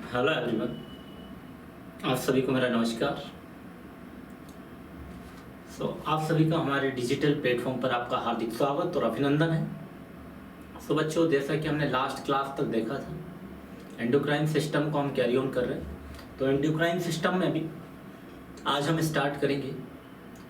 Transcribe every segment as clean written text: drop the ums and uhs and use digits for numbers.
Hello everyone, आप सभी को मेरा नमस्कार। आप सभी का हमारे डिजिटल प्लेटफॉर्म पर आपका हार्दिक स्वागत और अभिनंदन है। बच्चों, जैसा कि हमने लास्ट क्लास तक देखा था, एंडोक्राइन सिस्टम को हम कैरी ऑन कर रहे हैं। तो एंडोक्राइन सिस्टम में भी आज हम स्टार्ट करेंगे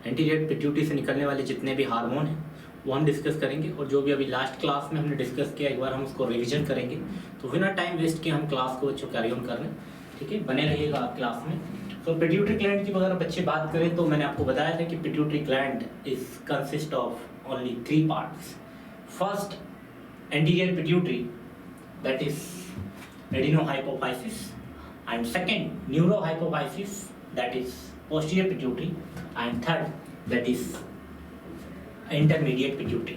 एंटीरियर पिट्यूटरी से निकलने वाले जितने भी हार्मोन हैं वो हम डिस्कस करेंगे, और जो भी अभी लास्ट क्लास में हमने डिस्कस किया एक बार हम उसको रिवीजन करेंगे। तो बिना टाइम वेस्ट किए हम क्लास को बच्चों कैरी ऑन कर रहे हैं, ठीक है। बने रहिएगा आप क्लास में। तो पिट्यूटरी ग्लैंड की अगर बच्चे बात करें तो मैंने आपको बताया था कि pituitary gland is consist of only 3 parts. First, anterior pituitary, that is adenohypophysis, and second, neurohypophysis, that is posterior pituitary, and third, that is intermediate pituitary.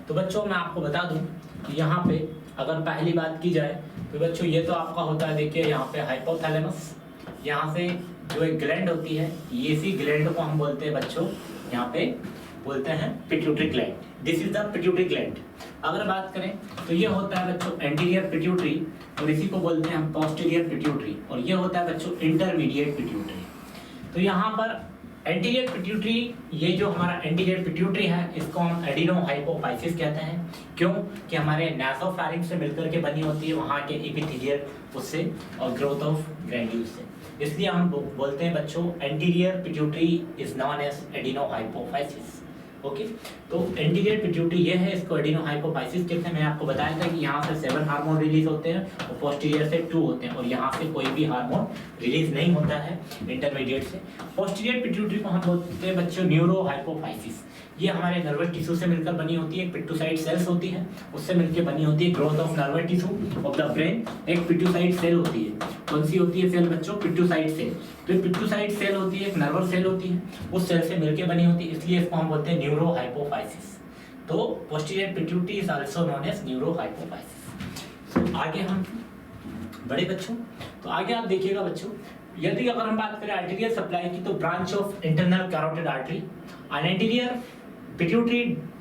तो बच्चों मैं आपको बता दूं कि यहाँ पे अगर पहली बात की जाए तो बच्चों ये तो आपका होता है, देखिए यहाँ पे हाइपोथैलेमस, यहाँ से जो एक ग्लैंड होती है, ये इसी ग्लैंड को हम बोलते हैं बच्चों, यहाँ पे बोलते हैं pituitary gland. This is the pituitary gland. अगर बात करें तो ये होता है बच्चों एंटीरियर पिट्यूटरी, और इसी को बोलते हैं हम पोस्टीरियर पिट्यूटरी, और ये होता है बच्चों इंटरमीडिएट पिट्यूटरी। तो यहाँ पर एंटीरियर पिट्यूटरी, ये जो हमारा एंटीरियर पिट्यूटरी है इसको हम एडिनोहाइपोफाइसिस कहते हैं। क्यों? कि हमारे नासोफैरिंक्स से मिलकर के बनी होती है, वहाँ के एपिथेलियल उससे और ग्रोथ ऑफ ग्रैन्यूल्स से, इसलिए हम बोलते हैं बच्चों anterior pituitary is known as adenohypophysis. Okay, तो एंटीरियर पिट्यूटरी ये है, इसको एडिनोहाइपोफाइसिस कहते हैं। मैंने आपको बताया था कि यहाँ से 7 हार्मोन रिलीज होते हैं और पोस्टीरियर से 2 होते हैं, और यहाँ से कोई भी हार्मोन रिलीज नहीं होता है इंटरमीडिएट से। पोस्टीरियर पिट्यूटरी को हम बोलते हैं बच्चों न्यूरोहाइपोफाइसिस। ये हमारे नर्वस टिश्यू से मिलकर बनी होती है, पिट्यूसाइड सेल्स होती है, उससे मिलकर बनी होती है। Growth of nervous tissue of the brain, एक पिट्यूसाइड सेल होती है। कौन सी होती है सेल बच्चों? पिट्यूसाइड सेल। तो ये पिट्यूसाइड सेल होती है, एक नर्वस सेल होती है, उस सेल से मिलकर बनी होती है, इसलिए इसको हम बोलते हैं न्यूरोहाइपोफाइसिस। तो posterior pituitary is also known as neurohypophysis. आगे हम बड़े बच्चों, तो आगे आप देखिएगा बच्चों, यदि अगर हम बात करें आर्टेरियल सप्लाई की, तो branch of internal carotid artery and anterior pituitary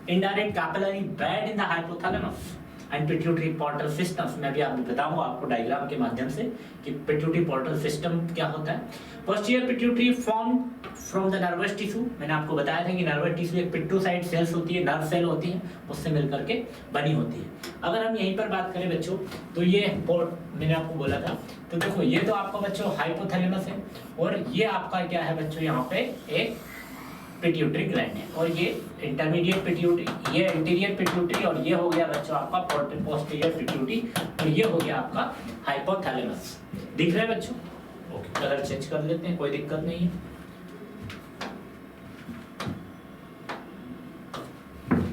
indirect capillary bed in the hypothalamus and pituitary portal systems. मैं भी आपको बताऊंगा आपको डायग्राम के माध्यम से कि पिट्यूटरी पोर्टल सिस्टम क्या होता है। Posterior pituitary form from the nervous tissue. मैंने आपको बताया था कि नर्वस टिश्यू एक पिट्यूसाइड सेल्स होती है, नर्व सेल होती है, उससे मिलकर के बनी होती है। अगर हम यहीं पर बात करें बच्चों, तो ये मैंने आपको बोला था, तो देखो ये तो आपका बच्चों हाइपोथैलेमस है, और ये आपका क्या है बच्चों, यहाँ पे एक पिट्यूटरी ग्लैंड है, और ये इंटरमीडिएट पिट्यूटरी, ये एंटीरियर पिट्यूटरी, और ये हो गया बच्चों आपका पोस्टीरियर पिट्यूटरी, और ये हो गया आपका हाइपोथैलेमस। दिख रहा है बच्चों? ओके, कलर चेंज कर लेते हैं, कोई दिक्कत नहीं है।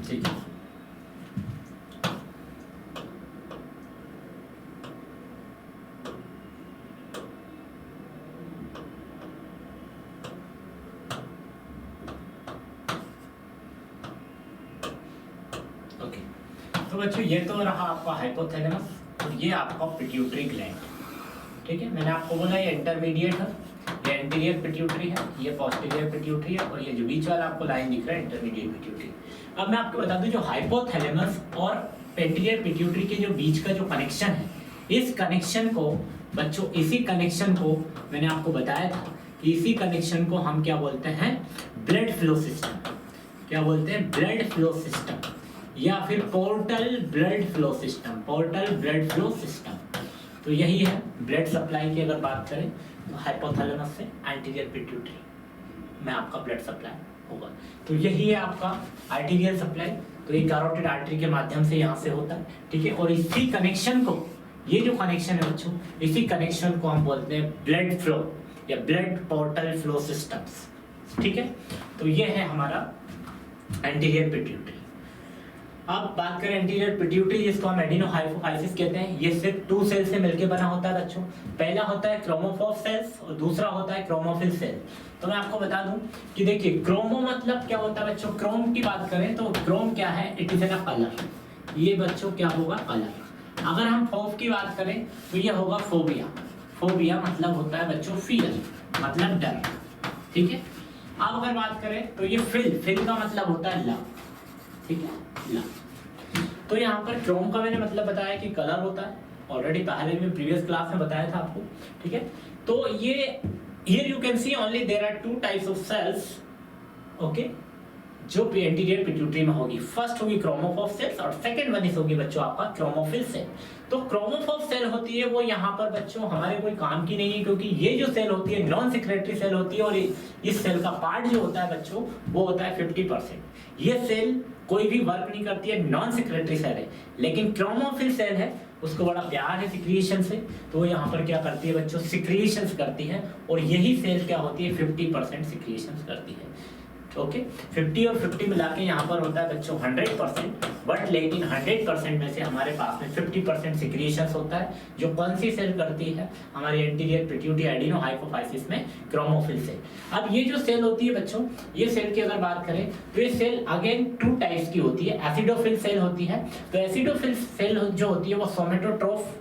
ठीक है, तो बच्चों ये तो रहा आपका हाइपोथैलेमस, और ये आपका पिट्यूटरी ग्लैंड। ठीक है, मैंने आपको बोला ये इंटरमीडिएट है, ये एंटीरियर पिट्यूटरी है, ये पोस्टीरियर पिट्यूटरी है, और ये जो बीच वाला आपको लाइन दिख रहा है इंटरमीडिएट पिट्यूटरी। अब मैं आपको बता दूं, जो हाइपोथैलेमस और एंटीरियर पिट्यूटरी के जो बीच का जो कनेक्शन है, इस कनेक्शन को बच्चों, इसी कनेक्शन को मैंने आपको बताया था कि इसी कनेक्शन को हम क्या बोलते हैं? Blood flow system. क्या बोलते हैं? ब्लड फ्लो सिस्टम, या फिर portal blood flow system, portal blood flow system. तो यही है ब्लड सप्लाई की अगर बात करें तो हाइपोथैलेमस से एंटीरियर पिट्यूटरी में आपका ब्लड सप्लाई होगा। तो यही है आपका आर्टेरियल सप्लाई। तो ये कैरोटिड आर्टरी के माध्यम से यहाँ से होता है, ठीक है। और इसी कनेक्शन को, ये जो कनेक्शन है बच्चों, इसी कनेक्शन को हम बोलते हैं ब्लड फ्लो या ब्लड पोर्टल फ्लो सिस्टम्स, ठीक है। तो ये है हमारा एंटीरियर पिट्यूटरी। अब बात करें एंटीरियर पिट्यूटरी, जिसको हम एडिनोहाइपोफाइसिस कहते हैं, ये सिर्फ 2 सेल से मिलकर बना होता है बच्चों। पहला होता है क्रोमोफोर सेल्स और दूसरा होता है क्रोमोफिल सेल। तो मैं आपको बता दूं कि देखिए क्रोमो मतलब क्या होता है बच्चों, क्रोम की बात करें तो क्रोम क्या है? It is N colour. ये बच्चों क्या होगा? कलर। अगर हम फोफ की बात करें तो ये होगा फोबिया। फोबिया मतलब होता है बच्चों फियर, मतलब डर, ठीक है। अब अगर बात करें तो ये फिल का मतलब होता है लव, ठीक है, लव। तो यहाँ पर क्रोम का मैंने मतलब बताया कि कलर होता है, ऑलरेडी पहले भी प्रीवियस क्लास में बताया था आपको, ठीक है। तो ये here you can see only there are two types of cells, okay, जो एंटीरियर पिट्यूटरी में होगी। फर्स्ट होगी क्रोमोफोर सेल्स और सेकंड वन होगी बच्चों आपका क्रोमोफिल सेल। तो क्रोमोफोर सेल होती है वो यहाँ पर बच्चों हमारे कोई काम की नहीं है, क्योंकि ये जो सेल होती है नॉन सिक्रेटरी सेल होती है और इस सेल का पार्ट जो होता है बच्चों वो होता है 50%। ये सेल कोई भी वर्क नहीं करती है, नॉन सिक्रेटरी सेल है। लेकिन क्रोमोफिल सेल है उसको बड़ा प्यार है सिक्रिएशन से, तो वो यहाँ पर क्या करती है बच्चों, सिक्रिएशंस करती है। और यही सेल क्या होती है 50% सिक्रिएशंस करती है, ओके। 50 और 50 मिला के यहाँ पर होता है बच्चों 100%, बट लेकिन 100% में से हमारे पास में 50% सिक्रिएशंस होता है, जो कौन सी सेल करती है, हमारी एंटीरियर पिट्यूटरी एडिनो हाइपोफाइसिस में क्रोमोफिल सेल। अब ये जो सेल होती है बच्चों, ये सेल की अगर बात करें तो ये सेल अगेन 2 टाइप्स की होती है। एसिडोफिल सेल होती है, तो एसिडोफिल सेल जो होती है वो सोमेटोट्रोफ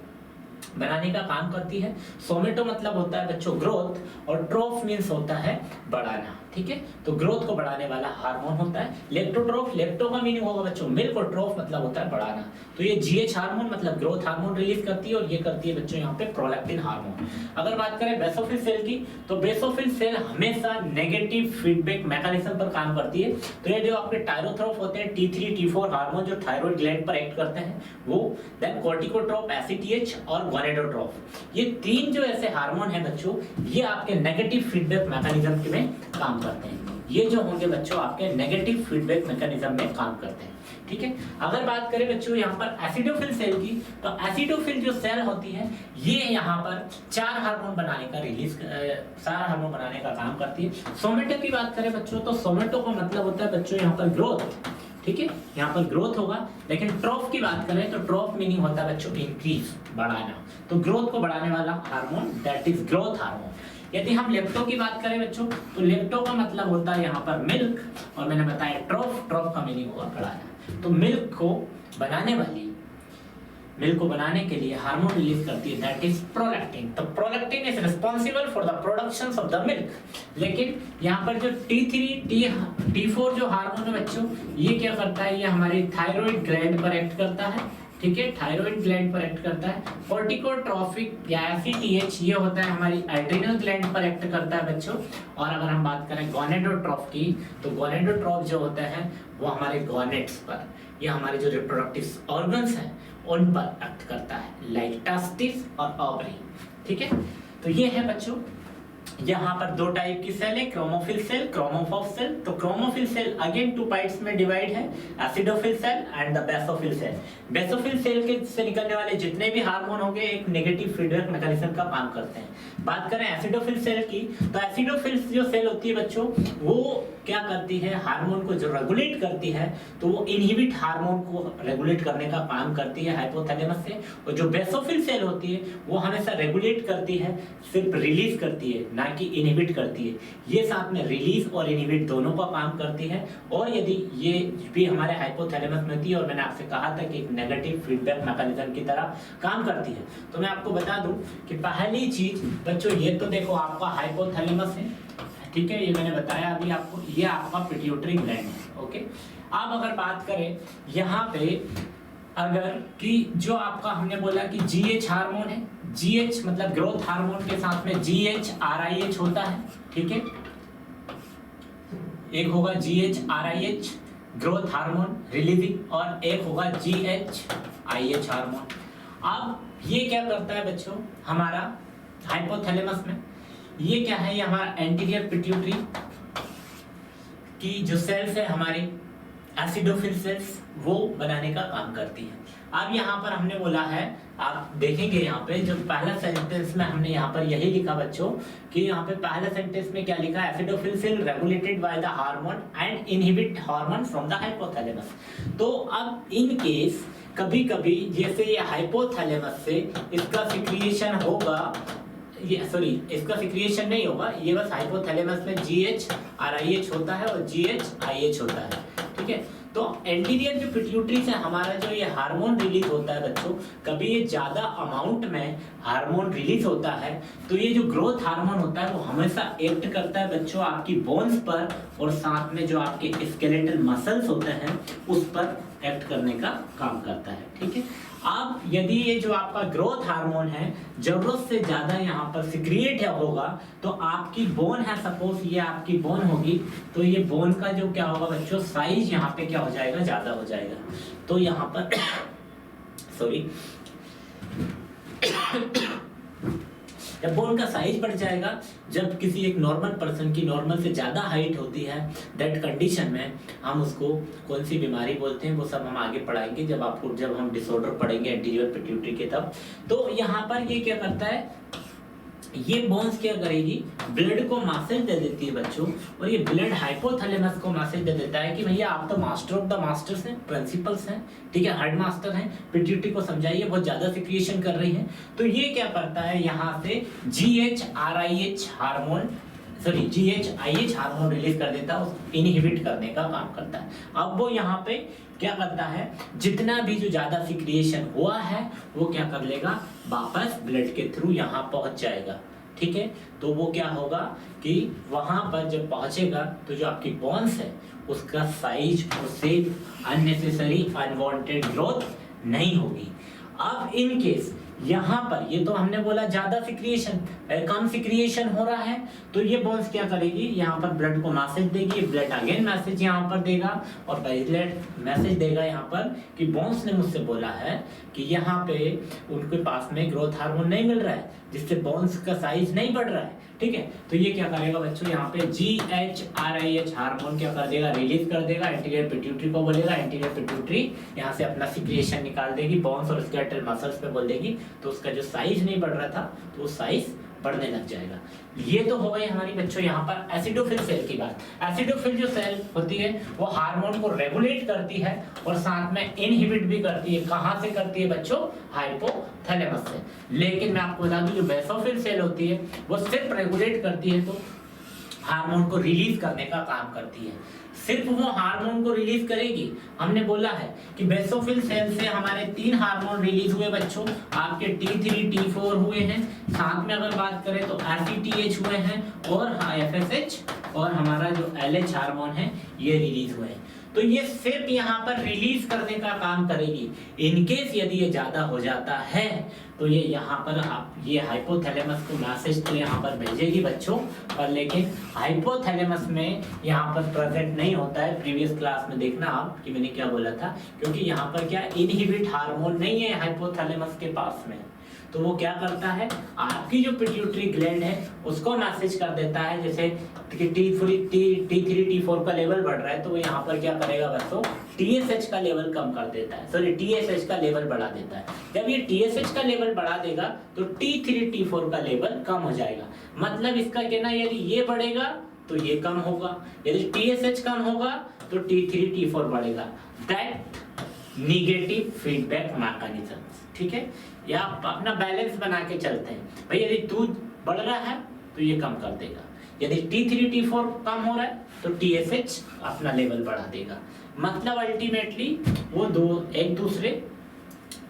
बनाने का काम करती है। सोमेटो मतलब होता है बच्चों ग्रोथ और ट्रोफ मीन्स होता है बढ़ाना, ठीक है। तो ग्रोथ को बढ़ाने वाला हार्मोन होता है। लेप्टोट्रोफ, लेप्टो का मीनिंग होगा बच्चों मिल्क और ट्रोफ मतलब होता है बढ़ाना। तो ये जीएच हार्मोन मतलब ग्रोथ हार्मोन रिलीज करती है और ये करती है बच्चों यहाँ पे प्रोलैक्टिन हार्मोन। अगर बात करें बेसोफिल सेल की, तो बेसोफिल सेल हमेशा नेगेटिव फीडबैक मैकेनिज्म पर काम करती है। तो ये जो आपके टायरोथ्रोफ होते हैं T3 T4 हार्मोन जो थायराइड ग्लैंड पर एक्ट करते हैं वो, देन कॉर्टिकोट्रोफ, एसीटीएच और गोनेडोट्रोफ, ये 3 जो ऐसे हार्मोन हैं बच्चों, ये आपके नेगेटिव फीडबैक मैकेनिज्म में काम करते हैं। ये जो होंगे बच्चों आपके नेगेटिव फीडबैक मैकेनिज्म में काम करते हैं, ठीक है। अगर बात करें बच्चों यहाँ पर एसिडोफिल सेल की, तो एसिडोफिल जो सेल होती है ये यहाँ पर 4 हार्मोन बनाने का काम करती है। सोमेटो की बात करें बच्चों, तो सोमेटो का मतलब होता है बच्चों यहाँ पर ग्रोथ, ठीक है, यहाँ पर ग्रोथ होगा। लेकिन ट्रोफ की बात करें तो ट्रोफ मीनिंग होता है बच्चों इंक्रीज, बढ़ाना। तो ग्रोथ को बढ़ाने वाला hormone that is growth hormone. यदि हम लेप्टो की बात करें बच्चों, तो लेप्टो का मतलब होता है यहाँ पर मिल्क, और मैंने बताया ट्रोफ, ट्रोफ का मीनिंग होगा बढ़ाना। तो मिल्क को बनाने के लिए हार्मोन रिलीज करती है दैट इज प्रोलैक्टिन। तो prolactin is responsible for the production of the milk. लेकिन यहाँ पर जो T3 T4 जो हार्मोन है बच्चों, ये क्या करता है, ये हमारी थायराइड ग्लैंड पर एक्ट करता है, ठीक है, थायराइड ग्लैंड पर एक्ट करता है। कॉर्टिकोट्रोफिक या एसीटीएच ये होता है हमारी एड्रिनल ग्लैंड पर एक्ट करता है बच्चों। और अगर हम बात करें गोनेडोट्रोफ की, तो गोनेडोट्रोफ जो होता है वो हमारे गोनेट्स पर, ये हमारे जो रिप्रोडक्टिव ऑर्गन्स हैं उन पर एक्ट करता है, लाइक टेस्टिस और ओवरी, ठीक है। तो ये है बच्चों यहाँ पर 2 टाइप की सेल है, क्रोमोफिल सेल, क्रोमोफोर सेल। तो क्रोमोफिल सेल अगेन 2 पार्ट्स में डिवाइड है, acidophil cell and the basophil cell. Basophil cell के से निकलने वाले जितने भी हार्मोन होंगे एक नेगेटिव फीडबैक मैकेनिज्म का काम करते हैं। बात करें एसिडोफिल सेल की, तो एसिडोफिल जो सेल होती है बच्चों वो क्या करती है, हार्मोन को जो रेगुलेट करती है, तो वो इनहिबिट हार्मोन को रेगुलेट करने का काम करती है हाइपोथैलेमस से। और जो बेसोफिल सेल होती है वो हमेशा रेगुलेट करती है, सिर्फ रिलीज करती है, ना कि इनहिबिट करती है। ये साथ में रिलीज और इनहिबिट दोनों का काम करती है। और यदि ये भी हमारे हाइपोथैलेमस में होती है, और मैंने आपसे कहा था कि एक नेगेटिव फीडबैक मैकेनिज्म की तरह काम करती है। तो मैं आपको बता दूं कि पहली चीज बच्चों, ये तो देखो आपका हाइपोथैलेमस है, ठीक है, ये मैंने बताया अभी आपको, ये आपका पिट्यूटरी ग्लैंड है, ओके। अब अगर बात करें यहाँ पे, अगर कि जो आपका हमने बोला कि जीएच हार्मोन है, जीएच मतलब ग्रोथ हार्मोन के साथ में जीएच आरआईएच होता है, ठीक है। एक होगा जीएच आरआईएच ग्रोथ हार्मोन रिलीजिंग, और एक होगा जीएच आईएच हार्मोन। अब ये क्या करता है बच्चों, हमारा हाइपोथैलेमस में ये क्या है, ये हमारा एंटीरियर पिट्यूटरी की जो सेल्स है हमारी एसिडोफिल सेल्स, वो बनाने का काम करती है। अब यहाँ पर हमने बोला है, आप देखेंगे यहाँ पे जो पहला सेंटेंस में हमने यहाँ पर यही लिखा बच्चों कि यहाँ पे पहला सेंटेंस में क्या लिखा है, acidophil cell regulated by the hormone and inhibit hormone from the hypothalamus. तो अब इन केस कभी कभी जैसे ये हाइपोथैलेमस से इसका सिक्रिएशन होगा, ये सॉरी इसका सिक्रिएशन नहीं होगा, ये बस हाइपोथैलेमस में जीएच आरआईएच होता है और जीएच आईएच होता है, ठीक है। तो एंटीरियर जो पिट्यूटरी से हमारा जो ये हार्मोन रिलीज होता है बच्चों, कभी ये ज्यादा अमाउंट में हार्मोन रिलीज होता है तो ये जो ग्रोथ हार्मोन होता है वो हमेशा एक्ट करता है बच्चों आपकी बोन्स पर और साथ में जो आपके स्केलेटल मसल्स होते हैं उस पर एक्ट करने का काम करता है। ठीक है, अब यदि ये जो आपका ग्रोथ हार्मोन है जरूरत से ज्यादा यहाँ पर सिक्रिएट होगा तो आपकी बोन है, सपोज ये आपकी बोन होगी, तो ये बोन का जो क्या होगा बच्चों, साइज यहाँ पे क्या हो जाएगा, ज्यादा हो जाएगा। तो यहाँ पर सॉरी जब बोन का साइज बढ़ जाएगा, जब किसी एक नॉर्मल पर्सन की नॉर्मल से ज्यादा हाइट होती है, दैट कंडीशन में हम उसको कौन सी बीमारी बोलते हैं वो सब हम आगे पढ़ाएंगे जब हम डिसऑर्डर पढ़ेंगे एंटीरियर पिट्यूटरी के तब। तो यहाँ पर ये क्या करता है, ये बोन्स क्या करेगी, ब्लड को मैसेज दे देती है बच्चों, और ये ब्लड हाइपोथैलेमस को मैसेज दे देता है कि भैया आप तो मास्टर ऑफ द मास्टर्स हैं, प्रिंसिपल्स हैं, ठीक है, हेड मास्टर हैं, पिट्यूटरी को समझाइए, बहुत ज्यादा सिक्रिएशन कर रही है। तो ये क्या करता है, यहाँ से GHRIH hormone GHIH hormone release कर देता है, उसको इनहिबिट करने का काम करता है। अब वो यहाँ पे क्या करता है, जितना भी जो ज्यादा सिक्रिएशन हुआ है वो क्या कर लेगा, वापस ब्लड के थ्रू यहाँ पहुंच जाएगा। ठीक है, तो वो क्या होगा कि वहां पर जब पहुंचेगा तो जो आपकी बोन्स है उसका साइज और शेप अननेसेसरी अनवांटेड ग्रोथ नहीं होगी। अब इन केस यहाँ पर ये तो हमने बोला ज्यादा सिक्रिएशन, कम सिक्रिएशन हो रहा है तो ये बोन्स क्या करेगी, यहाँ पर ब्लड को मैसेज देगी, ब्लड अगेन मैसेज यहाँ पर देगा और ब्लड मैसेज देगा यहाँ पर कि बोन्स ने मुझसे बोला है कि यहाँ पे उनके पास में ग्रोथ हार्मोन नहीं मिल रहा है जिससे बोन्स का साइज नहीं बढ़ रहा है। ठीक है, तो ये क्या करेगा बच्चों, यहाँ पे GHRIH हार्मोन क्या कर देगा, रिलीज कर देगा, एंटीरियर पिट्यूटरी को बोलेगा, एंटीरियर पिट्यूटरी यहाँ से अपना सिक्रिएशन निकाल देगी, बोन्स और स्केलेटल मसल्स पे बोल देगी, तो उसका जो साइज नहीं बढ़ रहा था तो वो साइज बढ़ने लग जाएगा। ये तो हो गई हमारी बच्चों यहाँ पर एसिडोफिल सेल की बात। एसिडोफिल जो सेल होती है वो हार्मोन को रेगुलेट करती है और साथ में इनहिबिट भी करती है। कहाँ से करती है बच्चों, हाइपोथैलेमस से। लेकिन मैं आपको बता दूं जो बेसोफिल सेल होती है वो सिर्फ रेगुलेट करती है, तो हार्मोन को रिलीज करने का काम करती है, सिर्फ वो हार्मोन को रिलीज करेगी। हमने बोला है कि बेसोफिल सेल से हमारे 3 हार्मोन रिलीज हुए बच्चों, आपके T3 T4 हुए हैं, साथ में अगर बात करें तो ACTH हुए हैं और FSH और हमारा जो LH हार्मोन है ये रिलीज हुए हैं। तो ये सिर्फ यहाँ पर रिलीज करने का काम करेगी। इनकेस यदि ये ज्यादा हो जाता है तो ये यहाँ पर आप ये हाइपोथैलेमस को मैसेज तो यहाँ पर भेजेगी बच्चों, पर लेकिन हाइपोथैलेमस में यहाँ पर प्रेजेंट नहीं होता है। प्रीवियस क्लास में देखना आप कि मैंने क्या बोला था, क्योंकि यहाँ पर क्या इनहिबिट हार्मोन नहीं है हाइपोथैलेमस के पास में, तो वो क्या करता है आपकी जो पिट्यूटरी ग्लैंड है उसको मैसेज कर देता है, जैसे कि T3 T4 का लेवल बढ़ रहा है तो वो यहाँ पर क्या करेगा बच्चों, TSH का लेवल कम कर देता है, सॉरी TSH का लेवल बढ़ा देता है। जब ये TSH का लेवल बढ़ा देगा तो T3 T4 का लेवल कम हो जाएगा। मतलब इसका कहना यदि ये बढ़ेगा तो ये कम होगा, यदि TSH कम होगा तो T3 T4 बढ़ेगा। That negative feedback mechanism. ठीक है, या अपना बैलेंस बना के चलते हैं भाई, यदि तू बढ़ रहा है तो ये कम कर देगा, यदि T3 T4 कम हो रहा है तो TSH अपना लेवल बढ़ा देगा। मतलब अल्टीमेटली वो दो एक दूसरे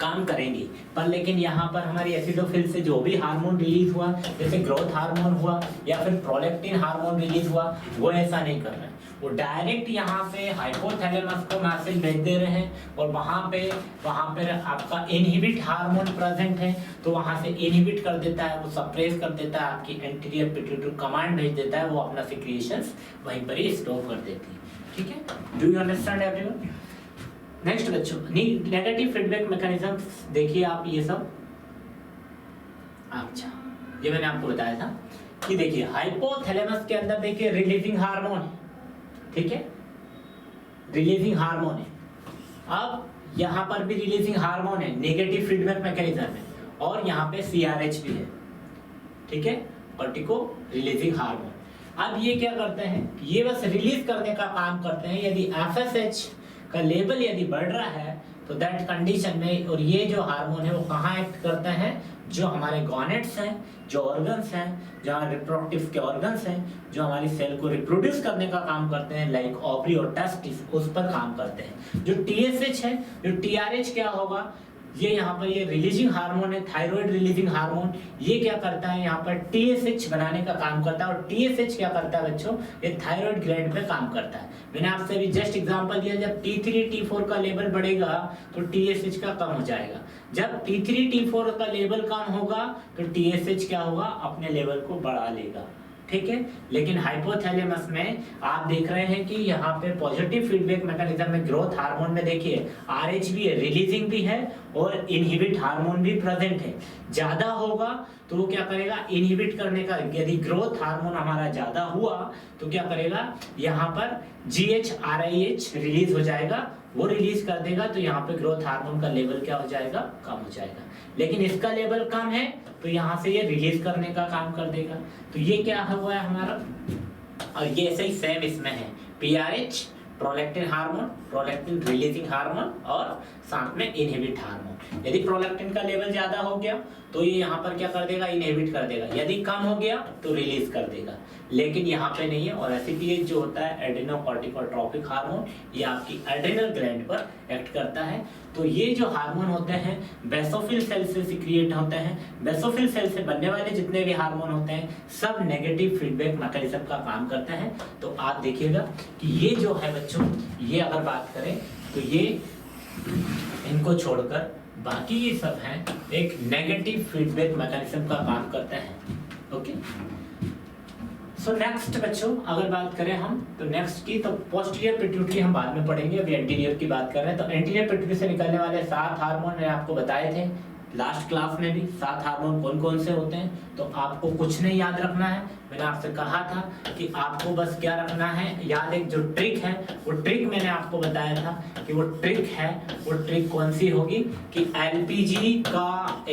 काम करेंगी। पर लेकिन यहाँ पर हमारी एसिडोफिल से जो भी हार्मोन रिलीज हुआ, जैसे ग्रोथ हार्मोन हुआ या फिर प्रोलेक्टिन हार्मोन रिलीज हुआ, वो ऐसा नहीं कर रहे हैं, वो डायरेक्ट यहाँ से हाइपोथैलेमस को मैसेज भेज दे रहे हैं और वहाँ पे आपका इनहिबिट हार्मोन प्रेजेंट है तो वहाँ से इनहिबिट कर देता है, वो सप्रेस कर देता है, आपकी एंटीरियर पिट्यूटरी कमांड भेज देता है, वो अपना सिक्रिएशंस वहीं पर ही स्टॉप कर देती है। ठीक है, do you understand everyone? Next बच्चों, नेगेटिव फीडबैक मैकेनिज्म देखिए आप ये सब। अच्छा, ये मैंने आपको बताया था कि देखिए हाइपोथैलेमस के अंदर देखिए रिलीजिंग हार्मोन है, ठीक है, रिलीजिंग हार्मोन है। अब यहाँ पर भी रिलीजिंग हार्मोन है, नेगेटिव फीडबैक मैकेनिज्म है, और यहाँ पे CRH भी है, ठीक है, कॉर्टिको रिलीजिंग हार्मोन। अब ये क्या करते हैं, ये बस रिलीज करने का काम करते हैं। यदि FSH का लेवल यदि बढ़ रहा है तो दैट कंडीशन में, और ये जो हार्मोन है वो कहाँ एक्ट करते हैं, जो हमारे गॉनेट्स हैं, जो ऑर्गन्स हैं, जो हमारे रिप्रोडक्टिव के ऑर्गन्स हैं, जो हमारी सेल को रिप्रोड्यूस करने का काम करते हैं, लाइक ओवरी और टेस्टिस, उस पर काम करते हैं। जो टीएसएच है, जो टीआरएच क्या होगा, ये यहाँ पर ये रिलीजिंग हार्मोन है, थायराइड रिलीजिंग हार्मोन, ये क्या करता है यहाँ पर टीएसएच बनाने का काम करता है। और टीएसएच क्या करता है बच्चों, ये थायराइड ग्लैंड पे काम करता है। मैंने आपसे भी जस्ट एग्जांपल दिया, जब T3 T4 का लेवल बढ़ेगा तो टीएसएच का कम हो जाएगा। जब T3 T4 का लेवल कम होगा तो टीएसएच क्या होगा, अपने लेवल को बढ़ा लेगा, ठीक है। लेकिन हाइपोथैलेमस में आप देख रहे हैं कि यहाँ पे पॉजिटिव फीडबैक मैकेनिज्म में ग्रोथ हार्मोन में देखिए आरएच भी है, रिलीजिंग भी है और इनहिबिट हार्मोन भी प्रेजेंट है। ज्यादा होगा तो वो क्या करेगा, इनहिबिट करने का, यदि ग्रोथ हार्मोन हमारा ज्यादा हुआ तो क्या करेगा, यहाँ पर GH/RIH रिलीज हो जाएगा, वो रिलीज कर देगा तो यहाँ पे ग्रोथ हार्मोन का लेवल क्या हो जाएगा, कम हो जाएगा। लेकिन इसका लेवल कम है तो यहाँ से ये रिलीज करने का काम कर देगा। तो ये क्या हुआ है हमारा, और ये ऐसे ही सेम इसमें है, PRH prolactin hormone, prolactin releasing hormone और साथ में इनहिबिट हार्मोन। यदि प्रोलैक्टिन का लेवल ज्यादा हो गया तो ये यहाँ पर क्या कर देगा, इनहिबिट कर देगा, यदि कम हो गया तो रिलीज कर देगा। लेकिन यहाँ पे नहीं है। और एसीटीएच जो होता है एड्रेनोकॉर्टिकोट्रोपिक हार्मोन, ये आपकी एड्रेनल ग्लैंड पर एक्ट करता है। तो ये जो हार्मोन होते हैं बेसोफिल सेल से सिक्रिएट होते हैं। बेसोफिल सेल से बनने वाले जितने भी हार्मोन होते हैं सब नेगेटिव फीडबैक मैकेनिज्म का काम करते हैं। तो आप देखिएगा कि ये जो है बच्चों, ये अगर बात करें तो ये इनको छोड़कर बाकी ये सब हैं एक नेगेटिव फीडबैक मैकेनिज्म का काम करते हैं। ओके, सो नेक्स्ट बच्चों अगर बात करें हम तो नेक्स्ट की तो पोस्टीरियर पिट्यूटरी हम बाद में पढ़ेंगे, अभी एंटीरियर की बात कर रहे हैं। तो एंटीरियर पिट्यूटरी से निकलने वाले 7 हार्मोन मैंने आपको बताए थे लास्ट क्लास में भी। 7 हार्मोन कौन कौन से होते हैं, तो आपको कुछ नहीं याद रखना है। मैंने आपसे कहा था कि आपको बस क्या रखना है याद, एक जो ट्रिक है वो ट्रिक मैंने आपको बताया था कि वो ट्रिक है, वो ट्रिक कौन सी होगी कि एलपीजी का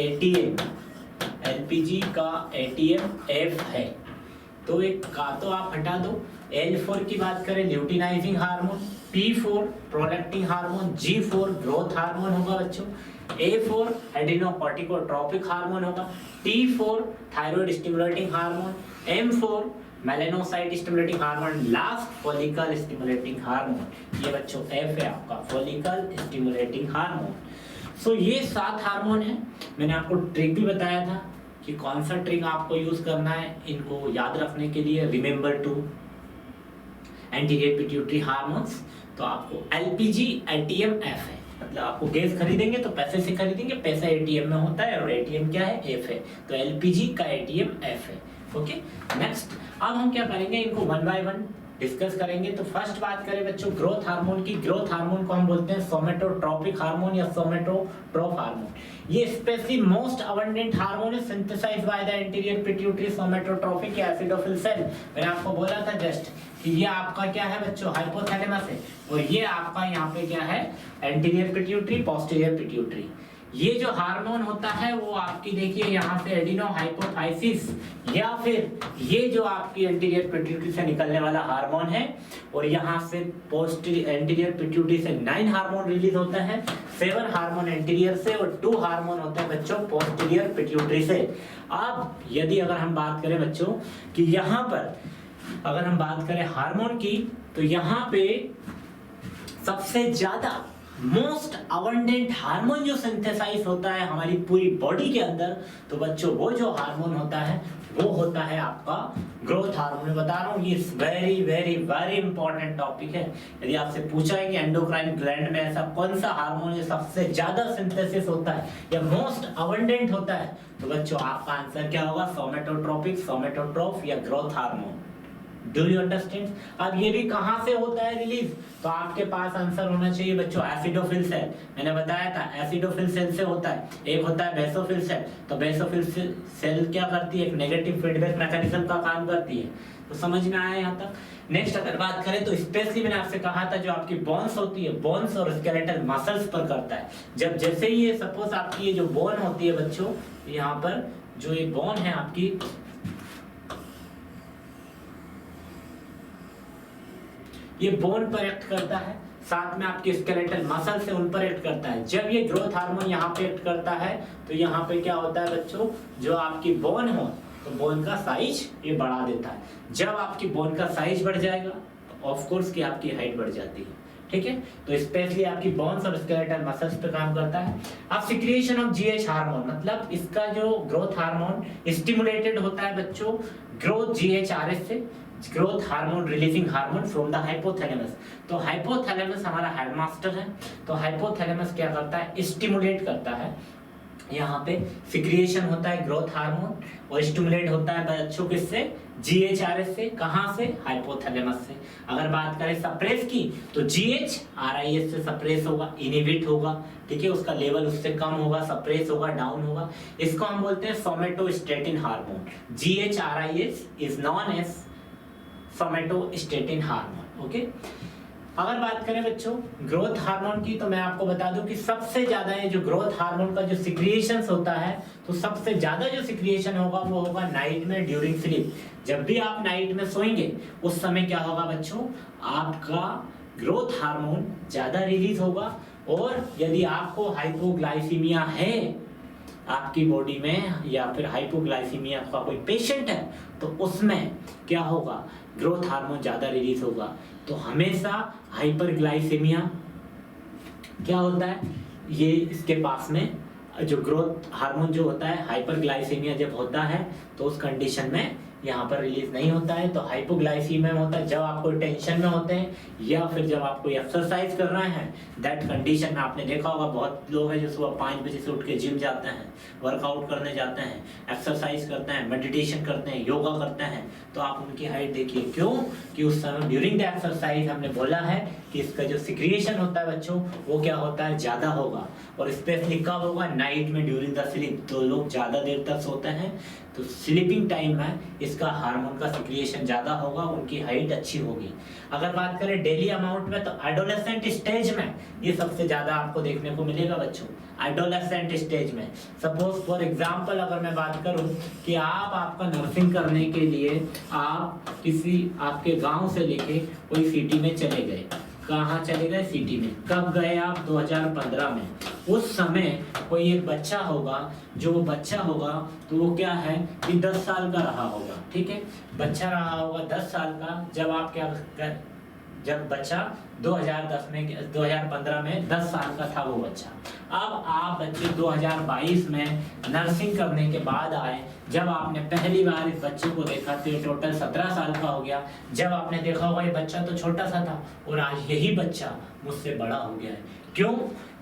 एटीएम एफ है तो एक का तो आप हटा दो। L4 की बात करें luteinizing hormone, P4 prolactin hormone, G4 growth hormone होगा बच्चों, A4 एड्रेनोकॉर्टिकोट्रोपिक हार्मोन होगा, T4 thyroid stimulating hormone, M4 melanocyte stimulating hormone, last follicle stimulating hormone. ये बच्चों F है आपका फॉलिकल स्टिमुलेटिंग हार्मोन। सो ये 7 हार्मोन है। मैंने आपको ट्रिक भी बताया था कि कौन सा ट्रिक आपको यूज करना है इनको याद रखने के लिए, remember to anterior pituitary hormones. तो आपको एलपीजी एटीएम एफ है, मतलब आपको गैस खरीदेंगे तो पैसे से खरीदेंगे, पैसा एटीएम में होता है और एटीएम क्या है, एफ है। तो एलपीजी का एटीएम एफ है। ओके, नेक्स्ट अब हम क्या करेंगे, इनको वन बाय वन डिस्कस करेंगे। तो फर्स्ट बात करें बच्चों ग्रोथ हार्मोन की। ग्रोथ हार्मोन को हम बोलते हैं सोमेटोट्रोपिक हार्मोन या सोमेटोट्रोप हार्मोन। ये स्पेशली मोस्ट अबंडेंट हार्मोन है synthesized by the anterior pituitary somatotropic acidophil cell. मैंने आपको बोला था जस्ट कि ये आपका क्या है बच्चों, हाइपोथैलेमस है, और ये आपका यहाँ पे क्या है, एंटीरियर पिट्यूटरी पोस्टीरियर पिट्यूटरी। ये जो हार्मोन होता है वो आपकी देखिए यहाँ से एडिनो हाइपोथाइसिस या फिर ये जो आपकी एंटीरियर पिट्यूटरी से निकलने वाला हार्मोन है, और यहाँ से पोस्टीरियर एंटीरियर पिट्यूटरी से 9 हार्मोन रिलीज होता है, 7 हार्मोन एंटीरियर से और 2 हार्मोन होता है बच्चों पोस्टीरियर पिट्यूटरी से। अब यदि अगर हम बात करें बच्चों कि यहाँ पर अगर हम बात करें हार्मोन की, तो यहाँ पे सबसे ज्यादा मोस्ट अबंडेंट हार्मोन जो सिंथेसाइज होता है हमारी पूरी बॉडी के अंदर, तो बच्चों वो जो हार्मोन होता है वो होता है आपका ग्रोथ हार्मोन। मैं बता रहा हूँ ये very very very important topic है। यदि आपसे पूछा है कि एंडोक्राइन ग्लैंड में ऐसा कौन सा हार्मोन जो सबसे ज्यादा सिंथेसिस होता है या मोस्ट अबंडेंट होता है, तो बच्चों आपका आंसर क्या होगा, सोमेटोट्रोपिक, सोमेटोट्रोप या growth hormone. Do you understand? अब ये भी कहां से होता है रिलीज, तो आपके पास आंसर होना चाहिए बच्चों एसिडोफिल सेल। मैंने बताया था एसिडोफिल सेल से होता है। एक होता है बेसोफिल सेल, तो बेसोफिल सेल क्या करती है, एक नेगेटिव फीडबैक मैकेनिज्म का काम करती है। तो समझ में आया यहाँ तक? नेक्स्ट अगर बात करें तो स्पेशली मैंने आपसे कहा था जो आपकी बोन्स होती है, बोन्स और स्केलेटल मसल्स पर करता है। जब जैसे ही ये सपोज आपकी ये जो बोन होती है बच्चों, यहाँ पर जो ये बोन है आपकी, ये बोन पर एक्ट करता है। साथ में आपकी स्केलेटल मसल से उन पर एक्ट करता है। जब ये ग्रोथ हार्मोन यहाँ पे एक्ट करता है तो यहाँ पे क्या होता है बच्चों, जो आपकी बोन हो तो बोन का साइज ये बढ़ा देता है। जब आपकी बोन का साइज बढ़ जाएगा तो ऑफ कोर्स की आपकी हाइट बढ़ जाती है, ठीक है। तो स्पेशली आपकी बोन्स और स्केलेटल मसल्स पे काम करता है। अब सिक्रिएशन ऑफ जीएच हार्मोन, मतलब इसका जो ग्रोथ हार्मोन स्टिमुलेटेड होता है बच्चों ग्रोथ जीएचआरएस से, growth hormone releasing hormone from the hypothalamus. तो हाइपोथैलेमस हमारा हेडमास्टर है, तो हाइपोथैलेमस क्या करता है, स्टिमुलेट करता है। यहाँ पे सिक्रिएशन होता है ग्रोथ हार्मोन और स्टिमुलेट होता है बच्चों किससे, जीएचआरएस से। कहाँ से, हाइपोथैलेमस से। अगर बात करें सप्रेस की तो जीएचआरआईएस से सप्रेस होगा, इनहिबिट होगा, ठीक है, उसका लेवल उससे कम होगा, सप्रेस होगा, डाउन होगा। इसको हम बोलते हैं somatostatin hormone. GHRIS is known as somatostatin hormone, okay. अगर बात करें बच्चों ग्रोथ हार्मोन की तो मैं आपको बता दूं कि सबसे ज्यादा ये जो ग्रोथ हार्मोन का जो सिक्रिएशन होता है तो सबसे ज्यादा जो सिक्रिएशन होगा वो होगा नाइट में ड्यूरिंग स्लीप। जब भी आप नाइट में सोएंगे उस समय क्या होगा बच्चों, आपका ग्रोथ हार्मोन ज्यादा रिलीज होगा। और यदि आपको हाइपोग्लाइसीमिया है आपकी बॉडी में या फिर हाइपोग्लाइसीमिया का कोई पेशेंट है तो उसमें क्या होगा, ग्रोथ हार्मोन ज्यादा रिलीज होगा। तो हमेशा हाइपरग्लाइसीमिया क्या होता है, ये इसके पास में जो ग्रोथ हार्मोन जो होता है हाइपरग्लाइसीमिया जब होता है तो उस कंडीशन में यहाँ पर रिलीज नहीं होता है। तो हाइपोग्लाइसीमिया में होता है जब आप कोई टेंशन में होते हैं या फिर जब आप कोई एक्सरसाइज कर रहे हैं, दैट कंडीशन में आपने देखा होगा बहुत लोग हैं जो सुबह 5 बजे से उठ के जिम जाते हैं, वर्कआउट करने जाते हैं, एक्सरसाइज करते हैं, मेडिटेशन करते हैं, योगा करते हैं, तो आप उनकी हाइट देखिए। क्यों कि उस समय ड्यूरिंग द एक्सरसाइज हमने बोला है कि इसका जो सिक्रिएशन होता है बच्चों वो क्या होता है, ज्यादा होगा। और स्पेशली कब होगा, नाइट में ड्यूरिंग द स्लीप। तो लोग ज्यादा देर तक सोते हैं तो स्लीपिंग टाइम में इसका हार्मोन का सिक्रिएशन ज्यादा होगा, उनकी हाइट अच्छी होगी। अगर बात करें डेली अमाउंट में तो एडोलेसेंट स्टेज में ये सबसे ज्यादा आपको देखने को मिलेगा बच्चों, एडोलेसेंट स्टेज में। सपोज फॉर एग्जांपल अगर मैं बात करूं कि आपका नर्सिंग करने के लिए आप किसी आपके गांव से लेके कोई सिटी में चले गए। कहाँ चले गए, सिटी में। कब गए आप, 2015 में। उस समय कोई एक बच्चा होगा, जो वो बच्चा होगा तो वो क्या है कि 10 साल का रहा होगा, ठीक है, बच्चा रहा होगा 10 साल का। जब बच्चा 2015 में 10 साल का था वो बच्चा। अब आप बच्चे 2022 में नर्सिंग करने के बाद आए, जब आपने पहली बार इस बच्चे को देखा तो ये टोटल 17 साल का हो गया। जब आपने देखा होगा ये बच्चा तो छोटा सा था और आज यही बच्चा मुझसे बड़ा हो गया है। क्यों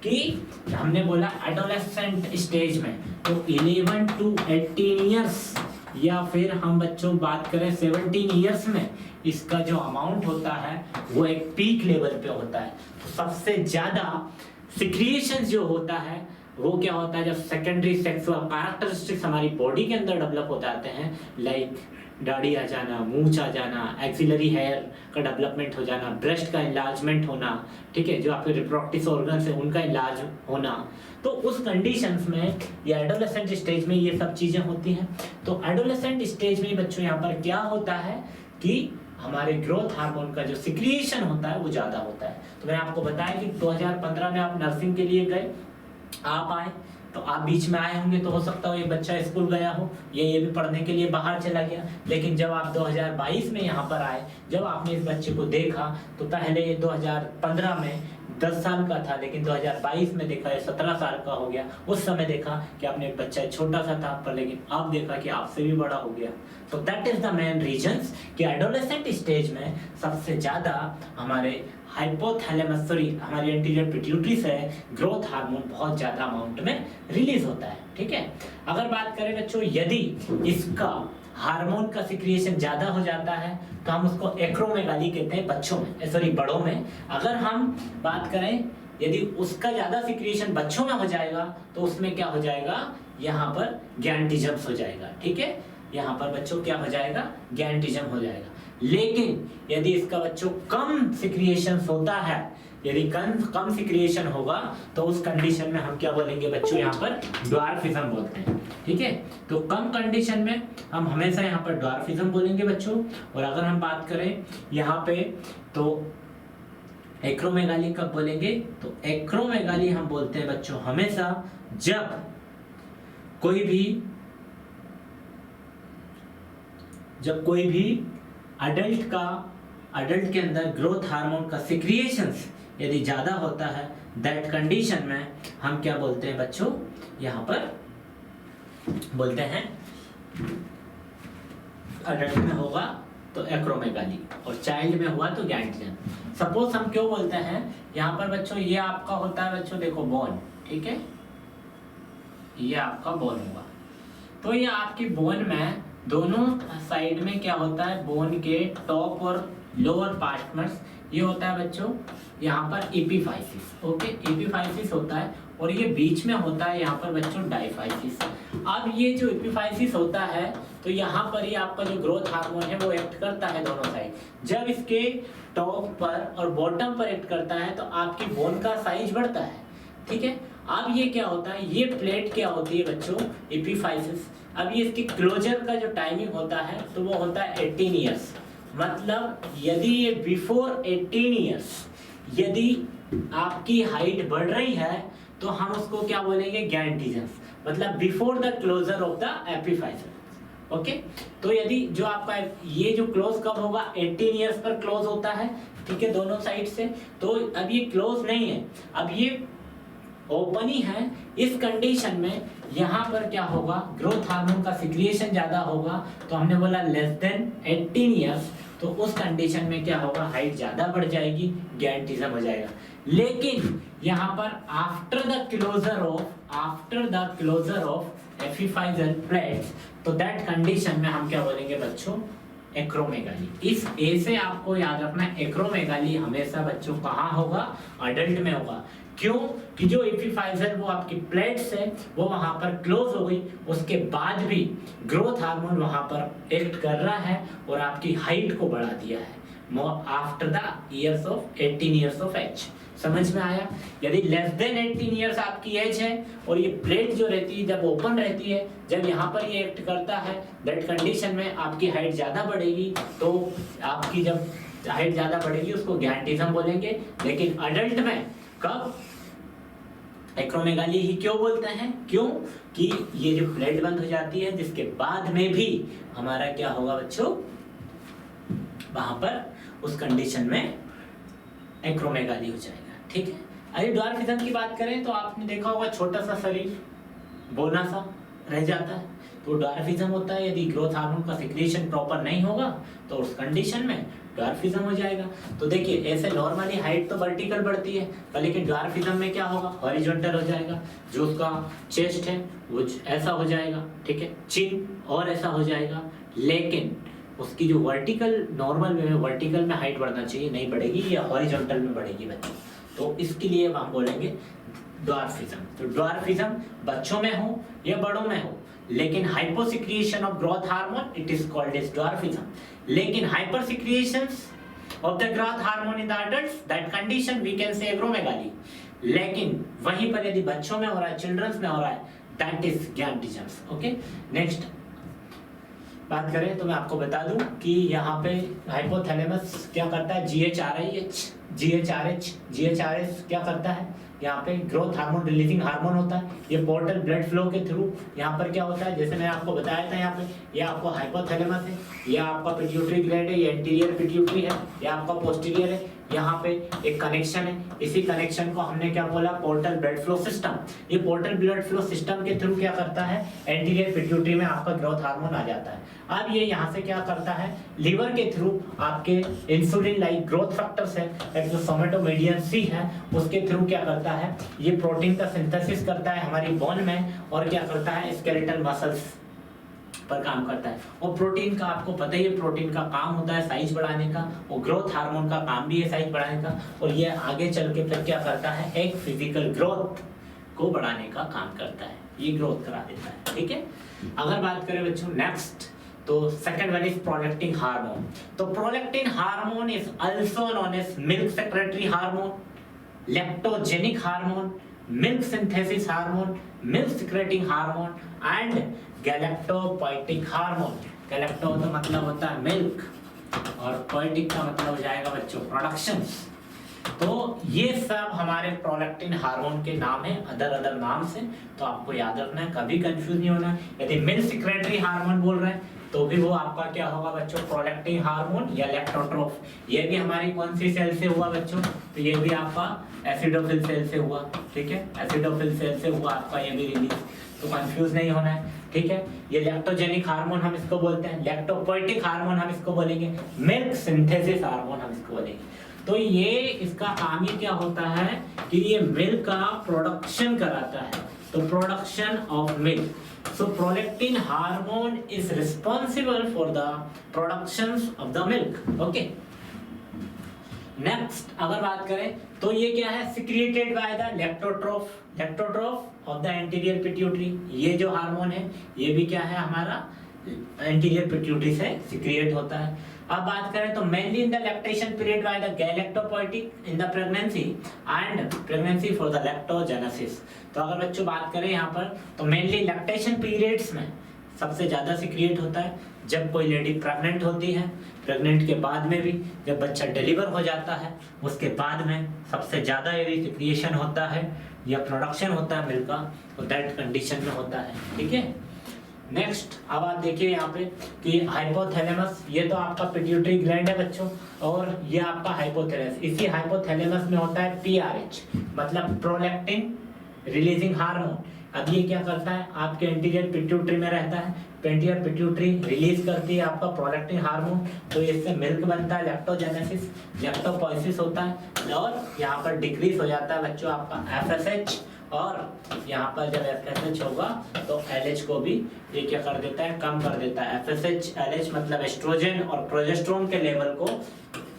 कि हमने बोला एडोलेसेंट स्टेज में, तो 11 to 18 ईयर्स या फिर हम बच्चों बात करें 17 ईयर्स में इसका जो अमाउंट होता है वो एक पीक लेवल पे होता है। तो सबसे ज्यादा सिक्रिएशन जो होता है वो क्या होता है, जब सेकेंडरी सेक्सुअल कैरेक्टरिस्टिक्स हमारी बॉडी के अंदर डेवलप हो जाते हैं, लाइक दाढ़ी आ जाना, मूंछ आ जाना, एक्सिलरी हेयर का डेवलपमेंट हो जाना, ब्रेस्ट का इलाजमेंट होना, ठीक है, जो आपके रिप्रोडक्टिव ऑर्गन्स है उनका इलाज होना। तो उस कंडीशंस में या एडोलेसेंट स्टेज में ये सब चीजें होती हैं। तो एडोलेसेंट स्टेज में बच्चों यहाँ पर क्या होता है कि हमारे ग्रोथ हार्मोन का जो सिक्रिएशन होता है वो ज्यादा होता है। तो मैंने आपको बताया कि 2015 में आप नर्सिंग के लिए गए, आप आए तो आप बीच में आए होंगे तो हो सकता हो ये बच्चा स्कूल गया हो, ये भी पढ़ने के लिए बाहर चला गया। लेकिन जब आप 2022 में यहाँ पर आए, जब आपने इस बच्चे को देखा तो पहले ये 2015 में 10 साल का था, लेकिन 2022 में देखा ये 17 साल का हो गया। उस समय देखा कि आपने एक बच्चा छोटा सा था पर लेकिन अब देखा कि आपसे भी बड़ा हो गया। तो that is the main reasons कि एडोलेसेंट स्टेज में सबसे ज्यादा हमारे हाइपोथैलेमस हमारी एंटीरियर पिट्यूटरी से ग्रोथ हार्मोन बहुत ज्यादा अमाउंट में रिलीज होता है, ठीक है। अगर बात करें बच्चों यदि इसका हार्मोन का सिक्रिएशन ज्यादा हो जाता है तो हम उसको एक्रोमेगाली कहते हैं बच्चों में, बड़ों में। अगर हम बात करें यदि उसका ज्यादा सिक्रिएशन बच्चों में हो जाएगा तो उसमें क्या हो जाएगा, यहाँ पर गैंटिज्म हो जाएगा, ठीक है, यहाँ पर बच्चों क्या हो जाएगा, गैंटिज्म हो जाएगा। लेकिन यदि इसका बच्चों कम सिक्रिएशन होता है, यदि कम सिक्रिएशन होगा तो उस कंडीशन में हम क्या बोलेंगे बच्चों, यहाँ पर ड्वार्फिज्म बोलते हैं, ठीक है। तो कम कंडीशन में हम हमेशा यहाँ पर ड्वार्फिज्म बोलेंगे बच्चों। और अगर हम बात करें यहाँ पे तो एक्रोमेगाली कब बोलेंगे? तो एक्रोमेगाली हम बोलते हैं बच्चों हमेशा जब कोई भी अडल्ट के अंदर ग्रोथ हार्मोन का सिक्रिएशंस यदि ज्यादा होता है, दैट कंडीशन में हम क्या बोलते हैं बच्चों? यहाँ पर बोलते हैं अडल्ट में होगा तो एक्रोमेगाली और चाइल्ड में हुआ तो गैंटिजन। सपोज हम क्यों बोलते हैं यहाँ पर बच्चों, ये आपका होता है बच्चों देखो बोन, ठीक है, ये आपका बोन होगा, तो ये आपकी बोन में दोनों साइड में क्या होता है, बोन के टॉप और लोअर पार्ट में ये होता है बच्चों यहाँ पर एपिफाइसिस, ओके, एपिफाइसिस होता है और ये बीच में होता है यहाँ पर बच्चों डाइफाइसिस। अब ये जो एपिफाइसिस होता है तो यहाँ पर ही आपका जो ग्रोथ हार्मोन है वो एक्ट करता है दोनों साइड। जब इसके टॉप पर और बॉटम पर एक्ट करता है तो आपकी बोन का साइज बढ़ता है, ठीक है। अब ये क्या होता है, ये प्लेट क्या होती है बच्चों, एपिफाइसिस। अब ये इसकी क्लोजर का जो टाइमिंग होता है तो वो होता है 18 ईयर्स। मतलब यदि ये बिफोर 18 ईयर्स यदि आपकी हाइट बढ़ रही है तो हम उसको क्या बोलेंगे, गैंटिजन्स, मतलब before the closure of the epiphysis, okay. तो यदि जो आपका ये जो क्लोज कब होगा, 18 ईयर्स पर क्लोज होता है, ठीक है, दोनों साइड से। तो अब ये क्लोज नहीं है, अब ये ओपन ही है। इस कंडीशन में यहाँ पर क्या होगा, ग्रोथ हार्मोन का सिक्रिएशन ज्यादा होगा, तो हमने बोला लेस देन 18 ईयर्स, तो उस कंडीशन में क्या होगा, हाइट ज्यादा बढ़ जाएगी, गैंटिज्म हो जाएगा। लेकिन यहाँ पर after the closure of epiphyseal plates, तो दैट कंडीशन में हम क्या बोलेंगे बच्चों, एक्रोमेगाली। इस ए से आपको याद रखना है, एक्रोमेगाली हमेशा बच्चों कहाँ होगा, अडल्ट में होगा। क्यों कि जो एपिफाइजल वो आपकी प्लेट्स है वो वहां पर क्लोज हो गई, उसके बाद भी ग्रोथ हार्मोन वहां पर एक्ट कर रहा है और आपकी हाइट को बढ़ा दिया है after the years of 18 years of age. समझ में आया? यदि लेस देन 18 ईयर्स आपकी एज है और ये प्लेट जो रहती है जब ओपन रहती है, जब यहाँ पर ये एक्ट करता है, दैट कंडीशन में आपकी हाइट ज्यादा बढ़ेगी, तो आपकी जब हाइट ज्यादा बढ़ेगी उसको गैंटिज्म बोलेंगे। लेकिन अडल्ट में कब, एक्रोमेगाली ही क्यों बोलते हैं, क्यों कि ये जो प्लेट बंद हो जाती है जिसके बाद में भी हमारा क्या होगा बच्चों, वहां पर उस कंडीशन में एक्रोमेगाली हो जाएगा, ठीक है। अरे ड्वार्फिज्म की बात करें तो आपने देखा होगा छोटा सा शरीर बोना सा रह जाता है, तो ड्वार्फिज्म होता है। यदि ग्रोथ हार्मोन का सिक्रिएशन प्रॉपर नहीं होगा तो उस कंडीशन में ड्वार्फिज्म हो जाएगा। तो देखिए ऐसे नॉर्मली हाइट तो वर्टिकल बढ़ती है, लेकिन ड्वार्फिज्म में क्या होगा, हॉरिजॉन्टल हो जाएगा। जो उसका चेस्ट है वो ऐसा हो जाएगा, ठीक है, चिन और ऐसा हो जाएगा, लेकिन उसकी जो वर्टिकल नॉर्मल में वर्टिकल में हाइट बढ़ना चाहिए नहीं बढ़ेगी, या हॉरिजॉन्टल में बढ़ेगी बच्चों। तो इसके लिए हम बोलेंगे ड्वार्फिज्म। तो ड्वार्फिज्म बच्चों में हो या बड़ों में हो, लेकिन hyposecretion of growth hormone it is called as dwarfism. लेकिन hypersecretions of the growth hormone in the adults, that condition we can say acromegaly. लेकिन वहीं पर यदि बच्चों में हो रहा है, चिल्ड्रंस में हो रहा है, दैट इज गैंटिजम्स, ओके। नेक्स्ट बात करें तो मैं आपको बता दूं कि यहाँ पे हाइपोथैलेमस क्या करता है, GHRH क्या करता है, यहाँ पे ग्रोथ हार्मोन रिलीजिंग हार्मोन होता है। ये पोर्टल ब्लड फ्लो के थ्रू यहाँ पर क्या होता है, जैसे मैंने आपको बताया था, यहाँ पे ये आपको हाइपोथैलेमस है, ये आपका पिट्यूटरी ग्लैंड है, ये एंटीरियर पिट्यूटरी है, ये आपका पोस्टीरियर है, यहाँ पे एक कनेक्शन है। इसी कनेक्शन को हमने क्या बोला, पोर्टल ब्लड फ्लो सिस्टम। ये पोर्टल ब्लड फ्लो सिस्टम के थ्रू क्या करता है, एंटीरियर पिट्यूटरी में आपका ग्रोथ हार्मोन आ जाता है। अब ये यहाँ से क्या करता है, लीवर के थ्रू आपके इंसुलिन लाइक ग्रोथ फैक्टर्स है, एक जो सोमेटोमीडियन सी है, उसके थ्रू क्या करता है, ये प्रोटीन का सिंथेसिस करता है हमारी बोन में, और क्या करता है, स्केलेटल मसल्स पर काम करता है। और प्रोटीन का आपको पता ही है, प्रोटीन का काम होता है साइज बढ़ाने का, और ग्रोथ हार्मोन का काम भी है साइज बढ़ाने का, और ये आगे चल के फिर क्या करता है, एक फिजिकल ग्रोथ को बढ़ाने का काम करता है, ये ग्रोथ करा देता है, ठीक है। अगर बात करें बच्चों नेक्स्ट, तो second one is prolactin hormone. तो prolactin hormone is also known as milk secretory hormone, lactogenic hormone, milk synthesis hormone, milk secreting hormone and galactopoietic hormone. Galacto तो मतलब होता है मिल्क, और पोएटिक का मतलब हो जाएगा बच्चों प्रोडक्शंस। तो ये सब हमारे प्रोलैक्टिन हार्मोन के नाम है, अदर नाम से, तो आपको याद रखना है, कभी कंफ्यूज नहीं होना है। यदि मिल्क सिक्रेटरी हार्मोन बोल रहे हैं तो भी वो आपका क्या होगा बच्चों, प्रोलैक्टिन हार्मोन या लैक्टोट्रोफ। ये भी हमारी कौन सी सेल से हुआ बच्चों, तो ये भी आपका एसिडोफिल सेल से हुआ, ठीक है, एसिडोफिल सेल से हुआ आपका ये भी रिलीज, तो कंफ्यूज नहीं होना है, ठीक है। ये लैक्टोजेनिक हार्मोन हम इसको बोलते हैं, लैक्टोपोएटिक हार्मोन हम इसको बोलेंगे, मिल्क सिंथेसिस हार्मोन हम इसको बोलेंगे। तो ये इसका काम ही क्या होता है कि ये मिल्क का प्रोडक्शन कराता है, तो production of milk. So prolactin hormone is responsible for the productions of the milk. Okay. Next अगर बात करें तो ये क्या है, secreted by the lactotroph of the anterior pituitary। ये जो हार्मोन है ये भी क्या है हमारा एंटीरियर पिट्यूटरी से सिक्रिएट होता है। अब बात करें तो mainly in the lactation period by the galactopoietic in the pregnancy and pregnancy for the lactogenesis. तो अगर बच्चों बात करें यहाँ पर तो मेनली लैक्टेशन पीरियड्स में सबसे ज्यादा सिक्रिएट होता है जब कोई लेडी प्रेग्नेंट होती है, प्रेग्नेंट के बाद में भी, जब बच्चा डिलीवर हो जाता है उसके बाद में सबसे ज्यादा यदि सिक्रिएशन होता है या प्रोडक्शन होता है मिल्क का, तो दैट कंडीशन में होता है, ठीक है। नेक्स्ट अब आप देखिए यहाँ पे कि हाइपोथैलेमस, ये तो आपका पिट्यूटरी ग्लैंड है बच्चों, और ये आपका हाइपोथैलेमस, इसी हाइपोथैलेमस में होता है पीआरएच, मतलब प्रोलैक्टिन रिलीजिंग हार्मोन। अब ये क्या करता है, आपके एंटीरियर पिट्यूटरी में रहता है, एंटीरियर पिट्यूटरी रिलीज करती है आपका प्रोलैक्टिन हार्मोन, तो इससे मिल्क बनता है, लैक्टोजेनेसिस, लैक्टोपोइसिस होता है, और यहाँ पर डिक्रीज हो जाता है बच्चों आपका एफएसएच, और यहाँ पर जब एफएसएच होगा तो एलएच को भी ये क्या कर देता है, कम कर देता है। एफएसएच एलएच मतलब एस्ट्रोजन और प्रोजेस्टेरोन के लेवल को,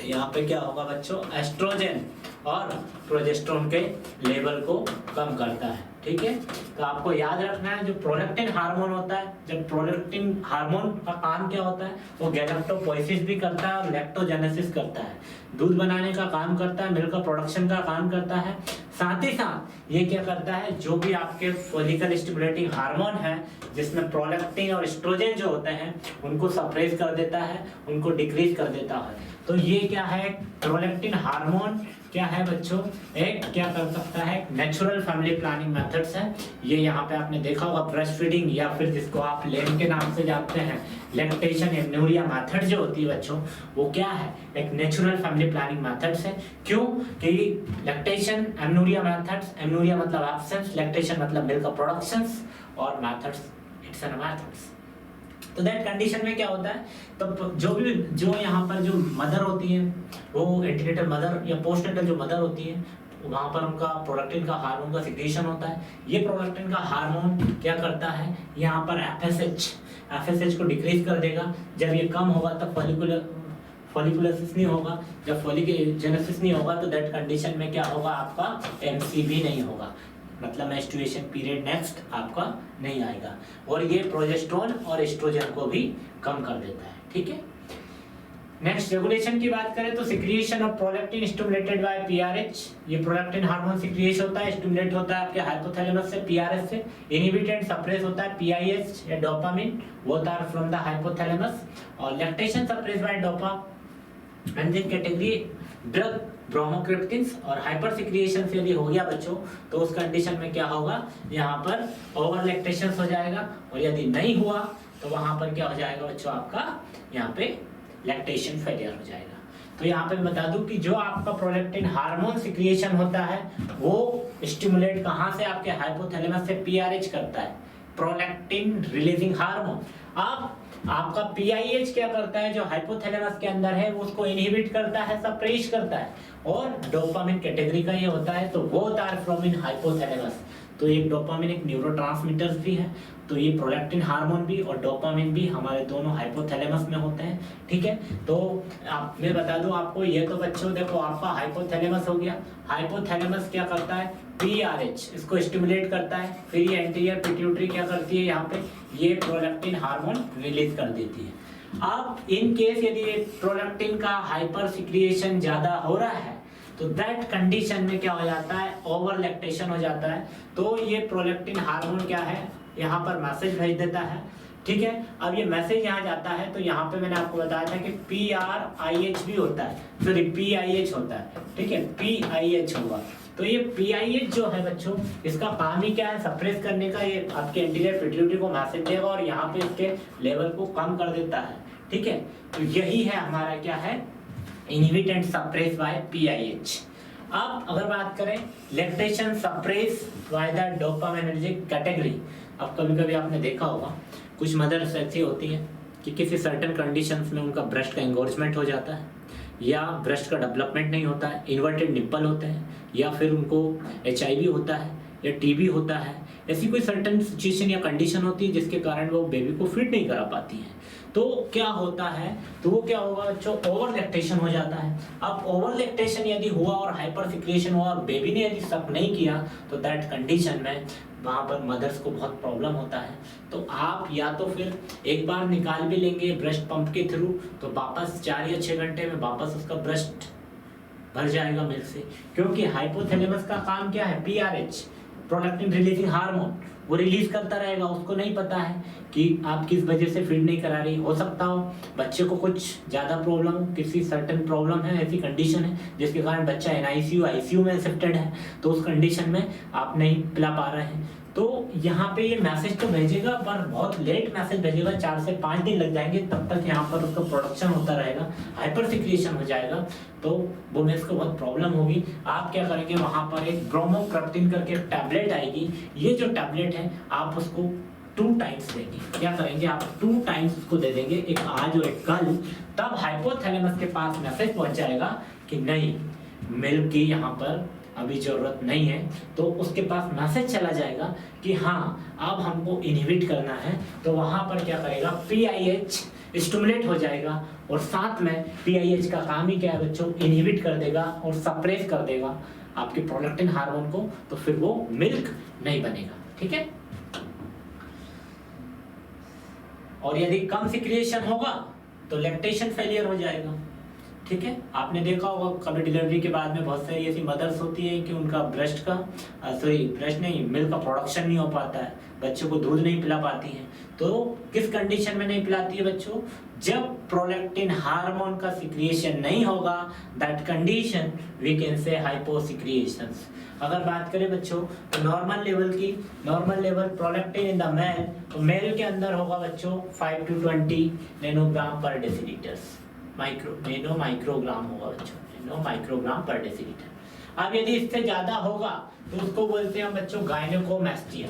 यहाँ पे क्या होगा बच्चों, एस्ट्रोजन और प्रोजेस्टेरोन के लेवल को कम करता है, ठीक है। तो आपको याद रखना है जो प्रोलैक्टिन हार्मोन होता है, जब प्रोलैक्टिन हार्मोन का काम क्या होता है, वो गैलेक्टोपोइसिस भी करता है और लैक्टोजेनेसिस करता है, दूध बनाने का काम करता है, मिल्क का प्रोडक्शन का काम करता है। साथ ही साथ ये क्या करता है, जो भी आपके फॉलिकल स्टिमुलेटिंग हार्मोन है जिसमें प्रोलैक्टिन और एस्ट्रोजन जो होते हैं उनको सप्रेस कर देता है, उनको डिक्रीज कर देता है। तो ये क्या है, प्रोलैक्टिन हार्मोन क्या है बच्चों, एक क्या कर सकता है, नेचुरल फैमिली प्लानिंग मेथड्स है। ये यहाँ पे आपने देखा होगा ब्रेस्ट फीडिंग, या फिर जिसको आप लेम के नाम से जानते हैं, लैक्टेशन एमनोरिया मेथड जो होती है बच्चों, वो क्या है, एक नेचुरल फैमिली प्लानिंग मेथड्स है। क्यों कि लैक्टेशन एमनोरिया मेथड्स, एमनोरिया मतलब एब्सेंस, लैक्टेशन मतलब मिल्क का प्रोडक्शंस, और मेथड्स इट्स एन मेथड्स। तो दैट कंडीशन में क्या होता है, तो जो यहाँ पर जो मदर होती है, वो एंटीनेटल मदर या पोस्टनेटल जो मदर होती है, वहाँ पर उनका प्रोलैक्टिन का हार्मोन का सिक्रीशन होता है। ये प्रोलैक्टिन का हार्मोन क्या करता है, यहाँ पर एफएसएच को डिक्रीज कर देगा। जब ये कम होगा तब फॉलिकुलोसिस नहीं होगा, जब फॉलिकोजेनेसिस नहीं होगा तो दैट कंडीशन में क्या होगा, आपका एमसीबी नहीं होगा, मतलब मेंस्ट्रुएशन पीरियड नेक्स्ट आपका नहीं आएगा, और ये प्रोजेस्टेरोन और एस्ट्रोजन को भी कम कर देता है, ठीक है। नेक्स्ट रेगुलेशन की बात करें तो secretion of prolactin stimulated by पीआरएच, ये प्रोलैक्टिन हार्मोन सिक्रिएट होता है, स्टिमुलेट होता है आपके हाइपोथैलेमस से, पीआरएच से, इनहिबिटेड सप्रेस होता है पीआईएच या dopamine, both are from the hypothalamus, और lactation suppress by dopa, and this category drug bromocriptines और हाइपर सिक्रिएशन से यदि हो गया बच्चों तो उस कंडीशन में क्या होगा, यहाँ पर ओवर लैक्टेशन हो जाएगा, और यदि नहीं हुआ तो वहां पर क्या हो जाएगा बच्चों, आपका यहाँ पे लैक्टेशन फेलियर हो जाएगा। तो यहाँ पे बता दूं कि जो आपका प्रोलैक्टिन हार्मोन सिक्रिएशन होता है वो स्टिमुलेट कहाँ से, आपके हाइपोथैलेमस से पीआरएच करता है, प्रोलैक्टिन रिलीजिंग हार्मोन। अब आपका पीआईएच क्या करता है, जो हाइपोथैलेमस के अंदर है वो उसको इनहिबिट करता है, सप्रेस करता है, और डोपामिन कैटेगरी का ये होता है, तो both are from in hypothalamus. तो एक डोपामिन एक न्यूरोट्रांसमीटर्स भी है, तो ये प्रोलैक्टिन हार्मोन भी और डोपामिन भी हमारे दोनों हाइपोथैलेमस में होते हैं, ठीक है। तो आप मैं बता दूं आपको, ये तो बच्चों देखो आपका हाइपोथैलेमस हो गया, हाइपोथैलेमस क्या करता है, पीआरएच इसको स्टिमुलेट करता है, फिर ये एंटीरियर पिट्यूटरी क्या करती है, यहाँ पे ये प्रोलैक्टिन हार्मोन रिलीज कर देती है। अब इन केस यदि प्रोलैक्टिन का हाइपर सिक्रिएशन ज्यादा हो रहा है तो दैट कंडीशन में क्या हो जाता है, ओवर लैक्टेशन हो जाता है। तो ये प्रोलैक्टिन हार्मोन क्या है, यहाँ पर मैसेज भेज देता है, ठीक है। अब ये मैसेज यहाँ जाता है तो यहाँ पे मैंने आपको बताया था कि PRIH भी होता है, सॉरी PIH होता है, ठीक है, PIH होगा। तो ये PIH जो है बच्चों, इसका काम ही क्या है, सप्रेस करने का। ये आपके एंटीरियर पिट्यूटरी को मैसेज देगा और यहाँ पे इसके लेवल को कम कर देता है, ठीक है। तो यही है हमारा क्या है, inhibit and suppress by PIH। अब अगर बात करें lactation suppress by the dopaminergic category. अब कभी कभी आपने देखा होगा कुछ मदर्स ऐसी होती हैं कि किसी सर्टेन कंडीशंस में उनका ब्रेस्ट का एंगोर्जमेंट हो जाता है, या ब्रेस्ट का डेवलपमेंट नहीं होता है, इन्वर्टेड निप्पल होते हैं, या फिर उनको HIV होता है या TB होता है। ऐसी कोई सर्टेन सिचुएशन या कंडीशन होती है जिसके कारण वो बेबी को फीड नहीं करा पाती हैं। तो क्या होता है, तो वो क्या होगा बच्चों, ओवर लैक्टेशन हो जाता है। अब ओवर लैक्टेशन यदि हुआ और हाइपर सिक्रिएशन हुआ और बेबी ने यदि सक नहीं किया तो दैट कंडीशन में वहाँ पर मदर्स को बहुत प्रॉब्लम होता है। तो आप या तो फिर एक बार निकाल भी लेंगे ब्रेस्ट पंप के थ्रू तो वापस 4 या 6 घंटे में वापस उसका ब्रेस्ट भर जाएगा मिल्क से, क्योंकि हाइपोथैलेमस का काम क्या है, PRH प्रोलैक्टिन रिलीजिंग हार्मोन, वो रिलीज करता रहेगा। उसको नहीं पता है कि आप किस वजह से फीड नहीं करा रही। हो सकता हो बच्चे को कुछ ज़्यादा प्रॉब्लम, किसी सर्टेन प्रॉब्लम है, ऐसी कंडीशन है जिसके कारण बच्चा NICU ICU में शिफ्टेड है, तो उस कंडीशन में आप नहीं पिला पा रहे हैं। तो यहाँ पे ये मैसेज तो भेजेगा पर बहुत लेट मैसेज भेजेगा, 4 से 5 दिन लग जाएंगे, तब तक यहाँ पर उसका प्रोडक्शन होता रहेगा, हाइपर सिक्रिएशन हो जाएगा, तो वो मिल्क को बहुत प्रॉब्लम होगी। आप क्या करेंगे, वहाँ पर एक ब्रोमोक्रप्टिन करके टैबलेट आएगी। ये जो टैबलेट है आप उसको 2 टाइम्स देंगे। क्या करेंगे आप 2 टाइम्स उसको दे देंगे, एक आज और एक कल। तब हाइपोथैलेमस के पास मैसेज पहुंच जाएगा कि नहीं, मिल्क की यहाँ पर अभी जरूरत नहीं है। तो उसके पास मैसेज चला जाएगा कि हाँ अब हमको इनहिबिट करना है। तो वहां पर क्या करेगा, PIH स्टिमुलेट हो जाएगा और साथ में PIH का काम ही क्या है बच्चों, इनहिबिट कर देगा और सप्रेस कर देगा आपके प्रोलैक्टिन हार्मोन को, तो फिर वो मिल्क नहीं बनेगा, ठीक है। और यदि कम सिक्रिएशन होगा तो लैक्टेशन फेलियर हो जाएगा, ठीक है। आपने देखा होगा कभी डिलीवरी के बाद में बहुत सारी ऐसी मदर्स होती है कि उनका ब्रेस्ट नहीं, मिल्क का प्रोडक्शन नहीं हो पाता है, बच्चों को दूध नहीं पिला पाती हैं। तो किस कंडीशन में नहीं पिलाती है बच्चों, जब प्रोलैक्टिन हार्मोन का सिक्रिएशन नहीं होगा, दैट कंडीशन वी कैन से हाइपोसिक्रिएशंस। अगर बात करें बच्चों तो normal level prolactin in the male, तो मेल के अंदर होगा बच्चों 5 to 20 nanogram per decilitre, nano microgram होगा बच्चों, नैनो माइक्रोग्राम पर डेसीलीटर। अब यदि इससे ज्यादा होगा तो उसको बोलते हैं बच्चों गायनेकोमैस्टिया।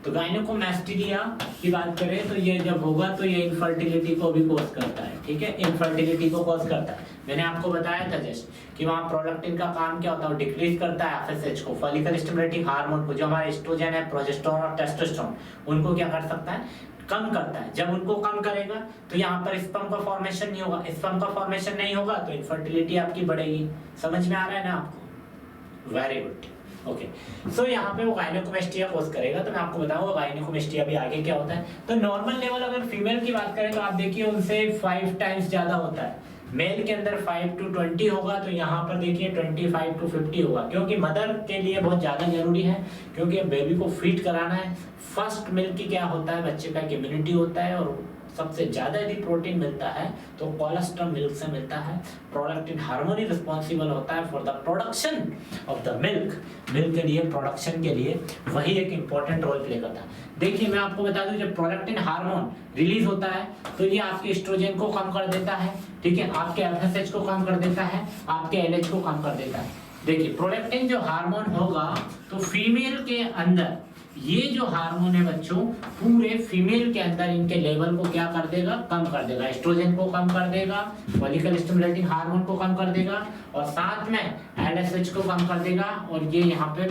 तो गायनेकोमैस्टिया की बात करें तो ये जब होगा तो ये इनफर्टिलिटी को भी कॉज करता है, ठीक है, इनफर्टिलिटी को कॉज करता है। मैंने आपको बताया था जस्ट कि वहाँ प्रोलैक्टिन का काम क्या होता है, डिक्रीज करता है FSH को, फॉलिकल स्टिमुलेटिंग हार्मोन को, जो हमारे एस्ट्रोजन है, प्रोजेस्टेरोन और टेस्टोस्टेरोन, उनको क्या कर सकता है, कम करता है। जब उनको कम करेगा तो यहाँ पर स्पर्म का फॉर्मेशन नहीं होगा, स्पर्म का फॉर्मेशन नहीं होगा तो इनफर्टिलिटी आपकी बढ़ेगी। समझ में आ रहा है ना आपको, वेरी गुड, ओके। सो यहाँ पे वो गायनेकोमैस्टिया कॉज करेगा। तो मैं आपको बताऊंगा गायनेकोमैस्टिया भी आगे क्या होता है। तो नॉर्मल लेवल अगर फीमेल की बात करें तो आप देखिए उनसे 5 टाइम्स ज्यादा होता है। मेल के अंदर 5 to 20 होगा, तो यहाँ पर देखिए 25 to 50 होगा, क्योंकि मदर के लिए बहुत ज्यादा जरूरी है, क्योंकि बेबी को फीड कराना है। फर्स्ट मिल्क की क्या होता है, बच्चे का इम्यूनिटी होता है, और सबसे ज्यादा यदि प्रोटीन मिलता है तो कोलेस्ट्रॉल मिल्क से मिलता है। प्रोलैक्टिन हार्मोन ही रिस्पॉन्सिबल होता है for the production of the milk के लिए, प्रोडक्शन के लिए वही एक इंपॉर्टेंट रोल प्ले करता है। देखिए मैं आपको बता दूं, जब प्रोलैक्टिन हार्मोन रिलीज होता है तो ये आपके एस्ट्रोजन को कम कर देता है, ठीक है, आपके FSH को कम कर देता है, आपके LH को कम कर देता है। देखिए प्रोलैक्टिन जो हार्मोन होगा तो फीमेल के अंदर ये जो हार्मोन है बच्चों, पूरे फीमेल के अंदर इनके लेवल को क्या कर देगा, कम कर देगा। एस्ट्रोजन को कम कर देगा, फॉलिकल स्टिमुलेटिंग हार्मोन को कम कर देगा, और साथ में LSH को कम कर देगा, और ये यहाँ पे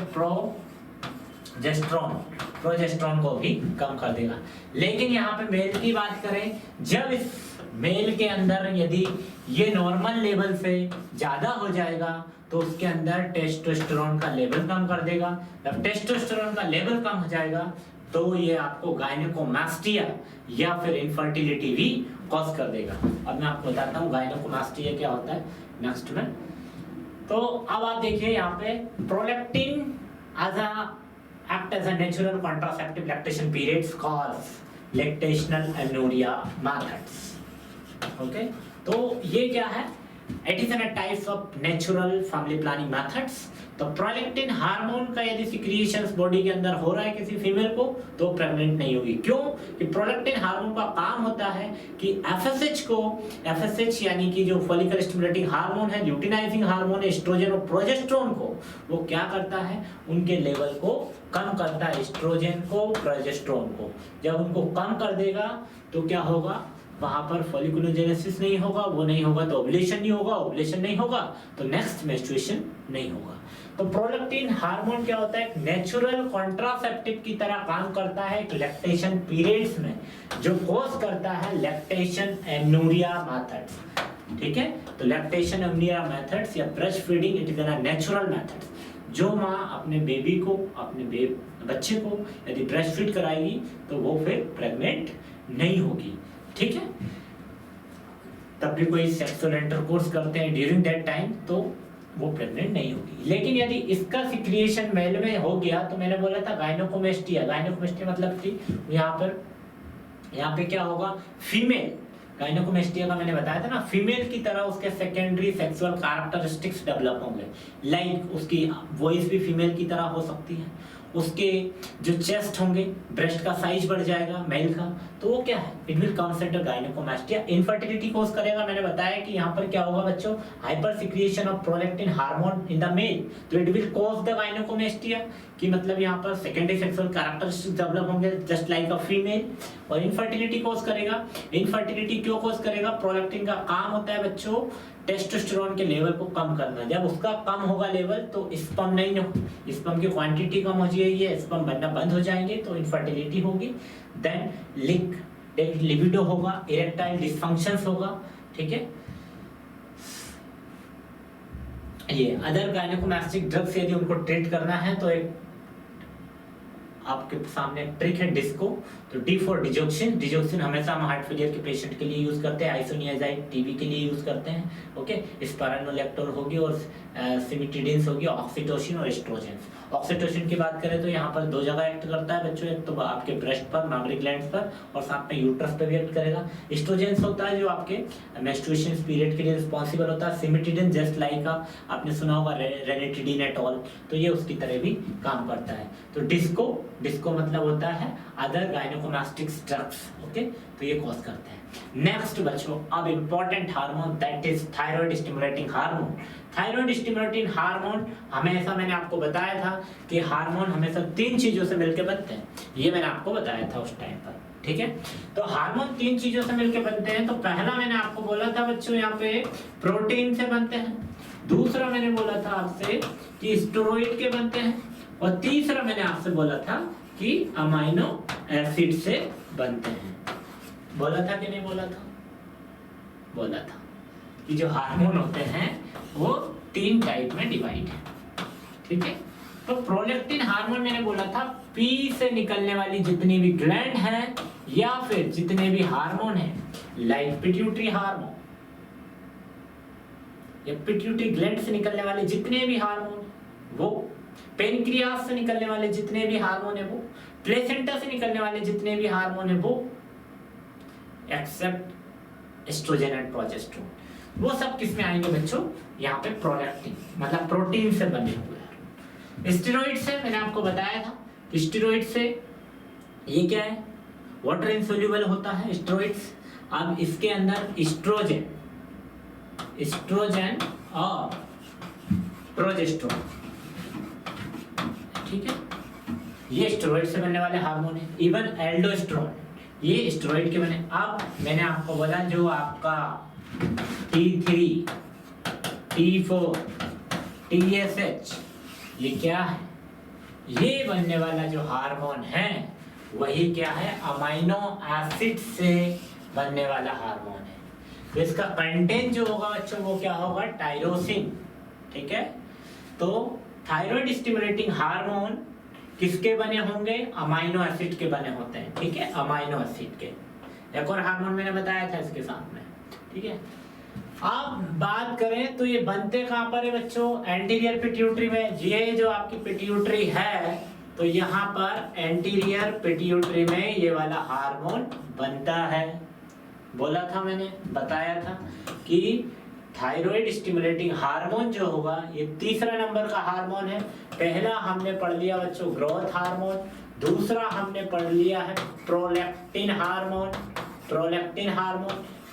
प्रोजेस्टेरोन को भी कम कर देगा। लेकिन यहाँ पे मेल की बात करें, जब इस मेल के अंदर यदि ये नॉर्मल लेवल से ज्यादा हो जाएगा तो उसके अंदर टेस्टोस्टेरोन का लेवल कम कर देगा। जब टेस्टोस्टेरोन का लेवल कम हो जाएगा तो ये आपको गायनेकोमैस्टिया या फिर इनफर्टिलिटी भी कॉज कर देगा। अब मैं आपको बताता हूँ गायनेकोमैस्टिया क्या होता है नेक्स्ट में। तो अब आप देखिए यहाँ पे prolactin act as a natural contraceptive lactation periods cause lactational amenorrhoea methods. Okay, तो ये क्या है? It is an types of natural family planning methods. तो प्रोलैक्टिन हार्मोन का यदि सिक्रीशंस बॉडी के अंदर हो रहा है किसी फीमेल को तो प्रेग्नेंट नहीं होगी। क्यों? कि प्रोलैक्टिन हार्मोन का काम होता है कि एफएसएच को, एफएसएच यानी कि जो फॉलिकल स्टिमुलेटिंग हार्मोन है, ल्यूटिनाइजिंग हार्मोन है, एस्ट्रोजन और प्रोजेस्टेरोन को वो क्या करता है? उनके लेवल को कम करता है, एस्ट्रोजन को, प्रोजेस्टेरोन को। जब उनको कम कर देगा तो क्या होगा? वहां पर फॉलिकुलोजेनेसिस नहीं होगा, वो नहीं होगा तो ओव्यूलेशन नहीं होगा, ओव्यूलेशन नहीं होगा तो नेक्स्ट मेंस्ट्रुएशन नहीं होगा। तो प्रोलैक्टिन हार्मोन क्या होता है? नेचुरल कॉन्ट्रासेप्टिव की तरह काम करता है लैक्टेशन पीरियड्स में, जो कॉज करता है लैक्टेशन एमनोरिया मेथड्स। ठीक है, तो लैक्टेशन एमनोरिया मेथड्स या breast feeding it is a natural methods. जो माँ अपने बेबी को, अपने बच्चे को यदि ब्रेस्ट फीड कराएगी तो वो फिर प्रेग्नेंट नहीं होगी। ठीक है, तब भी कोई सेक्सुअल इंटरकोर्स करते हैं ड्यूरिंग दैट टाइम तो वो प्रेग्नेंट नहीं होगी। लेकिन यदि इसका सिक्रिएशन मेल में हो गया तो मैंने बोला था गायनोकोमेस्टिया, गायनोकोमेस्टिया मतलब थी यहाँ पे क्या होगा? फीमेल गायनोकोमेस्टिया का मैंने बताया था ना, फीमेल की तरह उसके सेकेंडरी सेक्सुअल कैरेक्टरिस्टिक्स डेवलप होंगे। लाइक उसकी वॉइस भी फीमेल की तरह हो सकती है, उसके जो चेस्ट होंगे, ब्रेस्ट का साइज बढ़ जाएगा मेल का, तो वो क्या है? It will consider gynaecomastia. Infertility cause करेगा। मैंने बताया कि यहाँ पर क्या होगा बच्चों? Hyper secretion of prolactin hormone in the male, तो it will cause the gynaecomastia, कि मतलब यहाँ पर सेकेंडरी सेक्सुअल कैरेक्टरिस्टिक्स डेवलप होंगे जस्ट लाइक अ फीमेल। और इनफर्टिलिटी कॉज करेगा। इनफर्टिलिटी क्यों कॉज करेगा? प्रोलैक्टिन का काम होता है बच्चों टेस्टोस्टेरोन के लेवल को कम करना। जब उसका कम होगा लेवल तो स्पर्म नहीं हो, स्पर्म की क्वांटिटी कम हो जाएगी, स्पर्म बनना बंद हो जाएंगे तो इनफर्टिलिटी होगी। देन लिबिडो होगा, इरेक्टाइल डिसफंक्शंस होगा। ठीक है, ये अदर गायनेकोमैस्टिक ड्रग्स यदि उनको ट्रीट करना है तो एक आपके सामने ट्रिक है डिस्को। तो डी फॉर डिजोक्सिन। डिजोक्सिन हमेशा हम हार्ट फेलियर के पेशेंट के लिए यूज करते हैं, आइसोनियाजाइड टीबी के लिए यूज करते हैं। ओके, स्पारानोलेक्टोल होगी और सिमिटिडिन्स होगी, ऑक्सीटोसिन और एस्ट्रोजन। ऑक्सीटोसिन की बात करें तो यहाँ पर दो जगह एक्ट करता है बच्चों, एक तो आपके ब्रेस्ट पर, मामरी ग्लैंड्स पर, और साथ में यूट्रस पे भी एक्ट करेगा। एस्ट्रोजेंस होता है जो आपके मेंस्ट्रुएशन पीरियड के लिए रिस्पॉन्सिबल होता है। सिमिटिडिन जस्ट लाइक आपने सुना होगा रेनिटिडिन एट ऑल, तो ये उसकी तरह भी काम करता है। तो डिस्को मतलब होता है अदर गायनेकोमैस्टिक ड्रग्स। ओके, तो ये कॉज करते हैं। नेक्स्ट बच्चों, अब important hormone that is thyroid stimulating hormone. Thyroid stimulating hormone हमेशा मैंने आपको बताया था कि हार्मोन हमेशा 3 चीजों से मिलकर बनते हैं, ये मैंने आपको बताया था उस टाइम पर। ठीक है, तो हार्मोन 3 चीजों से मिलकर बनते हैं। तो पहला मैंने आपको बोला था बच्चों यहाँ पे प्रोटीन से बनते हैं, दूसरा मैंने बोला था आपसे कि स्टेरॉइड के बनते हैं, और तीसरा मैंने आपसे बोला था कि अमाइनो एसिड से बनते हैं। बोला था कि नहीं बोला था? बोला था कि जो हार्मोन होते हैं वो 3 टाइप में डिवाइड है। ठीक है, तो प्रोलैक्टिन हार्मोन मैंने बोला था पी से निकलने वाली जितनी भी ग्लैंड है या फिर जितने भी हार्मोन है, लाइक पिट्यूटरी हार्मोन या पिट्यूटरी ग्लैंड से निकलने वाले जितने भी हार्मोन, वो पेनक्रियास से निकलने वाले जितने भी हार्मोन है, वो प्लेसेंटा से निकलने वाले जितने भी हार्मोन है, वो एक्सेप्ट एस्ट्रोजन एंड प्रोजेस्टेरोन, वो सब किस में आएंगे बच्चों? यहाँ पे प्रोलैक्टिन मतलब प्रोटीन से बने हुए। स्टेरॉइड से मैंने आपको बताया था, स्टेरॉइड से ये क्या है? वाटर इनसोल्यूबल होता है स्टेरॉइड्स। अब इसके अंदर एस्ट्रोजन और प्रोजेस्टेरोन, ठीक है, ये स्टेरॉइड से बनने वाले हार्मोन है। इवन एल्डोस्टेरोन ये स्टेरॉइड के बने। अब मैंने आपको बोला जो आपका T3, T4, TSH ये क्या है? ये बनने वाला जो हार्मोन है वही क्या है? अमाइनो एसिड से बनने वाला हार्मोन है। तो इसका कंटेंट जो होगा बच्चों वो क्या होगा? टायरोसिन। ठीक है, तो थायराइड स्टिमुलेटिंग हार्मोन किसके बने होंगे? अमाइनो एसिड के बने होते हैं। ठीक है, अमाइनो एसिड के। एक और हार्मोन मैंने बताया था इसके साथ में। ठीक है, अब बात करें तो ये बनते कहाँ पर है बच्चों? एंटीरियर पिट्यूटरी में। ये जो आपकी पिट्यूटरी है तो यहाँ पर एंटीरियर पिट्यूटरी में ये वाला हार्मोन बनता है। बोला था मैंने, बताया था कि थायराइड स्टिमुलेटिंग हार्मोन जो होगा ये तीसरा नंबर का हार्मोन है। पहला हमने पढ़ लिया बच्चों ग्रोथ हार्मोन, दूसरा हमने पढ़ लिया है प्रोलैक्टिन हार्मोन,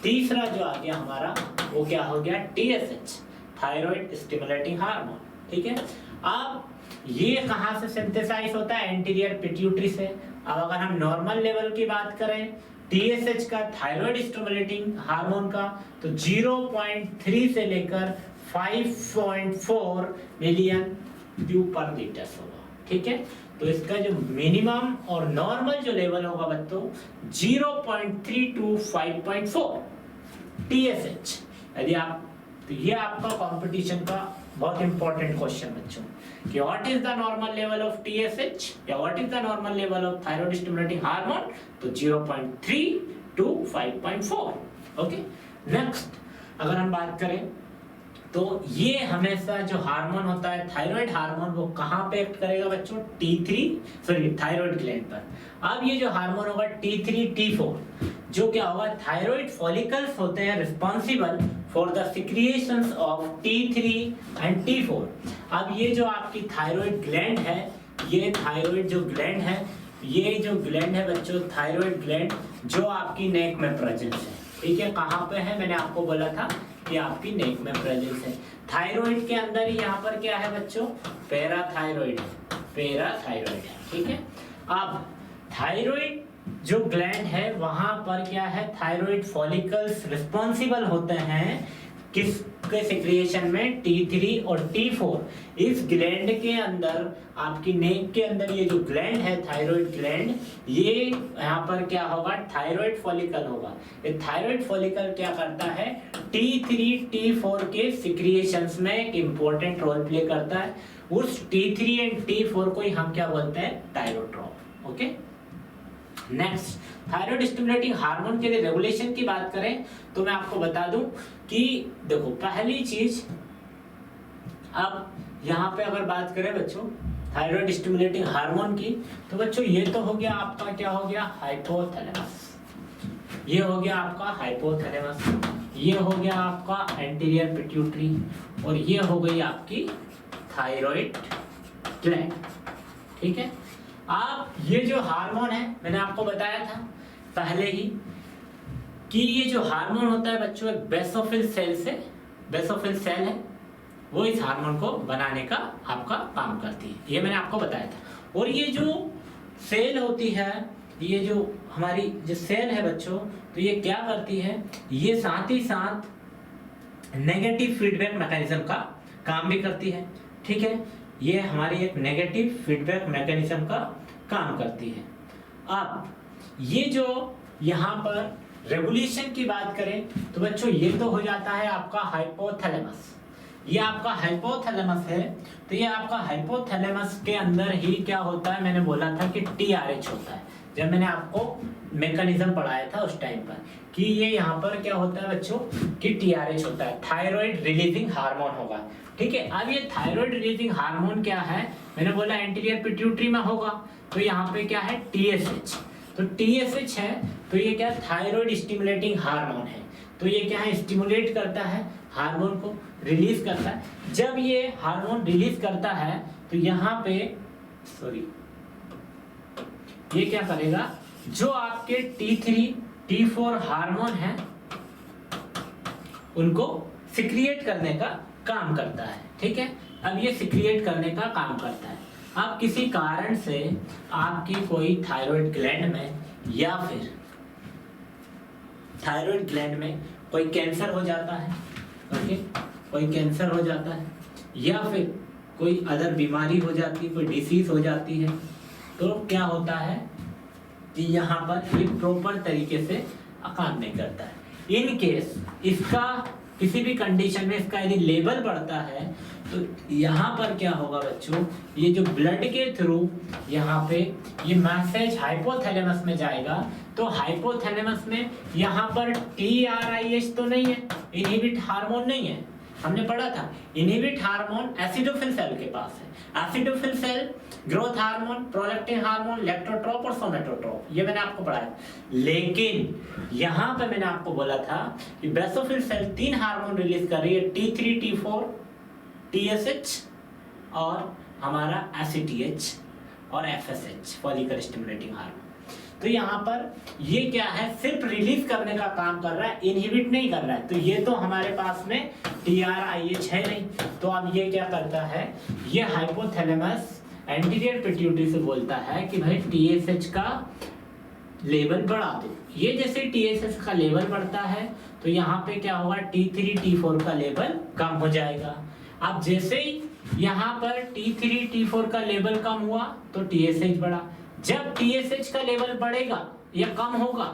तीसरा जो आ गया हमारा वो क्या हो गया, TSH, थायराइड स्टिमुलेटिंग हार्मोन। ठीक है, अब ये कहाँ से सिंथेसाइज होता है, एंटीरियर पिट्यूटरी से। अब अगर हम नॉर्मल लेवल की बात करें TSH का, थायराइड स्टिमुलेटिंग हार्मोन का, तो 0.3 से लेकर 5.4 मिलियन क्यूब पर लीटर होगा। ठीक है, तो इसका जो मिनिमम और नॉर्मल जो लेवल होगा बच्चों 0.3 to 5.4 TSH। यदि आप, तो ये आपका कंपटीशन का बहुत इंपॉर्टेंट क्वेश्चन बच्चों कि what is the normal level of TSH या what is the normal level of thyroid stimulating hormone, तो 0.3 to 5.4। ओके, नेक्स्ट अगर हम बात करें तो ये हमेशा जो हार्मोन होता है थायराइड हार्मोन वो कहाँ पे एक्ट करेगा बच्चों, थायराइड ग्लैंड पर। अब ये जो हार्मोन होगा T3 T4 जो क्या होगा, थायराइड फॉलिकल्स होते हैं responsible for the secretions of T3 and T4। अब ये जो आपकी थायराइड ग्लैंड है, ये थायराइड जो ग्लैंड है, ये जो ग्लैंड है बच्चों थायराइड ग्लैंड जो आपकी नेक में प्रेजेंट है। ठीक है, कहाँ पे है, मैंने आपको बोला था कि आपकी नेक में प्रेजेंस है। थायराइड के अंदर ही यहाँ पर क्या है बच्चों, पैराथायराइड है। ठीक है, अब थायराइड जो ग्लैंड है वहां पर क्या है, थायराइड फॉलिकल्स रिस्पॉन्सिबल होते हैं किसके सिक्रिएशन में, T3 और T4। इस ग्लैंड के अंदर आपकी नेक के अंदर ये जो ग्लैंड है थायराइड ग्लैंड, ये यहाँ पर क्या होगा, थायराइड फॉलिकल होगा। ये थायराइड फॉलिकल क्या करता है, T3 T4 के सिक्रिएशंस में एक इंपॉर्टेंट रोल प्ले करता है। उस T3 एंड T4 को ही हम क्या बोलते हैं, thyrotrope. Okay, next thyroid stimulating hormone के लिए रेगुलेशन की बात करें तो मैं आपको बता दूं कि देखो पहली चीज, अब यहाँ पे अगर बात करें बच्चों थायराइड स्टिमुलेटिंग हार्मोन की, तो बच्चों ये तो हो गया आपका क्या हो गया, हाइपोथैलेमस, ये हो गया आपका हाइपोथैलेमस, ये हो गया आपका एंटीरियर पिट्यूटरी, और ये हो गई आपकी थायराइड ग्लैंड। ठीक है, आप ये जो हार्मोन है मैंने आपको बताया था पहले ही कि ये जो हार्मोन होता है बच्चों एक बेसोफिल सेल है, वो इस हार्मोन को बनाने का आपका काम करती है, ये मैंने आपको बताया था। और ये जो सेल होती है, ये जो हमारी जो सेल है बच्चों, तो ये क्या करती है, ये साथ ही साथ नेगेटिव फीडबैक मैकेनिज्म का काम भी करती है। ठीक है, ये हमारी एक नेगेटिव फीडबैक मैकेनिज्म का काम करती है। अब ये जो यहाँ पर रेगुलेशन की बात करें तो बच्चों ये तो हो जाता है आपका हाइपोथैलेमस, ये आपका हाइपोथैलेमस है। तो ये आपका हाइपोथैलेमस के अंदर ही क्या होता है, मैंने बोला था कि TRH होता है, जब मैंने आपको मैकेनिज्म पढ़ाया था उस टाइम पर कि ये यहाँ पर क्या होता है बच्चों कि TRH होता है, थायराइड रिलीजिंग हार्मोन होगा। ठीक है, अब ये थायराइड रिलीजिंग हार्मोन क्या है, मैंने बोला एंटीरियर पिट्यूटरी में होगा, तो यहाँ पे क्या है TSH, तो TSH है तो ये क्या थायराइड स्टिमुलेटिंग हार्मोन है, तो ये क्या है स्टिमुलेट करता है हार्मोन को, रिलीज करता है। जब ये हार्मोन रिलीज करता है तो यहाँ पे ये क्या करेगा, जो आपके T3 T4 हार्मोन है उनको सिक्रिएट करने का काम करता है। ठीक है, अब ये सिक्रिएट करने का काम करता है। अब किसी कारण से आपकी कोई थायराइड ग्लैंड में या फिर थायराइड ग्लैंड में कोई कैंसर हो जाता है, ओके, कोई कैंसर हो जाता है या फिर कोई अदर बीमारी हो जाती है, कोई डिसीज हो जाती है, तो क्या होता है कि यहाँ पर ये प्रॉपर तरीके से काम नहीं करता है। इन केस इसका किसी भी कंडीशन में इसका यदि लेवल बढ़ता है तो यहाँ पर क्या होगा बच्चों, ये जो ब्लड के थ्रू यहाँ पे ये मैसेज हाइपोथैलेमस में जाएगा, तो हाइपोथैलेमस में यहाँ पर TRIH तो नहीं है, इनहिबिट हार्मोन नहीं है, हमने पढ़ा था इनहिबिट हार्मोन एसिडोफिल सेल के पास है। Acidophil cell growth hormone, prolactin hormone, lactotrope और सोमेटोट्रोप, ये मैंने आपको पढ़ाया। लेकिन यहाँ पे मैंने आपको बोला था कि बेसोफिल सेल 3 हार्मोन रिलीज कर रही है, T3, T4, TSH और हमारा ACTH और FSH, फॉलिकल स्टिमुलेटिंग हार्मोन। तो यहाँ पर ये क्या है, सिर्फ रिलीज करने का काम कर रहा है, इनहिबिट नहीं कर रहा है। तो ये तो हमारे पास में TRIH है नहीं, तो अब ये क्या करता है, ये हाइपोथैलेमस एंटीरियर पिट्यूटरी से बोलता है कि भाई TSH का लेवल बढ़ा दो। ये जैसे TSH का लेवल बढ़ता है तो यहाँ पे क्या होगा, T3, T4 का लेवल कम हो जाएगा। अब जैसे ही यहाँ पर T3, T4 का लेवल कम हुआ तो TSH बढ़ा। जब TSH का लेवल बढ़ेगा या कम होगा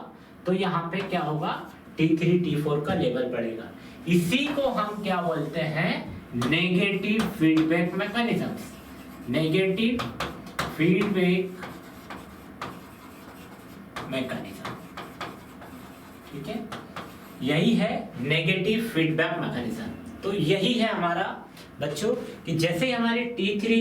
तो यहाँ पे क्या होगा, T3, T4 का लेवल बढ़ेगा। इसी को हम क्या बोलते हैं, negative feedback mechanisms. Negative feedback mechanism, ठीक है, यही है नेगेटिव फीडबैक मैकेनिज्म। तो यही है हमारा बच्चों कि जैसे हमारे T3,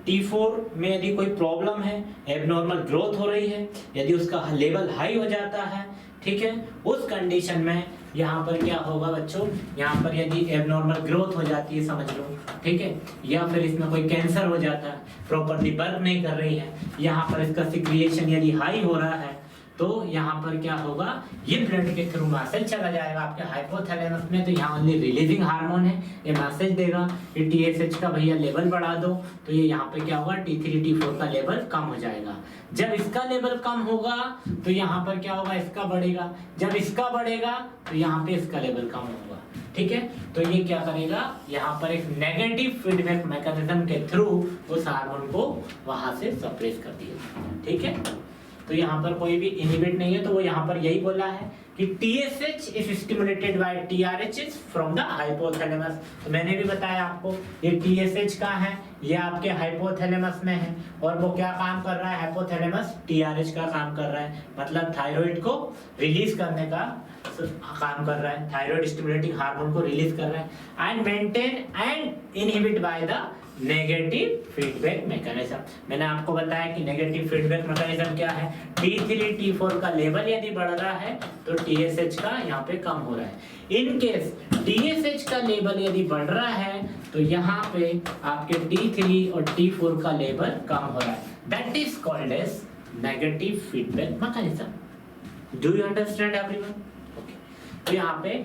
T4 में यदि कोई प्रॉब्लम है, एबनॉर्मल ग्रोथ हो रही है, यदि उसका लेवल हाई हो जाता है, ठीक है, उस कंडीशन में यहाँ पर क्या होगा बच्चों, यहाँ पर यदि एबनॉर्मल ग्रोथ हो जाती है समझ लो, ठीक है, या फिर इसमें कोई कैंसर हो जाता है, प्रॉपर्ली वर्क नहीं कर रही है, यहाँ पर इसका सिक्रिएशन यदि हाई हो रहा है तो यहाँ पर क्या होगा, ये ब्लड के थ्रू मैसेज चला जाएगा आपके हाइपोथैलेमस में। तो यहाँ ओनली रिलीजिंग हार्मोन है, ये मैसेज देगा कि TSH का भैया लेवल बढ़ा दो। तो ये यहाँ पे क्या होगा, T3, T4 का लेवल कम हो जाएगा। जब इसका लेवल कम होगा तो यहाँ पर क्या होगा, इसका बढ़ेगा। जब इसका बढ़ेगा तो यहाँ पे इसका लेवल कम होगा, ठीक है। तो ये क्या करेगा, यहाँ पर एक नेगेटिव फीडबैक मैकेनिज्म के थ्रू उस हार्मोन को वहां से सप्रेस कर दिया, ठीक है। तो यहाँ पर कोई भी इनहिबिट नहीं है, तो वो यहाँ पर यही बोला है कि TSH is stimulated by TRH from the hypothalamus। तो मैंने भी बताया आपको ये TSH का है, ये आपके हाइपोथैलेमस में है और वो क्या काम कर रहा है, हाइपोथैलेमस TRH का काम कर रहा है, मतलब थायराइड को रिलीज करने का काम कर रहा है, थायराइड स्टिमुलेटिंग हार्मोन को रिलीज कर रहा है and maintain and inhibit by the negative feedback mechanism. मैंने आपको बताया कि नेगेटिव फीडबैक मैकेनिज्म क्या है, T3, T4 का लेवल यदि बढ़ रहा है तो TSH का यहाँ पे कम हो रहा है। इन केस TSH का लेवल यदि बढ़ रहा है तो यहाँ पे आपके T3 और T4 का लेवल कम हो रहा है। That is called as negative feedback mechanism. Do you understand everyone? Okay, तो यहाँ पे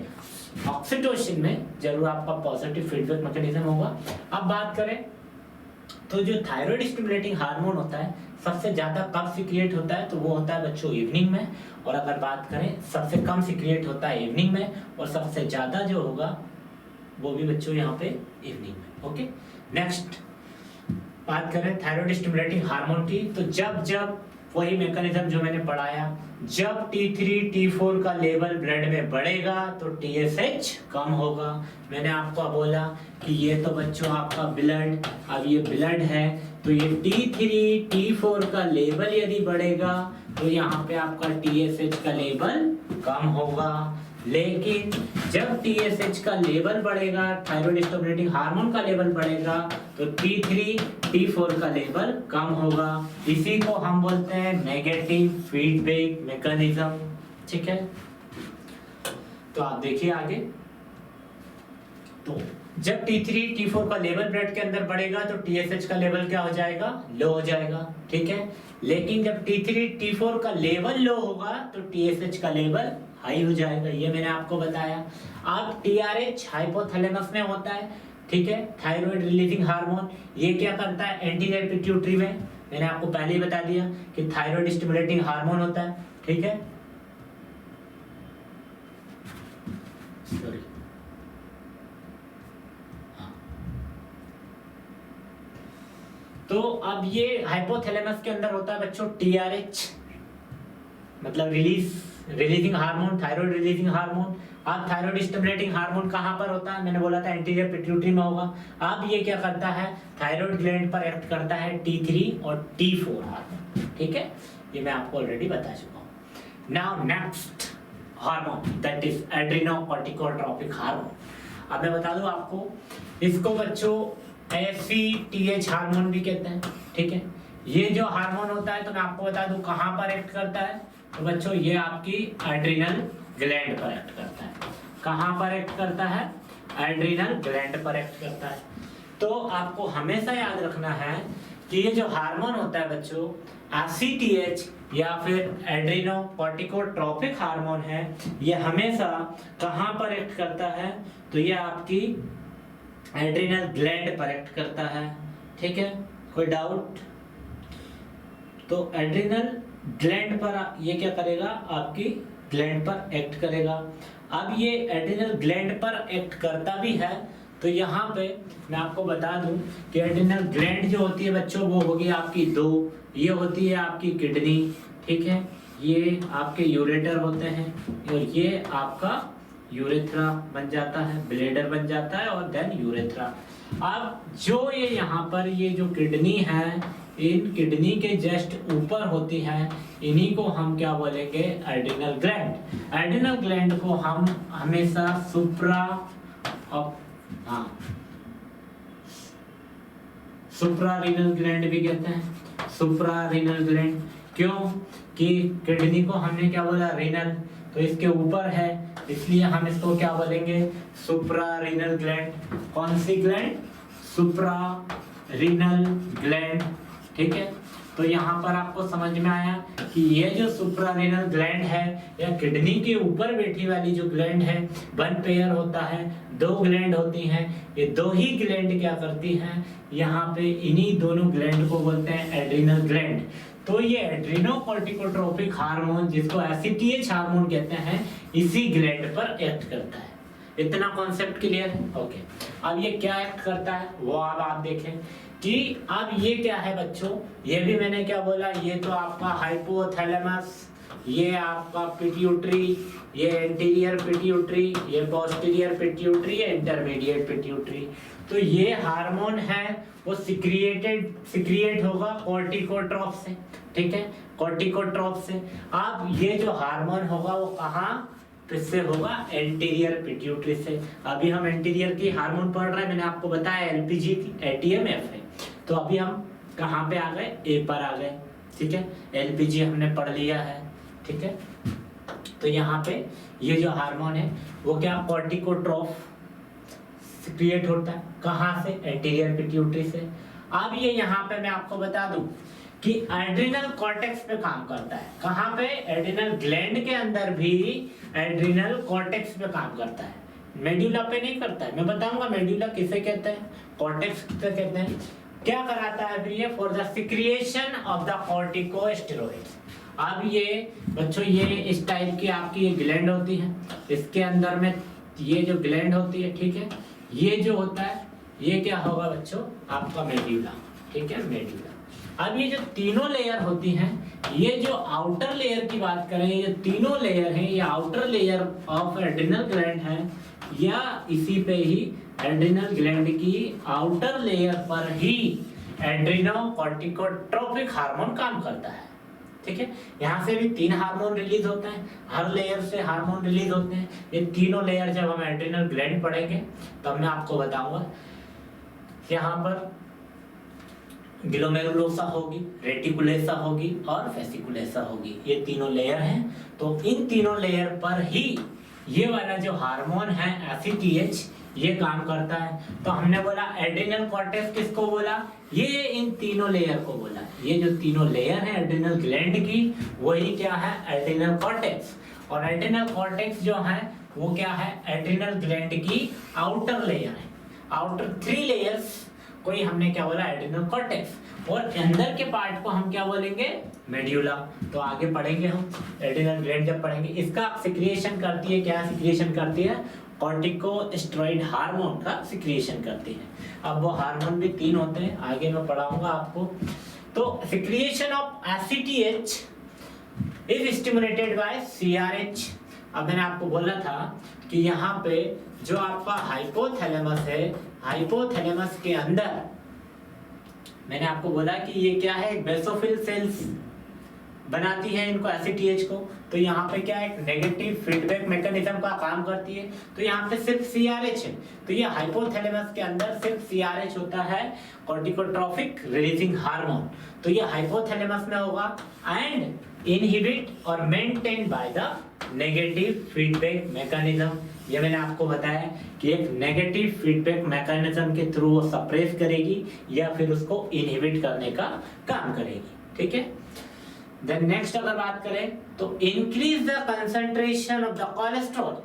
ऑक्सीटोसिन में जरूर आपका पॉजिटिव फीडबैक मैकेनिज्म होगा। अब बात करें तो जो थायराइड स्टिमुलेटिंग हार्मोन होता है सबसे ज्यादा कब सिक्रिएट होता है, तो वो होता है बच्चों इवनिंग में। और अगर बात करें सबसे कम सिक्रिएट होता है इवनिंग में, और सबसे ज्यादा जो होगा वो भी बच्चों यहाँ पे इवनिंग में। ओके, नेक्स्ट बात करें थायराइड स्टिमुलेटिंग हार्मोन की, तो जब वही मैकेनिज्म जो मैंने पढ़ाया, जब T3, T4 का लेवल ब्लड में बढ़ेगा तो TSH कम होगा। मैंने आपको बोला कि ये तो बच्चों आपका ब्लड, अब ये ब्लड है तो ये T3, T4 का लेवल यदि बढ़ेगा तो यहाँ पे आपका TSH का लेवल कम होगा। लेकिन जब TSH का लेवल बढ़ेगा, थायराइड स्टिमुलेटिंग हार्मोन का लेवल बढ़ेगा, तो T3, T4 का लेवल कम होगा। इसी को हम बोलते हैं नेगेटिव फीडबैक मैकेनिज्म, ठीक है। तो आप देखिए आगे, तो जब T3, T4 का लेवल ब्लड के अंदर बढ़ेगा तो TSH का लेवल क्या हो जाएगा, लो हो जाएगा, ठीक है। लेकिन जब T3, T4 का लेवल लो होगा तो TSH का लेवल हाई हो जाएगा, ये मैंने आपको बताया। अब TRH हाइपोथैलेमस में होता है, ठीक है, थायराइड रिलीजिंग हार्मोन। ये क्या करता है, एंटीरियर पिट्यूटरी में, मैंने आपको पहले ही बता दिया कि थायराइड स्टिमुलेटिंग हार्मोन होता है, ठीक है। सॉरी, तो अब ये हाइपोथैलेमस के अंदर होता है बच्चों TRH, मतलब releasing hormone, thyroid releasing hormone. अब थायराइड स्टिमुलेटिंग हार्मोन कहाँ पर होता है, मैंने बोला था एंटीरियर पिट्यूटरी में होगा। अब ये क्या करता है, थायराइड ग्लैंड पर एक्ट करता है T3 और T4 हार्मोन, ठीक है, ये मैं आपको ऑलरेडी बता चुका हूँ। Now next hormone that is adrenocorticotropic hormone. अब मैं बता दूं आपको, इसको बच्चों ACTH हार्मोन भी कहते हैं, ठीक है। ये जो हार्मोन होता है तो मैं आपको बता दूं कहां पर एक्ट करता है, तो बच्चों ये आपकी एड्रिनल ग्लैंड पर एक्ट करता है। कहां पर एक्ट करता है? एड्रिनल ग्लैंड पर एक्ट करता है। तो आपको हमेशा याद रखना है कि ये जो हार्मोन होता है बच्चों ACTH या फिर एड्रिनोकॉर्टिकोट्रोपिक हार्मोन है, ये हमेशा कहां पर एक्ट करता है, तो ये आपकी एड्रिनल ग्लैंड पर एक्ट करता है, ठीक है। कोई डाउट? तो एड्रिनल ग्लैंड पर ये क्या करेगा, आपकी ग्लैंड पर एक्ट करेगा। अब ये एड्रिनल ग्लैंड पर एक्ट करता भी है, तो यहाँ पे मैं आपको बता दूं कि एड्रिनल ग्लैंड जो होती है बच्चों वो होगी आपकी दो। ये होती है आपकी किडनी, ठीक है, ये आपके यूरेटर होते हैं और ये आपका यूरेथ्रा बन जाता है, ब्लेडर बन जाता है और देन यूरेथ्रा। अब जो ये यहाँ पर ये जो किडनी है, इन किडनी के जस्ट ऊपर होती है, इन्हीं को हम क्या बोलेंगे, एड्रिनल ग्लैंड। एड्रिनल ग्लैंड को हम हमेशा सुप्रारीनल ग्लैंड भी कहते हैं, सुप्रारीनल ग्लैंड। क्यों? कि किडनी को हमने क्या बोला, रीनल, तो इसके ऊपर है, इसलिए हम इसको क्या बोलेंगे, सुप्रारीनल ग्लैंड। कौन सी ग्लैंड? सुप्रारीनल ग्लैंड, ठीक है। तो यहाँ पर आपको समझ में आया कि ये जो सुप्रारीनल ग्लैंड है या किडनी के ऊपर बैठी वाली जो ग्लैंड है, वन पेयर होता है, दो ग्लैंड होती हैं। ये दो ही ग्लैंड क्या करती हैं, यहाँ पे इन्हीं दोनों ग्लैंड को बोलते हैं एड्रिनल ग्लैंड। तो ये एड्रिनोकॉर्टिकोट्रोपिक हार्मोन, जिसको ACTH हार्मोन कहते हैं, इसी ग्लैंड पर एक्ट करता है। इतना कॉन्सेप्ट क्लियर है? ओके। अब ये क्या एक्ट करता है वो अब आप देखें कि अब ये क्या है बच्चों, ये भी मैंने क्या बोला, ये तो आपका हाइपोथैलेमस, ये आपका पिट्यूटरी, ये एंटीरियर पिट्यूटरी, ये पोस्टीरियर पिट्यूटरी, ये इंटरमीडिएट पिट्यूटरी। तो ये हार्मोन है वो सिक्रिएट होगा कॉर्टिकोट्रॉप से, ठीक है, कॉर्टिकोट्रॉप से। अब ये जो हार्मोन होगा वो कहाँ से होगा, एंटीरियर पिट्यूटरी से। अभी हम एंटीरियर की हार्मोन पढ़ रहे हैं, मैंने आपको बताया LPG ATMF है। तो अभी हम कहाँ पे आ गए, A पर आ गए, ठीक है। LPG हमने पढ़ लिया है, ठीक है। तो यहाँ पे ये जो हार्मोन है वो क्या, कॉर्टिकोट्रॉप क्रिएट होता है, कहाँ से, एंटीरियर पिट्यूटरी से। अब ये यहाँ पे मैं आपको बता दूं कि एड्रिनल कॉर्टेक्स पे काम करता है। कहाँ पे? एड्रिनल ग्लैंड के अंदर भी एड्रिनल कॉर्टेक्स पे काम करता है, मेड्यूला पे नहीं करता है। मैं बताऊंगा मेड्यूला किसे कहते हैं, कॉर्टेक्स किसे कहते हैं। क्या कराता है फिर ये, for the secretion of the corticosteroids. अब ये बच्चों ये इस टाइप की आपकी ये ग्लैंड होती है, इसके अंदर में ये जो ग्लैंड होती है, ठीक है, ये जो होता है ये क्या होगा बच्चों, आपका मेड्यूला, ठीक है, मेड्यूला। अब ये जो तीनों लेयर होती हैं, ये जो आउटर लेयर की बात करें, ये तीनों लेयर हैं, ये outer layer of adrenal gland है, या इसी पे ही एड्रिनल ग्लैंड की आउटर लेयर पर ही एड्रिनोकॉर्टिकोट्रोपिक हार्मोन काम करता है, ठीक है। यहाँ से भी 3 हार्मोन रिलीज होते हैं, हर लेयर से हार्मोन रिलीज होते हैं। ये तीनों लेयर जब हम एड्रिनल ग्लैंड पढ़ेंगे तब मैं आपको बताऊंगा। यहाँ पर ग्लोमेरुलोसा होगी, रेटिकुलेसा होगी और वेसिकुलेसा होगी, ये तीनों लेयर हैं। तो इन तीनों लेयर पर ही ये वाला जो हार्मोन है ACTH ये काम करता है। तो हमने बोला एड्रिनल कॉर्टेक्स किसको बोला, ये इन तीनों लेयर को बोला। ये जो तीनों लेयर है एड्रिनल ग्लैंड की, वही क्या है, एड्रिनल कॉर्टेक्स। और एड्रिनल कॉर्टेक्स जो है वो क्या है, एड्रिनल ग्लैंड की आउटर लेयर है। आउटर 3 लेयर्स को ही हमने क्या बोला, एड्रिनल कॉर्टेक्स। और अंदर के पार्ट को हम क्या बोलेंगे, मेड्यूला। तो आगे पढ़ेंगे हम एड्रिनल ग्लैंड जब पढ़ेंगे। इसका सिक्रिएशन करती है, क्या सिक्रिएशन करती है, कॉर्टिकोस्टेरॉइड हार्मोन का सिक्रिएशन करती है। अब वो हार्मोन भी 3 होते हैं, आगे मैं पढ़ाऊंगा आपको। तो secretion of ACTH is stimulated by CRH। अब मैंने आपको बोला था कि यहाँ पे जो आपका हाइपोथैलेमस है, हाइपोथैलेमस के अंदर मैंने आपको बोला कि ये क्या है, बेसोफिल सेल्स, बनाती है इनको एसिटिएच को, तो यहाँ पे क्या एक नेगेटिव फीडबैक मैकेनिज्म का काम करती है। तो यहाँ पे सिर्फ सीआरएच है, तो ये हाइपोथैलेमस के अंदर सिर्फ सीआरएच होता है, कॉर्टिकोट्रॉपिक रिलीजिंग हार्मोन। तो ये हाइपोथैलेमस में होगा एंड इनहिबिट और maintain by the negative feedback mechanism. ये मैंने आपको बताया कि एक नेगेटिव फीडबैक मैकेनिज्म के थ्रू वो सप्रेस करेगी या फिर उसको इनहिबिट करने का काम करेगी, ठीक है। देन नेक्स्ट अगर बात करें तो increase the concentration of the cholesterol.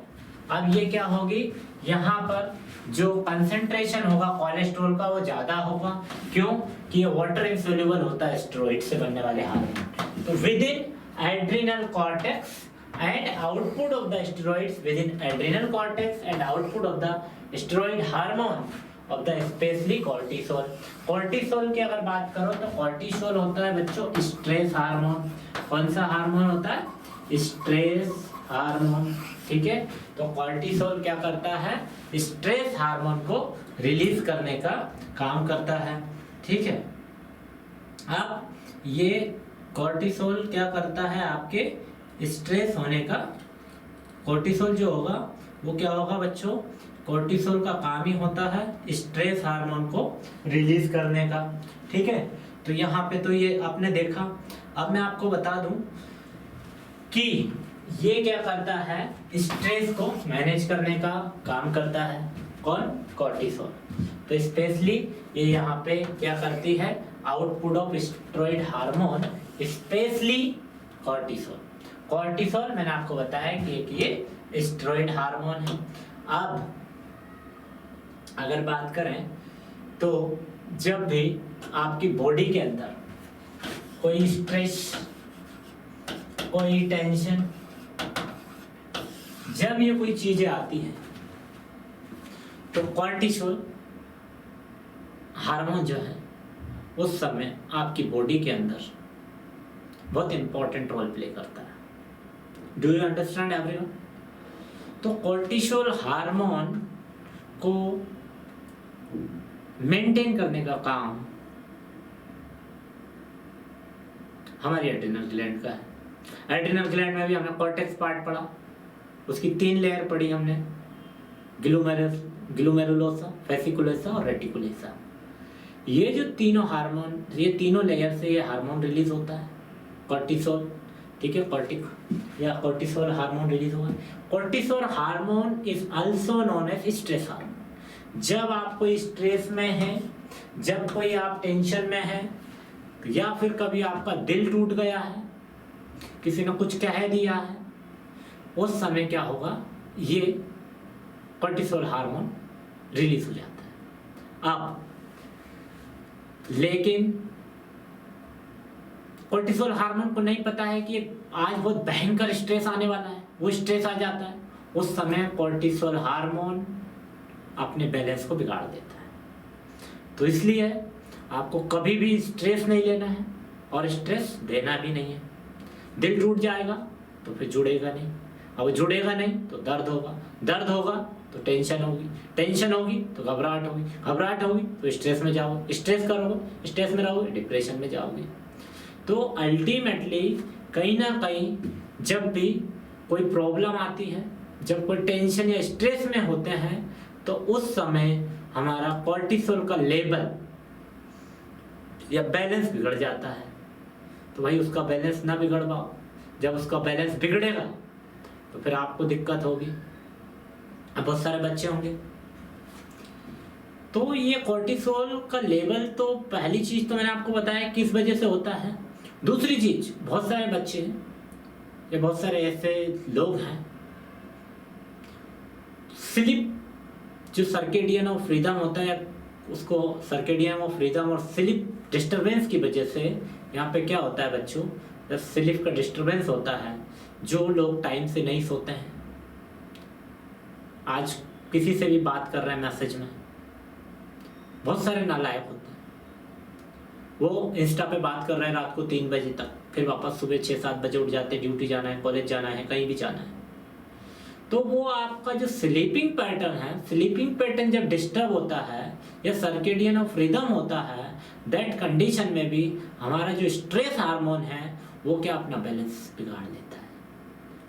अब ये क्या होगी, यहाँ पर जो कंसंट्रेशन होगा कोलेस्ट्रॉल का वो ज्यादा होगा, क्यों कि ये वाटर इनसोल्यूबल होता है स्टेरॉइड से बनने वाले हार्मोन। तो with in adrenal cortex and output of the steroids within adrenal cortex and output of the steroid hormone of the especially cortisol। cortisol की अगर बात करो तो cortisol होता है बच्चों स्ट्रेस हार्मोन। कौन सा हार्मोन होता है, स्ट्रेस हार्मोन, ठीक है। तो cortisol क्या करता है, स्ट्रेस हार्मोन को रिलीज करने का काम करता है, ठीक है। अब ये cortisol क्या करता है, आपके स्ट्रेस होने का, कोर्टिसोल जो होगा वो क्या होगा बच्चों, कोर्टिसोल का काम ही होता है स्ट्रेस हार्मोन को रिलीज करने का, ठीक है। तो यहाँ पे तो ये आपने देखा। अब मैं आपको बता दूं कि ये क्या करता है, स्ट्रेस को मैनेज करने का काम करता है, कौन, कोर्टिसोल। तो स्पेशली ये यहाँ पे क्या करती है, output of steroid hormone specially cortisol. Cortisol मैंने आपको बताया कि एक ये स्टेरॉइड हार्मोन है। अब अगर बात करें तो जब भी आपकी बॉडी के अंदर कोई स्ट्रेस, कोई टेंशन, जब ये कोई चीजें आती हैं तो कोर्टिसोल हार्मोन जो है उस समय आपकी बॉडी के अंदर बहुत इंपॉर्टेंट रोल प्ले करता है। Do you understand everyone? तो कोर्टिसोल हार्मोन को मेंटेन करने का काम हमारी एड्रिनल ग्लैंड का है। एड्रिनल ग्लैंड में भी हमने कॉर्टेक्स पार्ट पढ़ा, उसकी 3 लेयर पढ़ी हमने, ग्लोमेरुलोसा, वेसिकुलोसा और रेटिकुलोसा। ये जो तीनों हार्मोन, ये तीनों लेयर से ये हार्मोन रिलीज होता है, कोर्टिसोल, ठीक है, कोर्टिसोल हार्मोन रिलीज होगा। Cortisol hormone is also known as stress hormone. जब आप कोई स्ट्रेस में है, जब कोई आप टेंशन में है, या फिर कभी आपका दिल टूट गया है, किसी ने कुछ कह दिया है, उस समय क्या होगा, ये कोर्टिसोल हार्मोन रिलीज हो जाता है। अब लेकिन कोर्टिसोल हार्मोन को नहीं पता है कि आज बहुत भयंकर स्ट्रेस आने वाला है, वो स्ट्रेस आ जाता है, उस समय कोर्टिसोल हार्मोन अपने बैलेंस को बिगाड़ देता है। तो इसलिए आपको कभी भी स्ट्रेस नहीं लेना है और स्ट्रेस देना भी नहीं है। दिल टूट जाएगा तो फिर जुड़ेगा नहीं, अब जुड़ेगा नहीं तो दर्द होगा, दर्द होगा तो टेंशन होगी, टेंशन होगी तो घबराहट होगी, घबराहट होगी तो स्ट्रेस में जाओगे, स्ट्रेस करोगे, स्ट्रेस में रहोगे, डिप्रेशन में जाओगे। तो अल्टीमेटली कहीं ना कहीं जब भी कोई प्रॉब्लम आती है, जब कोई टेंशन या स्ट्रेस में होते हैं, तो उस समय हमारा कोर्टिसोल का लेवल या बैलेंस बिगड़ जाता है। तो भाई उसका बैलेंस ना बिगड़ पाओ, जब उसका बैलेंस बिगड़ेगा तो फिर आपको दिक्कत होगी। अब बहुत सारे बच्चे होंगे, तो ये कोर्टिसोल का लेवल, तो पहली चीज तो मैंने आपको बताया किस वजह से होता है। दूसरी चीज, बहुत सारे बच्चे हैं या बहुत सारे ऐसे लोग हैं, स्लीप जो सर्केडियन ऑफ रिदम होता है, उसको सर्केडियन ऑफ रिदम और स्लीप डिस्टरबेंस की वजह से यहाँ पे क्या होता है बच्चों, जब स्लीप का डिस्टरबेंस होता है, जो लोग टाइम से नहीं सोते हैं, आज किसी से भी बात कर रहे हैं मैसेज में, बहुत सारे नालायक होते हैं, वो इंस्टा पे बात कर रहे हैं रात को 3 बजे तक, फिर वापस सुबह 6-7 बजे उठ जाते हैं, ड्यूटी जाना है, कॉलेज जाना है, कहीं भी जाना है। तो वो आपका जो स्लीपिंग पैटर्न है, स्लीपिंग पैटर्न जब डिस्टर्ब होता है या सर्केडियन ऑफ रिदम होता है, दैट कंडीशन में भी हमारा जो स्ट्रेस हार्मोन है वो क्या अपना बैलेंस बिगाड़ लेता है।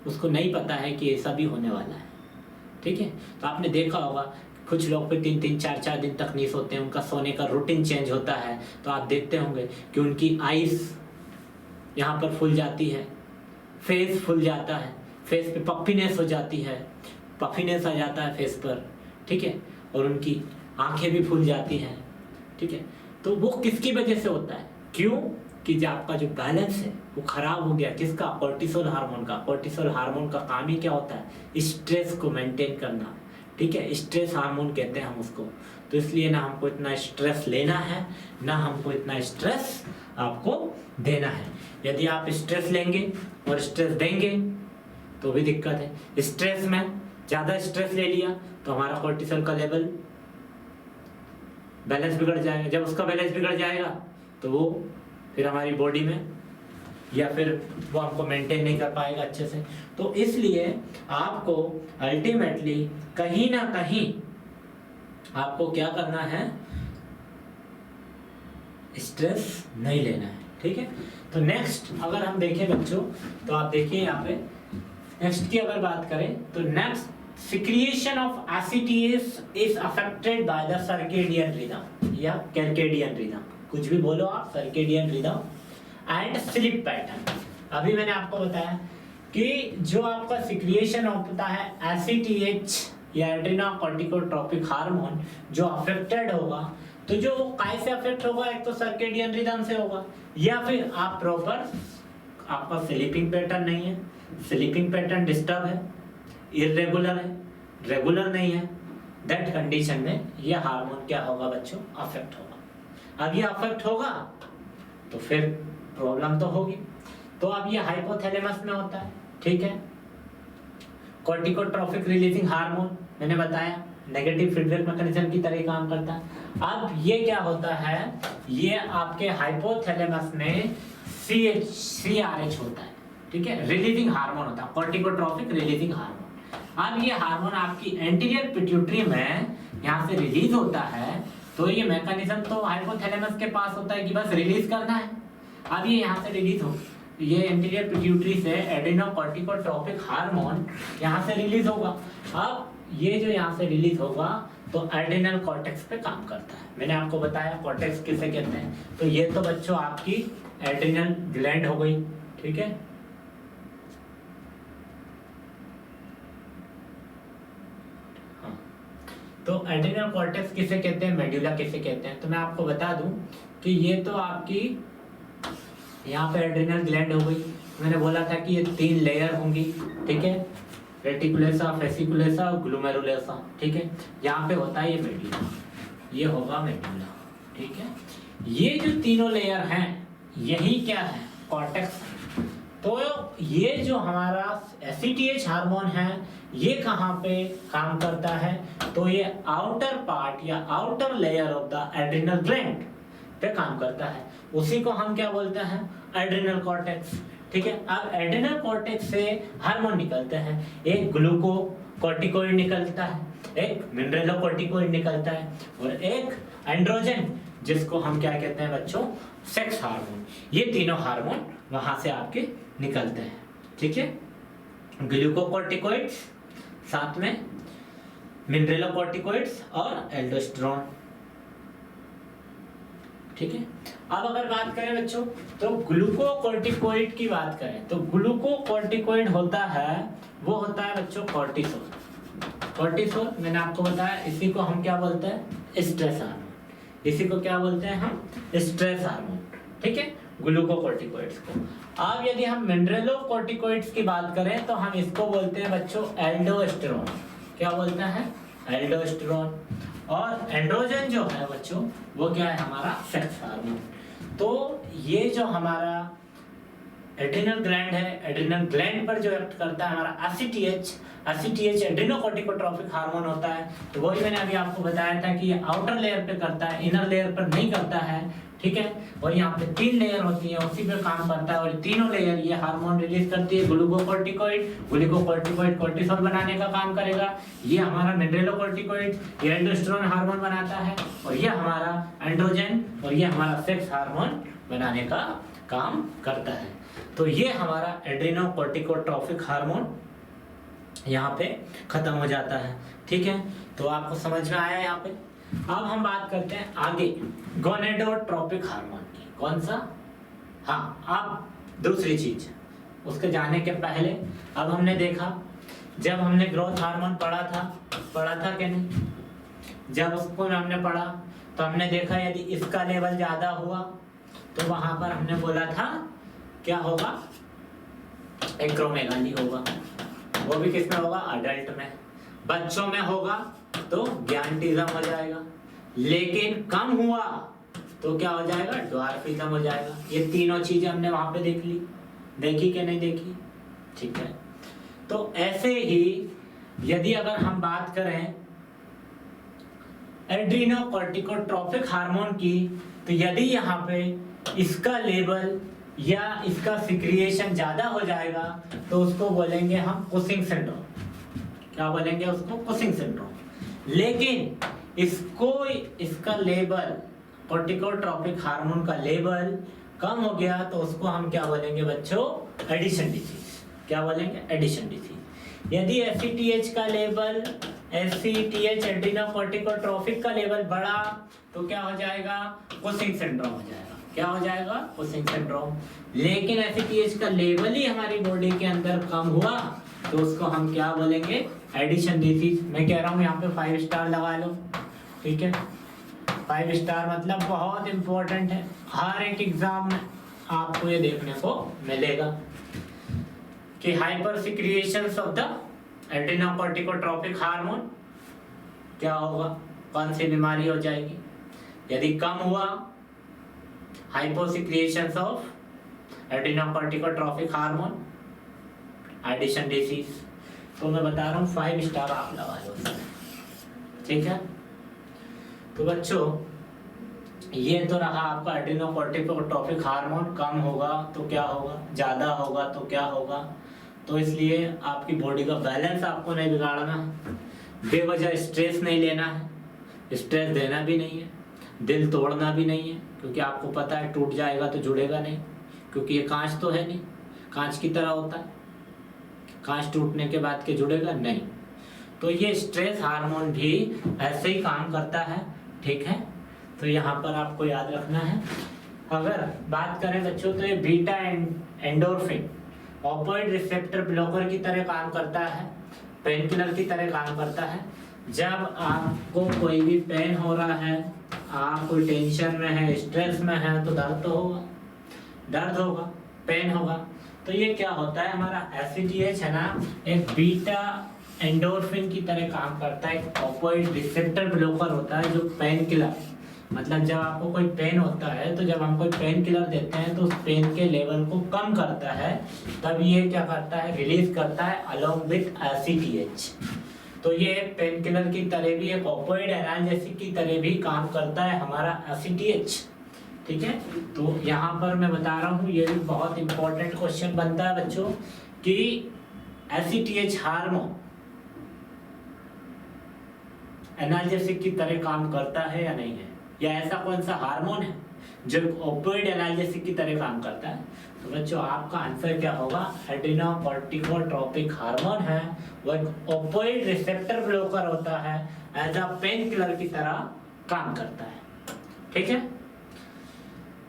उसको नहीं पता है कि ऐसा भी होने वाला है। ठीक है, तो आपने देखा होगा कुछ लोग पे 3-3 4-4 दिन तक नींद होते हैं, उनका सोने का रूटीन चेंज होता है, तो आप देखते होंगे कि उनकी आईज यहाँ पर फूल जाती है, फेस फूल जाता है, फेस पे पफीनेस हो जाती है, पफीनेस आ जाता है फेस पर। ठीक है, और उनकी आंखें भी फूल जाती हैं। ठीक है, तो वो किसकी वजह से होता है? क्यों कि जो आपका जो बैलेंस है वो खराब हो गया। किसका? कोर्टिसोल हार्मोन का। कोर्टिसोल हार्मोन का काम ही क्या होता है? स्ट्रेस को मेंटेन करना। ठीक है, स्ट्रेस हार्मोन कहते हैं हम उसको। तो इसलिए ना हमको इतना स्ट्रेस लेना है, ना हमको इतना स्ट्रेस आपको देना है। यदि आप स्ट्रेस लेंगे और स्ट्रेस देंगे तो भी दिक्कत है। स्ट्रेस में ज़्यादा स्ट्रेस ले लिया तो हमारा कोर्टिसोल का लेवल बैलेंस बिगड़ जाएगा। जब उसका बैलेंस बिगड़ जाएगा तो वो फिर हमारी बॉडी में या फिर वो हमको मेंटेन नहीं कर पाएगा अच्छे से। तो इसलिए आपको अल्टीमेटली कहीं ना कहीं आपको क्या करना है? स्ट्रेस नहीं लेना है। ठीक है, तो नेक्स्ट अगर हम देखें बच्चों, तो आप देखिए यहाँ पे नेक्स्ट की अगर बात करें तो next secretion of ACTH is affected by the circadian rhythm या कैर्केडियन रिदम, कुछ भी बोलो आप, circadian rhythm and sleep pattern. अभी मैंने आपको बताया कि जो आपका सिक्रिएशन होता है एसिटीएच या एड्रेनोकोर्टिकोट्रोपिक हार्मोन जो अफेक्टेड होगा, तो जो काय से अफेक्ट होगा? एक तो सर्केडियन रिदम से होगा, या फिर आप प्रॉपर आपका स्लीपिंग पैटर्न नहीं है, स्लीपिंग पैटर्न डिस्टर्ब है, इरेगुलर है, रेगुलर नहीं है, दैट कंडीशन में ये हार्मोन क्या होगा बच्चों? अफेक्ट होगा। अब ये अफेक्ट होगा तो फिर प्रॉब्लम तो होगी। तो अब ये हाइपोथैलेमस में होता है। ठीक है, कोर्टिकोट्रोपिक रिलीजिंग हार्मोन मैंने बताया नेगेटिव फीडबैक मैकेनिज्म की तरह काम करता है। अब ये क्या होता है? ये आपके हाइपोथैलेमस में CRH होता है। ठीक है, रिलीजिंग हार्मोन होता है, कोर्टिकोट्रोपिक रिलीजिंग हार्मोन। अब ये हार्मोन आपकी एंटीरियर पिट्यूटरी में यहाँ से रिलीज होता है, तो ये मैकेनिज्म तो हाइपोथैलेमस के पास होता है कि बस रिलीज करना है। अब ये यहाँ से रिलीज हो, ये एंटीरियर पिट्यूटरी से एड्रेनोकोर्टिकोट्रोपिक हार्मोन यहाँ से रिलीज होगा। अब ये जो यहाँ से रिलीज होगा तो एड्रेनल कॉर्टेक्स पे काम करता है। मैंने आपको बताया कॉर्टेक्स किसे कहते हैं। तो ये तो बच्चों आपकी एड्रेनल ग्लैंड हो गई। ठीक है, हाँ, तो एड्रेनल कॉर्टेक्स किसे कहते हैं, मेडुला किसे कहते हैं? तो मैं आपको बता दूं कि ये तो आपकी यहाँ पे एड्रेनल ग्लैंड हो गई। मैंने बोला था कि ये 3 लेयर होंगी। ठीक है, रेटिकुलेसा, फेसिकुलेसा और ग्लोमेरुलेसा। ठीक है, यहाँ पे होता है ये मेडुला, ये होगा मेडुला। ठीक है, ये जो तीनों लेयर हैं यही क्या है? कॉर्टेक्स। तो ये जो हमारा एसिटीएच हार्मोन है ये कहाँ पे काम करता है? तो ये आउटर पार्ट या outer layer of the adrenal gland पे काम करता है। उसी को हम क्या बोलते हैं? Adrenal cortex. ठीक है, अब एड्रेनल कॉर्टेक्स से हार्मोन निकलते हैं। एक ग्लूकोकॉर्टिकोइड निकलता है, एक मिनरलोकॉर्टिकोइड निकलता है, और एक एंड्रोजन जिसको हम क्या कहते हैं बच्चों? Sex hormone. ये तीनों हार्मोन वहां से आपके निकलते हैं। ठीक है, ग्लूकोकॉर्टिकोइड्स, साथ में मिनरलोकॉर्टिकोइड्स और एल्डोस्टेरोन। ठीक है, अब अगर बात करें बच्चों तो ग्लूकोकॉर्टिकोइड की बात करें तो ग्लूकोकॉर्टिकोइड होता है, वो होता है बच्चों कॉर्टिसोल। कॉर्टिसोल मैंने आपको बताया, इसी को हम क्या बोलते हैं? Stress hormone. इसी को क्या बोलते हैं हम? Stress hormone. ठीक है, ग्लूकोकॉर्टिकोइड्स को। अब यदि हम मिनरलोकॉर्टिकोइड्स की बात करें तो हम इसको बोलते हैं बच्चों एल्डोस्टेरोन। क्या बोलते हैं? एल्डोस्टेरोन। और एंड्रोजन जो है बच्चों वो क्या है? हमारा सेक्स हार्मोन। तो ये जो हमारा एड्रेनल ग्लैंड है, एड्रेनल ग्लैंड पर जो एक्ट करता है हमारा एसिटीएच एड्रेनोकोर्टिकोट्रोपिक हार्मोन होता है। तो वही मैंने अभी आपको बताया था कि ये आउटर लेयर पे करता है, इनर लेयर पर नहीं करता है। ठीक है। और यहाँ पे 3 लेयर होती है, उसी पे काम करता है। और तीनों लेयर ये हार्मोन रिलीज करती है। ग्लूकोकॉर्टिकोइड, ग्लूकोकॉर्टिकोइड कोर्टिसोल बनाने का काम करेगा। ये हमारा मिनरलोकॉर्टिकोइड, ये एल्डोस्टेरोन हार्मोन बनाता है। और ये हमारा एंड्रोजन और ये हमारा सेक्स हार्मोन बनाने का काम करता है। तो ये हमारा एड्रेनोकोर्टिकोट्रोफिक हार्मोन यहाँ पे खत्म हो जाता है। ठीक है, तो आपको समझ में आया यहाँ पे। अब हम बात करते हैं आगे गोनेडोट्रोपिक हार्मोन की। कौन सा? हाँ, अब दूसरी चीज उसके जाने के पहले अब हमने देखा, जब हमने ग्रोथ हार्मोन पढ़ा था कि नहीं? जब उसको हमने पढ़ा तो हमने देखा यदि इसका लेवल ज्यादा हुआ तो वहां पर हमने बोला था क्या होगा? एक्रोमेगाली होगा। वो भी किसमें होगा? अडल्ट में। बच्चों में होगा तो ग्यानटिज्म हो जाएगा। लेकिन कम हुआ तो क्या हो जाएगा? ड्वार्फिज्म हो जाएगा। ये तीनों चीजें हमने वहां पे देखी कि नहीं देखी? ठीक है। तो ऐसे ही यदि अगर हम बात करें एड्रेनोकोर्टिकोट्रोपिक हार्मोन की, तो यदि यहाँ पे इसका लेवल या इसका सिक्रिएशन ज्यादा हो जाएगा तो उसको बोलेंगे हम कुशिंग सिंड्रोम। क्या बोलेंगे उसको? Cushing syndrome. लेकिन इसका लेवल, कोर्टिकोट्रोपिक हार्मोन का लेवल कम हो गया तो उसको हम क्या बोलेंगे बच्चों? Addison disease. क्या बोलेंगे? Addison disease. यदि एसीटीएच का लेवल, एसीटीएच एड्रेनोकोर्टिकोट्रोपिक का लेवल बढ़ा तो क्या हो जाएगा? कुशिंग सिंड्रोम हो जाएगा। क्या हो जाएगा? Cushing syndrome. लेकिन एसीटीएच का लेवल ही हमारी बॉडी के अंदर कम हुआ तो उसको हम क्या बोलेंगे? Addison disease. मैं कह रहा हूँ यहाँ पे 5 स्टार लगा लो। ठीक है, 5 स्टार मतलब बहुत इंपॉर्टेंट है। हर एक एग्जाम में आपको ये देखने को मिलेगा कि hyper secretions of the adrenocorticotropic hormone क्या होगा? कौन सी बीमारी हो जाएगी? यदि कम हुआ hyposecretions of adrenocorticotropic hormone, Addison disease. तो मैं बता रहा हूँ 5 स्टार आप लगा लो। ठीक है, तो बच्चों ये तो रहा आपका एड्रेनोकोर्टिकोट्रोपिक हार्मोन। कम होगा तो क्या होगा? ज्यादा होगा तो क्या होगा? तो इसलिए आपकी बॉडी का बैलेंस आपको नहीं बिगाड़ना है, बेवजह स्ट्रेस नहीं लेना है, स्ट्रेस देना भी नहीं है, दिल तोड़ना भी नहीं है, क्योंकि आपको पता है टूट जाएगा तो जुड़ेगा नहीं, क्योंकि ये कांच तो है नहीं, कांच की तरह होता है, कांच टूटने के बाद के जुड़ेगा नहीं। तो ये स्ट्रेस हार्मोन भी ऐसे ही काम करता है। ठीक है, तो यहाँ पर आपको याद रखना है। अगर बात करें बच्चों तो ये बीटा एंडोर्फिन ऑपोइड रिसेप्टर ब्लॉकर की तरह काम करता है, पेन किलर की तरह काम करता है। जब आपको कोई भी पेन हो रहा है, आप कोई टेंशन में है, स्ट्रेस में है, तो दर्द तो होगा, दर्द होगा, पेन होगा। तो ये क्या होता है? हमारा एसीटीएच है ना, एक बीटा एंडोर्फिन की तरह काम करता है, एक ऑपोइड रिसेप्टर ब्लॉकर होता है जो पेन किलर, मतलब जब आपको कोई पेन होता है तो जब हम कोई पेन किलर देते हैं तो उस पेन के लेवल को कम करता है, तब ये क्या करता है? रिलीज करता है अलोंग विथ एसीटीएच। तो ये पेन किलर की तरह भी, एक ऑपोइड एनाल्जेसिक की तरह भी काम करता है हमारा एसीटीएच। ठीक है, तो यहाँ पर मैं बता रहा हूँ, ये भी बहुत इंपॉर्टेंट क्वेश्चन बनता है बच्चों कि एसीटीएच हार्मोन एनाल्जेसिक की तरह काम करता है या नहीं है, या ऐसा कौन सा हार्मोन है जो ओपियोइड एनाल्जेसिक की तरह काम करता है। तो बच्चों आपका आंसर क्या होगा? एड्रेनोकोर्टिकोट्रोपिक हार्मोन है, वो एक ओपियोइड रिसेप्टर ब्लॉकर होता है, एज अ पेन किलर की तरह काम करता है। ठीक है,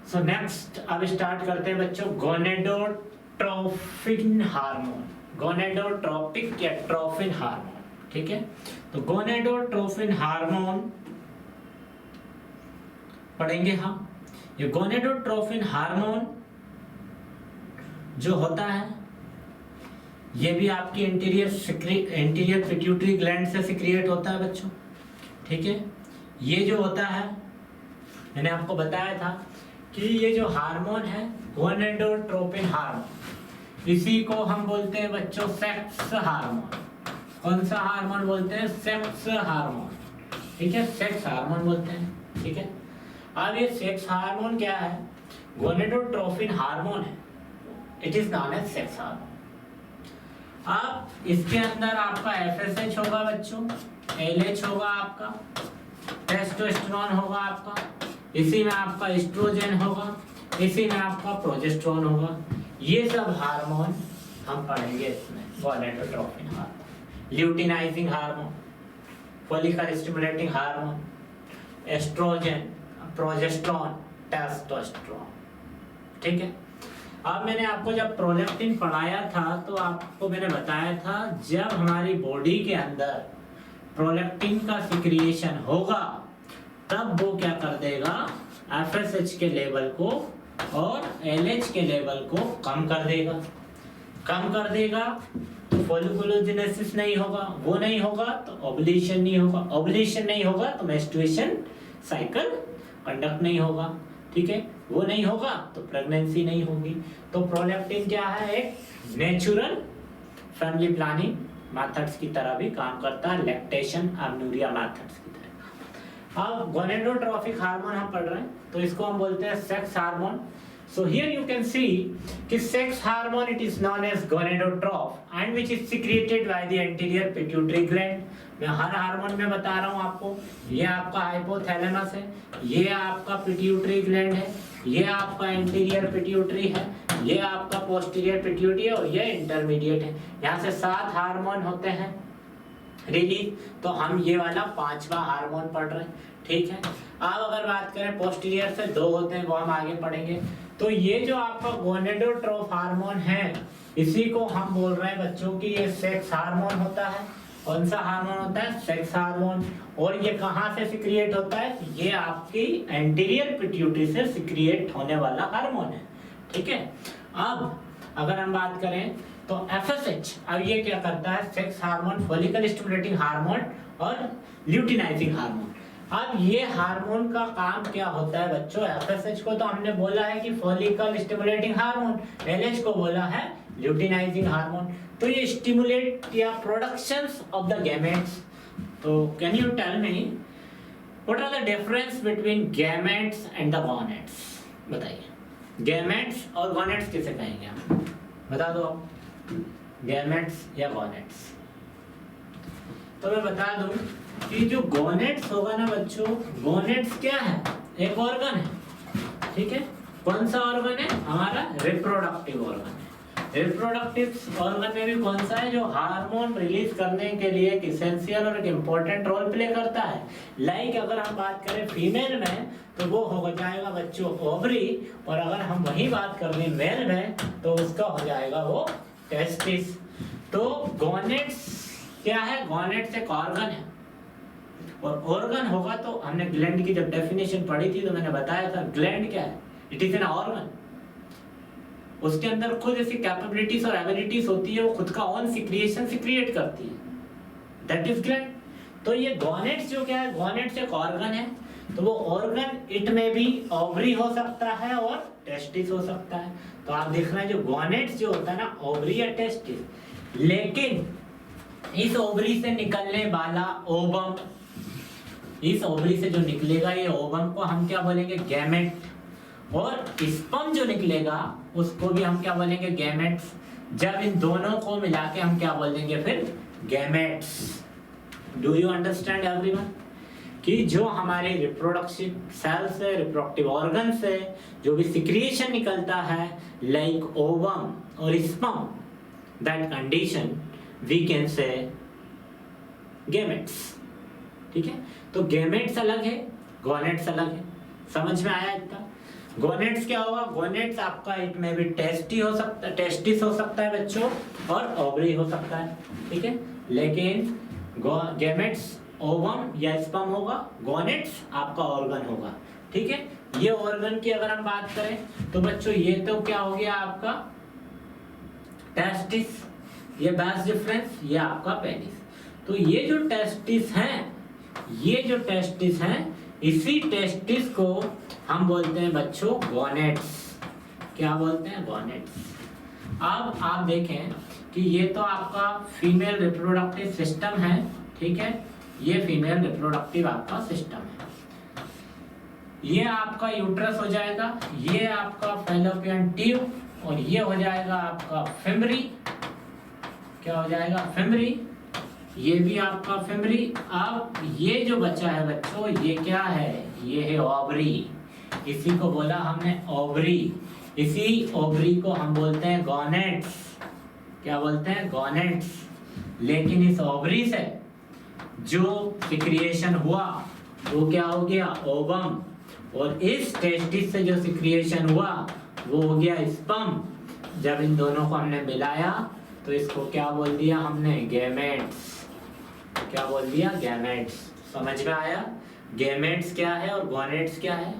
सो नेक्स्ट अब स्टार्ट करते हैं बच्चों गोनेडोट्रोपिन हार्मोन, गोनेडोट्रोपिक या ट्रोफिन हार्मोन। ठीक है, तो गोनेडोट्रोपिन हार्मोन पढ़ेंगे हम। ये गोनेडोट्रोपिन हार्मोन जो होता है ये भी आपकी एंटीरियर पिट्यूटरी ग्लैंड से सिक्रिएट होता है बच्चों। ठीक है, ये जो होता है मैंने आपको बताया था कि ये जो हार्मोन है गोनेडोट्रोपिन हार्मोन, इसी को हम बोलते हैं बच्चों सेक्स हार्मोन। कौन सा हार्मोन बोलते हैं? Sex hormone. ठीक है, सेक्स हार्मोन बोलते हैं। ठीक है, अब ये सेक्स हार्मोन क्या है? गोनेडोट्रोफिन हार्मोन है। It is known as sex hormone. अब इसके अंदर आपका एफएसएच होगा बच्चों, एलएच होगा आपका, टेस्टोस्टेरोन होगा आपका, इसी में आपका एस्ट्रोजन होगा, इसी में आपका प्रोजेस्टेरोन होगा। ये सब हार्मोन हम पढ़ेंगे इसमें। Gonadotropin hormone, luteinizing hormone, follicle stimulating hormone, oestrogen, progesterone, testosterone. ठीक है। अब मैंने आपको जब प्रोलेक्टिन पढ़ाया था तो आपको मैंने बताया था जब हमारी बॉडी के अंदर प्रोलेक्टिन का सिक्रिएशन होगा तब वो क्या कर देगा, एफएसएच के लेवल को और एलएच के लेवल को कम कर देगा। कम कर देगा तो फोलिकुलोजेनेसिस नहीं होगा, वो नहीं होगा तो ओवुलेशन नहीं होगा, ओवुलेशन नहीं होगा तो मेंस्ट्रुएशन साइकिल कंडक्ट नहीं होगा। ठीक है, वो नहीं होगा तो प्रेगनेंसी नहीं होगी। तो प्रोलेक्टिन क्या है, एक नेचुरल फैमिली प्लानिंग मेथड्स की तरह भी काम करता है, लैक्टेशन एमनूरिया मेथड्स की तरह। अब गोनेडोट्रोफिक हार्मोन हम पढ़ रहे हैं तो इसको हम बोलते हैं sex hormone. So here you can see कि sex hormone it is known as gonadotroph and which is secreted by the anterior pituitary gland। मैं हर हार्मोन में बता रहा हूँ आपको। ये आपका हाइपोथैलेमस है, ये आपका पिट्यूटरी ग्लैंड है, ये आपका एंटीरियर पिट्यूटरी है, ये आपका पोस्टीरियर पिट्यूटरी है और ये इंटरमीडिएट है। यहाँ से 7 हार्मोन होते हैं रिलीज। तो हम ये वाला 5वां हार्मोन पढ़ रहे हैं। ठीक है। अब अगर बात करें पोस्टीरियर से 2 होते हैं, वो हम आगे पढ़ेंगे। तो ये जो आपका गोनेडोट्रोफ हार्मोन है इसी को हम बोल रहे हैं बच्चों कि ये सेक्स हार्मोन होता है। कौन सा हार्मोन होता है? Sex hormone. और ये कहाँ से सिक्रिएट होता है? ये आपकी एंटीरियर पिट्यूटरी से सिक्रिएट होने वाला हार्मोन है। ठीक है। अब अगर हम बात करें तो एफएसएच, अब ये क्या करता है? Sex hormone, follicle stimulating hormone और ल्यूटिनाइजिंग हार्मोन। अब ये हार्मोन का काम क्या होता है बच्चों? एफएसएच को तो हमने बोला है कि फॉलिकल स्टिमुलेटिंग हार्मोन, एलएच को बोला है ल्यूटिनाइजिंग हार्मोन। तो ये स्टिमुलेट या प्रोडक्शंस ऑफ द गैमेट्स। तो can you tell me what are the difference between gametes and the gonads? बताइए, गैमेट्स और गॉनेट्स किसे कहेंगे हम? बता दो आप, गैमेट्स या गॉनेट्स? तो मैं बता दूं कि जो गोनेट्स होगा ना बच्चों, गोनेट्स क्या है? एक ऑर्गन है। ठीक है। कौन सा ऑर्गन है? हमारा रिप्रोडक्टिव ऑर्गन है। रिप्रोडक्टिव ऑर्गन में भी कौन सा है? जो हार्मोन रिलीज करने के लिए एक इसेंशियल और एक इम्पोर्टेंट रोल प्ले करता है। लाइक अगर हम बात करें फीमेल में तो वो हो जाएगा बच्चों ओवरी, और अगर हम वही बात कर रहे मेल में तो उसका हो जाएगा वो टेस्टिस। तो गोनेट्स क्या है? गोनेट्स एक ऑर्गन है। और ऑर्गन होगा तो हमने ग्लैंड की जब डेफिनेशन पढ़ी थी तो मैंने बताया था ग्लैंड क्या है? It is an organ. उसके अंदर खुद ऐसी कैपेबिलिटीज और एबिलिटीज होती है, वो खुद का ओन सिक्रिएशन सिक्रिएट करती है, दैट इज ग्लैंड। तो ये गोनेट्स जो क्या है? गोनेट्स एक ऑर्गन है। तो वो ऑर्गन इट में भी ओवरी हो सकता है और टेस्टिस हो सकता है। तो आप देख रहे हैं जो गोनेट्स जो होता है ना, ओवरी या टेस्टिस। लेकिन इस ओवरी से निकलने वाला ओवम, इस ओवरी से जो निकलेगा ये ओवम को हम क्या बोलेंगे? गैमेट। और स्पर्म जो निकलेगा उसको भी हम क्या बोलेंगे? गैमेट्स। जब इन दोनों को मिला के हम क्या बोलेंगे फिर? Gametes. Do you understand everyone? कि जो हमारे रिप्रोडक्टिव सेल से, रिप्रोडक्टिव ऑर्गन से जो भी सिक्रिएशन निकलता है लाइक ओवम और sperm, that condition we can say gametes. ठीक है। तो गैमेट्स अलग है, गोनेट्स अलग है। समझ में आया इतना? गोनेट्स क्या होगा? गोनेट्स आपका इट में भी टेस्टी हो सकता है, टेस्टिस हो सकता है बच्चों, और ओवरी हो सकता है। ठीक है। लेकिन गैमेट्स ओवम या स्पर्म होगा, गोनेट्स आपका ऑर्गन होगा। ठीक है। ये ऑर्गन की अगर हम बात करें तो बच्चों ये तो क्या हो गया आपका? टेस्टिस। ये बैस डिफरेंस, ये आपका पेनिस। तो ये जो टेस्टिस हैं, ये जो टेस्टिस हैं, इसी टेस्टिस को हम बोलते हैं बच्चों गोनेट्स। क्या बोलते हैं? गोनेट्स। अब आप देखें कि ये तो आपका फीमेल रिप्रोडक्टिव सिस्टम है। ठीक है। ये फीमेल रिप्रोडक्टिव आपका सिस्टम है। ये आपका यूट्रस हो जाएगा, ये आपका फैलोपियन ट्यूब, और ये हो जाएगा आपका फेमरी। क्या हो जाएगा? फेमरी। ये भी आपका फेमरी। अब ये जो बचा है बच्चों, ये क्या है? ये है ओवरी। इसी को बोला हमने ओवरी। इसी ओवरी को हम बोलते हैं गॉनेट्स। क्या बोलते हैं? गॉनेट्स। लेकिन इस ओवरी से जो सिक्रिएशन हुआ वो क्या हो गया? ओवम। और इस टेस्टिस से जो सिक्रिएशन हुआ वो हो गया स्पर्म। जब इन दोनों को हमने मिलाया तो इसको क्या बोल दिया हमने? गैमेट्स। क्या बोल दिया? गैमेट्स। समझ में आया? गैमेट्स क्या है और गॉनेट्स क्या है?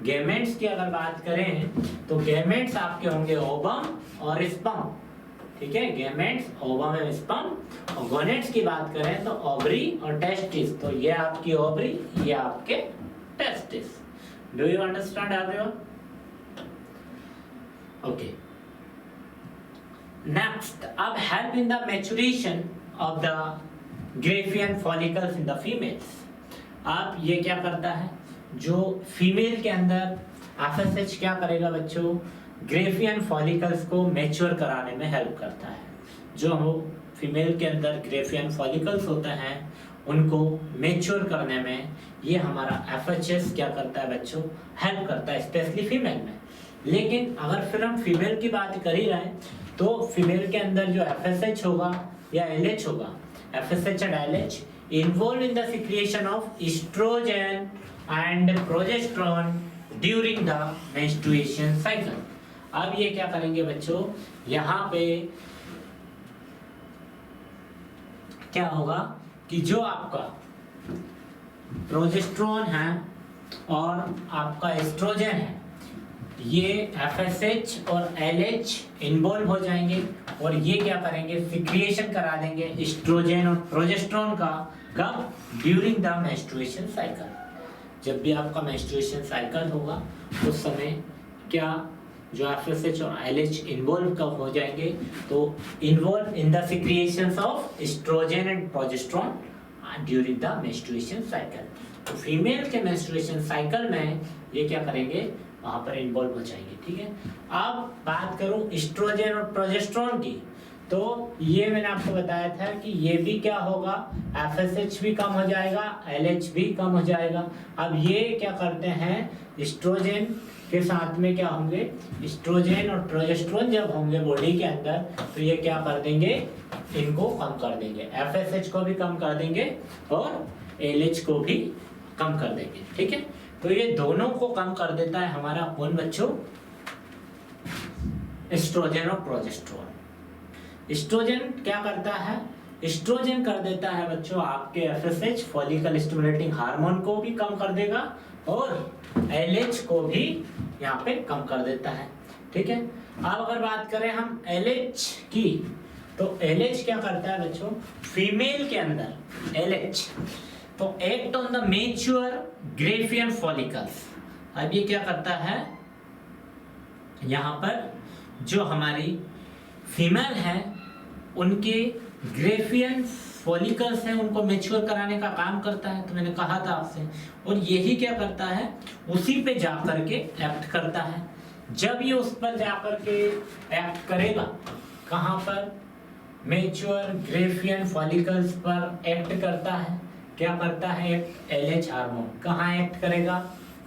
गैमेट्स की अगर बात करें तो गैमेट्स आपके होंगे ओवम और स्पर्म। ठीक है, गैमेट्स, ओवम एंड स्पर्म। और गॉनेट्स की बात करें तो ओवरी और टेस्टिस। तो ये आपकी ओवरी, ये आपके testis. Do you understand everyone? Okay, next, अब help in the maturation of the Graafian follicles in the females. अब ये क्या करता है? जो फीमेल के अंदर एफएसएच क्या करेगा बच्चों? ग्रेफियन फॉलिकल्स को मैच्योर कराने में हेल्प करता है। जो फीमेल के अंदर ग्रेफियन फॉलिकल्स होते हैं उनको मैच्योर करने में ये हमारा एफएचएस क्या करता है बच्चों? हेल्प करता है, स्पेशली फीमेल में। लेकिन अगर फिर हम फीमेल की बात कर ही रहे हैं तो फीमेल के अंदर जो एफएसएच होगा या एलएच होगा, FSH and LH involved in the secretion of estrogen and progesterone during the menstruation cycle। अब ये क्या करेंगे बच्चों? यहाँ पे क्या होगा कि जो आपका प्रोजेस्टेरोन है और आपका एस्ट्रोजन है, ये एफएसएच और एलएच इन्वॉल्व हो जाएंगे और ये क्या करेंगे? सिक्रिएशन करा देंगे एस्ट्रोजन और प्रोजेस्टेरोन का। कब? During the menstruation cycle. जब भी आपका मेंस्ट्रुएशन साइकिल होगा उस समय क्या जो एफएसएच और एलएच इन्वॉल्व कब हो जाएंगे? तो involve in the secretions of oestrogen and progesterone during the menstruation cycle. तो फीमेल के मेंस्ट्रुएशन साइकिल में ये क्या करेंगे? वहां पर इन्वॉल्व हो जाएंगे। ठीक है, अब बात करूं एस्ट्रोजन और प्रोजेस्टेरोन की, तो ये मैंने आपको बताया था कि ये भी क्या होगा? एफएसएच भी कम हो जाएगा, एलएच भी कम हो जाएगा। अब ये क्या करते हैं? एस्ट्रोजन के साथ में क्या होंगे? एस्ट्रोजन और प्रोजेस्टेरोन जब होंगे बॉडी के अंदर तो ये क्या कर देंगे? इनको कम कर देंगे, एफएसएच को भी कम कर देंगे और एलएच को भी कम कर देंगे। ठीक है, तो ये दोनों को कम कर देता है हमारा कौन बच्चों? एस्ट्रोजन और प्रोजेस्टेरोन। एस्ट्रोजन क्या करता है? एस्ट्रोजन कर देता है बच्चों आपके एफएसएच फॉलिकल स्टिमुलेटिंग हार्मोन को भी कम कर देगा और एलएच को भी यहाँ पे कम कर देता है। ठीक है, अब अगर बात करें हम एलएच की, तो एलएच क्या करता है बच्चों? फीमेल के अंदर एलएच तो act on the mature Graafian follicles. अब ये क्या करता है? यहाँ पर जो हमारी फीमेल है उनके ग्रेफियन फॉलिकल्स हैं उनको मैच्योर कराने का काम करता है। तो मैंने कहा था आपसे, और यही क्या करता है? उसी पे जाकर के एक्ट करता है। जब ये उस पर जाकर के एक्ट करेगा, कहाँ पर? मैच्योर ग्रेफियन फॉलिकल्स पर एक्ट करता है। क्या करता है? एलएच हार्मोन कहाँ एक्ट करेगा?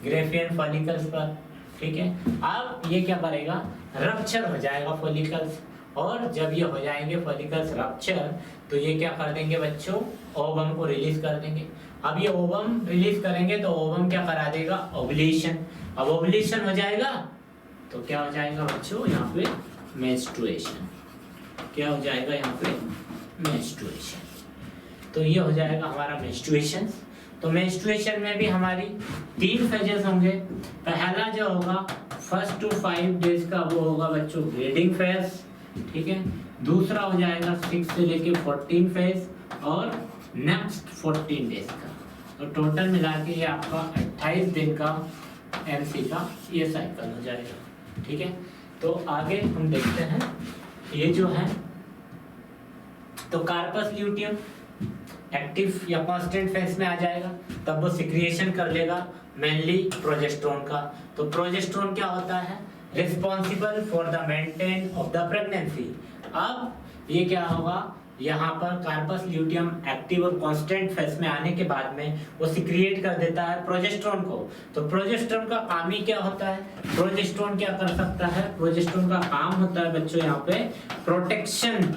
ग्रेफियन फॉलिकल्स पर। ठीक है, अब ये क्या करेगा? रप्चर हो जाएगा फॉलिकल्स, और जब ये हो जाएंगे फॉलिकल्स रप्चर तो ये क्या कर देंगे बच्चों? ओवम को रिलीज कर देंगे। अब ये ओवम रिलीज करेंगे तो ओवम क्या करा देगा? ओवुलेशन। अब ओवुलेशन हो जाएगा तो क्या हो जाएगा बच्चों? यहाँ पे मेंस्ट्रुएशन। क्या हो जाएगा यहाँ पे? मेंस्ट्रुएशन। तो ये हो जाएगा हमारा मेंस्ट्रुएशन। तो मेंस्ट्रुएशन में भी हमारी 3 फेजेस होंगे। पहला जो होगा 1 to 5 डेज का वो होगा बच्चों ब्लीडिंग फेज। ठीक है, दूसरा हो जाएगा 6 से लेके 14 फेज और नेक्स्ट 14 डेज का। तो टोटल मिला के ये आपका 28 दिन का एमसी का ये साइकिल हो जाएगा। ठीक है, तो आगे हम देखते हैं ये जो है तो कार्पस ल्यूटियम एक्टिव या कांस्टेंट फेज में आ जाएगा, तब वो सिक्रिएशन कर लेगा मेनली प्रोजेस्टेरोन का। तो प्रोजेस्टेरोन क्या होता है, responsible for the maintain of the pregnancy. अब ये क्या होगा, यहाँ पर कार्पस ल्यूटियम एक्टिव और कांस्टेंट फेज में आने के बाद में वो सिक्रिएट कर देता है प्रोजेस्टेरोन को। तो प्रोजेस्टेरोन का काम ही क्या होता है, प्रोजेस्टेरोन क्या कर सकता है, प्रोजेस्टेरोन का काम होता है बच्चों यहाँ पे प्रोटेक्शन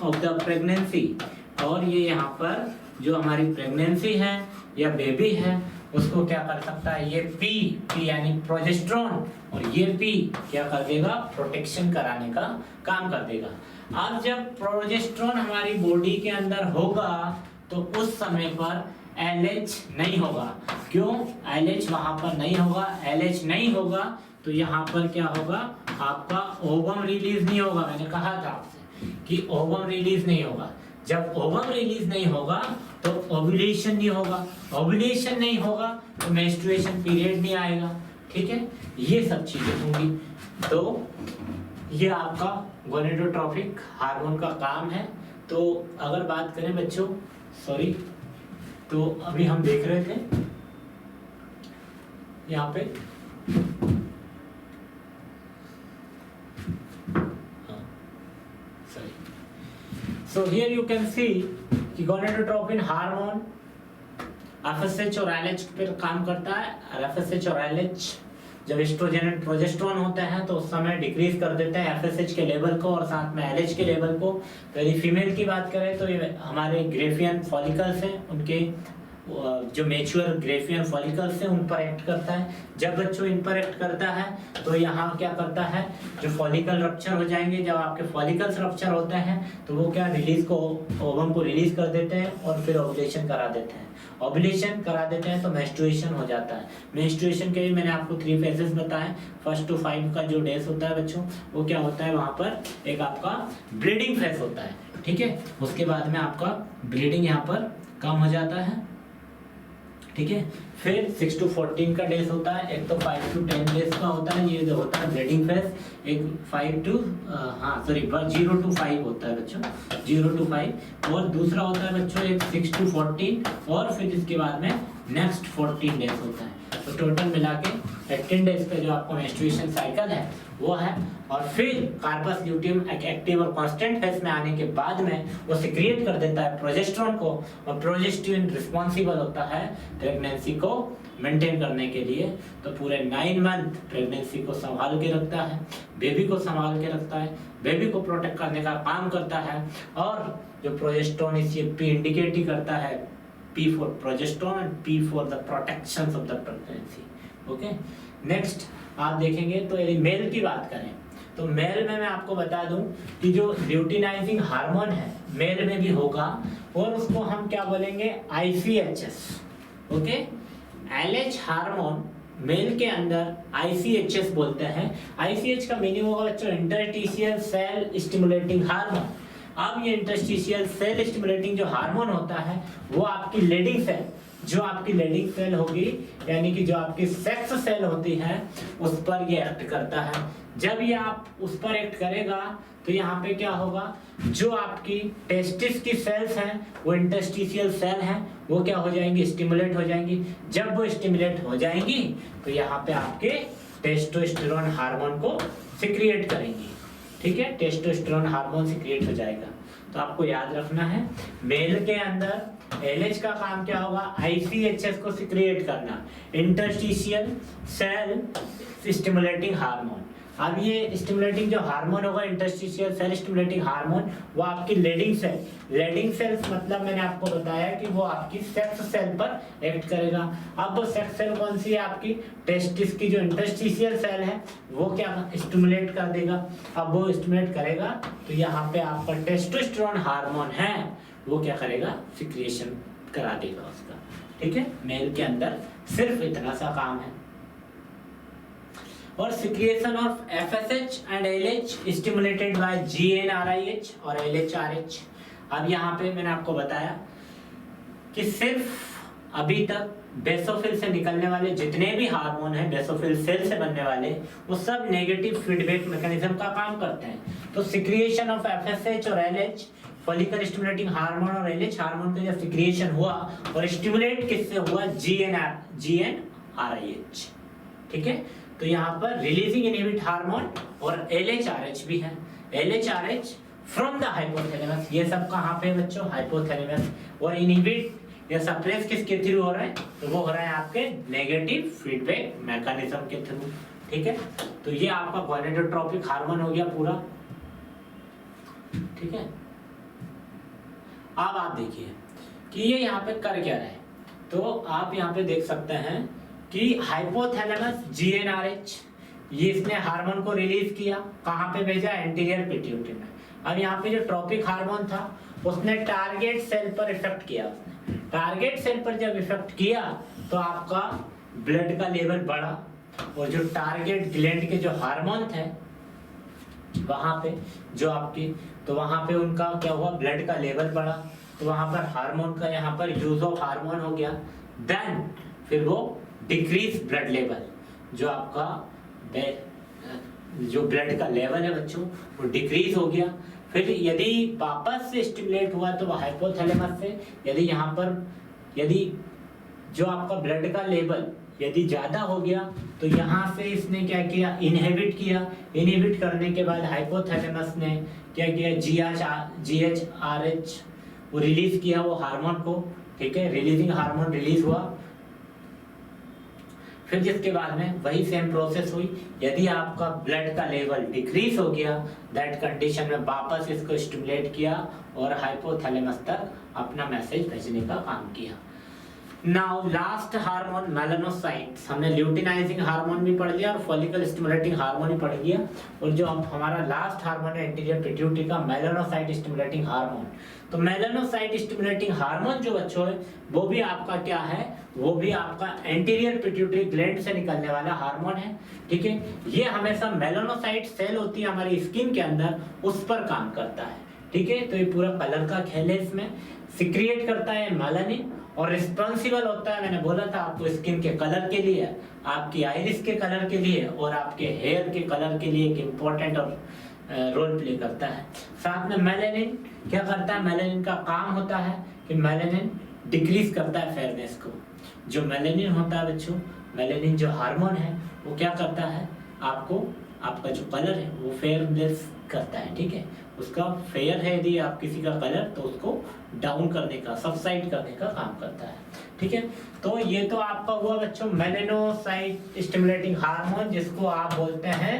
ऑफ द प्रेगनेंसी। और ये यहाँ पर जो हमारी प्रेगनेंसी है या बेबी है उसको क्या कर सकता है, ये पी यानी प्रोजेस्टेरोन, और ये पी क्या कर देगा, प्रोटेक्शन कराने का काम कर देगा। अब जब प्रोजेस्टेरोन हमारी बॉडी के अंदर होगा तो उस समय पर LH नहीं होगा। क्यों LH वहां पर नहीं होगा, LH नहीं होगा तो यहाँ पर क्या होगा, आपका ओवम रिलीज नहीं होगा। मैंने कहा था आपसे कि ओवम रिलीज नहीं होगा। जब ओवम रिलीज नहीं होगा तो ओव्यूलेशन नहीं होगा, ओव्यूलेशन नहीं होगा तो मेंस्ट्रुएशन पीरियड नहीं आएगा। ठीक है, ये सब चीजें होंगी। तो ये आपका गोनेडोट्रोपिक हार्मोन का काम है। तो अगर बात करें बच्चों, सॉरी, तो अभी हम देख रहे थे यहाँ पे So here you can see कि गोनेडोट्रोपिन हार्मोन FSH और LH पर काम करता है। और FSH और LH जब एस्ट्रोजन एंड प्रोजेस्टेरोन होते हैं तो उस समय डिक्रीज कर देते हैं FSH के लेवल को और साथ में LH के लेवल को। तो यदि फीमेल की बात करें तो ये हमारे ग्रेफियन फॉलिकल्स हैं, उनके जो मैच्योर ग्रेफियन फॉलिकल्स हैं उन पर एक्ट करता है। जब बच्चों इन पर एक्ट करता है तो यहाँ क्या करता है, जो फॉलिकल रप्चर हो जाएंगे, जब आपके फॉलिकल्स रप्चर होते हैं तो वो क्या रिलीज को, ओवम को रिलीज कर देते हैं और फिर ओव्यूलेशन करा देते हैं। ओव्यूलेशन करा देते हैं तो मेंस्ट्रुएशन हो जाता है। मेंस्ट्रुएशन के भी मैंने आपको 3 फेजेस बताए। 1 to 5 का जो डेज होता है बच्चों, वो क्या होता है, वहाँ पर एक आपका ब्लीडिंग फेज होता है। ठीक है, उसके बाद में आपका ब्लीडिंग यहाँ पर कम हो जाता है। ठीक है, फिर 6 to 14 का डेज होता है। एक तो 5 to 10 डेज का होता है, ये जो होता है ब्लीडिंग फेज। एक 0 to 5 होता है बच्चों, 0 to 5। और दूसरा होता है बच्चों एक 6 to 14, और फिर इसके बाद में नेक्स्ट 14 डेज होता है। तो टोटल मिला के 18 डेज का जो आपका मेंस्ट्रुएशन साइकिल है वो है। और फिर कार्पस ल्यूटियम एक्टिव और कांस्टेंट फेज में आने के बाद में वो सिक्रिएट कर देता है प्रोजेस्टेरोन को, और प्रोजेस्टेरोन रिस्पॉन्सिबल होता है प्रेगनेंसी को मेंटेन करने के लिए। तो पूरे 9 मंथ प्रेगनेंसी को संभाल के रखता है, बेबी को संभाल के रखता है, बेबी को प्रोटेक्ट करने का काम करता है। और जो प्रोजेस्टेरोन इस ये P इंडिकेट ही करता है, P for progesterone and P for the protection of the pregnancy. Okay, next आप देखेंगे तो यदि मेल की बात करें तो मेल में मैं आपको बता दूं कि जो ल्यूटिनाइजिंग हार्मोन है मेल में भी होगा, और उसको हम क्या बोलेंगे, ICHS। Okay, LH hormone mail के अंदर ICHS बोलते हैं। ICH का मीनिंग होगा बच्चों इंटरस्टिशियल सेल स्टिमुलेटिंग हार्मोन। अब ये इंटरस्टिशियल सेल स्टिमुलेटिंग जो हार्मोन होता है वो आपकी लीडिंग सेल, जो आपकी लीडिंग सेल होगी यानी कि जो आपकी सेक्स सेल होती है उस पर ये एक्ट करता है। जब ये आप उस पर एक्ट करेगा तो यहाँ पे क्या होगा, जो आपकी टेस्टिस की सेल्स हैं वो इंटरस्टिशियल सेल हैं, वो क्या हो जाएंगी, स्टिमुलेट हो जाएंगी। जब वो स्टिमुलेट हो जाएंगी तो यहाँ पे आपके टेस्टोस्टेरोन हार्मोन को सिक्रिएट करेंगी। ठीक है, टेस्टोस्टेरोन हार्मोन सिक्रिएट हो जाएगा। तो आपको याद रखना है मेल के अंदर LH का काम क्या होगा, ICHS को सिक्रिएट करना, इंटरस्टिशियल सेल स्टिमुलेटिंग हार्मोन। अब ये स्टिमुलेटिंग जो हार्मोन होगा इंटरस्टिशियल सेल स्टिमुलेटिंग हार्मोन, वो आपकी लीडिंग सेल्स मतलब मैंने आपको बताया कि वो आपकी सेक्स सेल पर एक्ट करेगा। अब वो सेक्स सेल कौन सी है, आपकी टेस्टिस की जो इंटरस्टिशियल सेल है वो क्या स्टिमुलेट कर देगा। अब वो स्टिमुलेट करेगा तो यहाँ पे आपका टेस्टोस्टेरोन हार्मोन है वो क्या करेगा, सिक्रिएशन करा देगा उसका। ठीक है, मेल के अंदर सिर्फ इतना सा काम है। और secretion of FSH and LH stimulated by GnRH और LHRH। अब यहाँ पे मैंने आपको बताया कि सिर्फ अभी तक बेसोफिल से निकलने वाले जितने भी हार्मोन हैं, बेसोफिल सेल से बनने वाले, वो सब नेगेटिव फीडबैक मैकेनिज्म का काम करते हैं। तो सिक्रिएशन ऑफ FSH और LH फॉलिकल स्टिमुलेटिंग हार्मोन और एलएच हार्मोन का जब सिक्रिएशन हुआ और स्टिमुलेट किससे हुआ, जीएनआरएच, ठीक है। तो यहाँ पर रिलीजिंग इनहिबिट हार्मोन और एलएचआरएच भी है, एलएचआरएच फ्रॉम द हाइपोथैलेमस, ये सब कहाँ पे बच्चों, हाइपोथैलेमस। और इनहिबिट या सप्रेस किसके थ्रू हो रहा है, तो वो हो रहा है आपके नेगेटिव फीडबैक मैकेनिज्म के थ्रू, ठीक है। तो ये आपका गोनेडोट्रोपिक हार्मोन हो गया पूरा, ठीक है। अब आप देखिए कि ये यहाँ पे कर क्या रहा है, तो आप यहाँ पे देख सकते हैं कि हाइपोथैलेमस जीएनआरएच, ये इसने हार्मोन को रिलीज किया, कहाँ पे भेजा, एंटीरियर पिट्यूटरी में। अब यहाँ पे जो ट्रोपिक हार्मोन था उसने टारगेट सेल पर इफेक्ट किया, उसने टारगेट सेल पर जब इफेक्ट किया तो आपका ब्लड का लेवल बढ़ा, और जो टारगेट ग्लैंड के जो हार्मोन थे वहां पे जो आपकी, तो वहां पे उनका क्या हुआ, ब्लड का लेवल बढ़ा, तो वहां पर हार्मोन का यहाँ पर यूज ऑफ हार्मोन हो गया। देन फिर वो डिक्रीज ब्लड लेवल, जो आपका जो ब्लड का लेवल है बच्चों वो डिक्रीज हो गया। फिर यदि वापस से स्टिमुलेट हुआ तो वो हाइपोथैलेमस से, यदि यहाँ पर यदि जो आपका ब्लड का लेवल यदि ज्यादा हो गया तो यहाँ से इसने क्या किया, इनहिबिट किया, इनहिबिट करने के बाद हाइपोथैलेमस ने क्या किया, जीएचआरएच वो रिलीज किया वो हार्मोन को, ठीक है, रिलीजिंग हार्मोन रिलीज हुआ। फिर जिसके बाद में वही सेम प्रोसेस हुई, यदि आपका ब्लड का लेवल डिक्रीज हो गया दैट कंडीशन में वापस इसको स्टिमुलेट किया और हाइपोथैलेमस तक अपना मैसेज भेजने का काम किया। नाउ लास्ट हार्मोन मेलानोसाइट्स, हमने ल्यूटिनाइजिंग हार्मोन भी पढ़ लिया और फॉलिकल स्टिमुलेटिंग हार्मोन भी पढ़ लिया, और जो हमारा लास्ट हार्मोन है एंटीरियर पिट्यूटरी का मेलानोसाइट स्टिमुलेटिंग हार्मोन। तो मेलानोसाइट स्टिमुलेटिंग हार्मोन जो बच्चों है वो भी आपका क्या है, वो भी आपका एंटीरियर पिट्यूटरी ग्लैंड से निकलने वाला हार्मोन है, ठीक है। ये हमेशा मेलानोसाइट सेल होती है हमारी स्किन के अंदर, उस पर काम करता है, ठीक है। तो ये पूरा कलर का खेल है, इसमें सिक्रिएट करता है मेलानिन और रिस्पॉन्सिबल होता है, मैंने बोला था आपको, स्किन के कलर के लिए, आपकी आइरिस के कलर के लिए और आपके हेयर के कलर के लिए एक इम्पोर्टेंट और रोल प्ले करता है। साथ में मेलानिन क्या करता है, मेलानिन का काम होता है कि मेलानिन डिक्रीज करता है फेयरनेस को। जो मेलानिन होता है बच्चों, मेलानिन जो हार्मोन है वो क्या करता है, आपको आपका जो कलर है वो फेयरनेस करता है, ठीक है। उसका फेयर है यदि आप किसी का कलर, तो उसको डाउन करने का, सबसाइड करने का काम करता है, ठीक है। तो ये तो आपका हुआ बच्चों मेलानोसाइट स्टिमुलेटिंग हार्मोन, जिसको आप बोलते हैं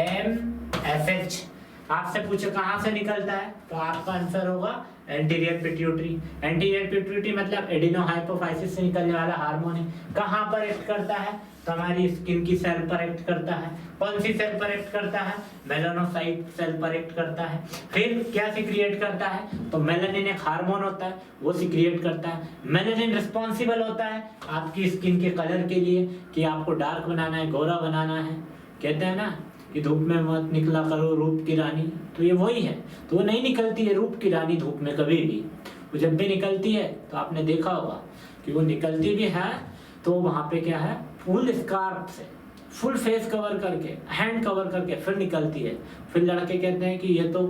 MSH। आपसे पूछे कहाँ से निकलता है, तो आपका आंसर होगा एंटीरियर पिट्यूटरी। एंटीरियर पिट्यूटरी मतलब एडिनोहाइपोफाइसिस से निकलने वाला हार्मोन है। कहाँ पर एक्ट करता है, तो हमारी स्किन की सेल पर एक्ट करता है। कौन सी सेल पर एक्ट करता है, मेलानोसाइट सेल पर एक्ट करता है। फिर क्या सिक्रिएट करता है, तो मेलानिन एक हार्मोन होता है वो सिक्रिएट करता है। मेलानिन रिस्पॉन्सिबल होता है आपकी स्किन के कलर के लिए, कि आपको डार्क बनाना है, गोरा बनाना है। कहते हैं ना कि धूप में मत निकला करो रूप की रानी, तो ये वही है। तो वो नहीं निकलती है रूप की रानी धूप में कभी भी, वो जब भी निकलती है तो आपने देखा होगा कि वो निकलती भी है तो वहां पे क्या है, फुल स्कार्फ से फुल फेस कवर करके, हैंड कवर करके फिर निकलती है। फिर लड़के कहते हैं कि ये तो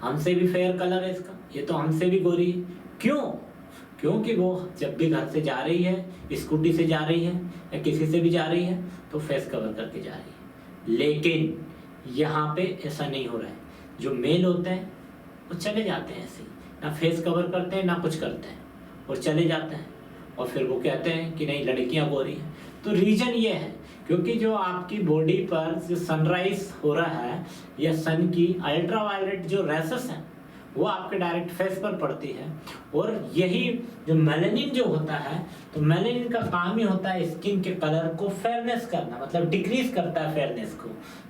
हमसे भी फेयर कलर है इसका, ये तो हमसे भी गोरी है। क्यों? क्योंकि वो जब भी घर से जा रही है, स्कूटी से जा रही है या किसी से भी जा रही है, तो फेस कवर करके जा रही है। लेकिन यहाँ पे ऐसा नहीं हो रहा है। जो मेल होते हैं वो चले जाते हैं ऐसे, ना फेस कवर करते हैं ना कुछ करते हैं, और चले जाते हैं, और फिर वो कहते हैं कि नहीं लड़कियां गोरी हैं। तो रीजन ये है क्योंकि जो आपकी बॉडी पर जो सनराइज हो रहा है या सन की अल्ट्रावायलेट जो रेसेस हैं वो आपके डायरेक्ट फेस पर पड़ती है, और यही जो मेलानिन जो होता है, तो मेलानिन का काम ही होता है स्किन के कलर को फेयरनेस करना, मतलब डिक्रीज करता है फेयरनेस को।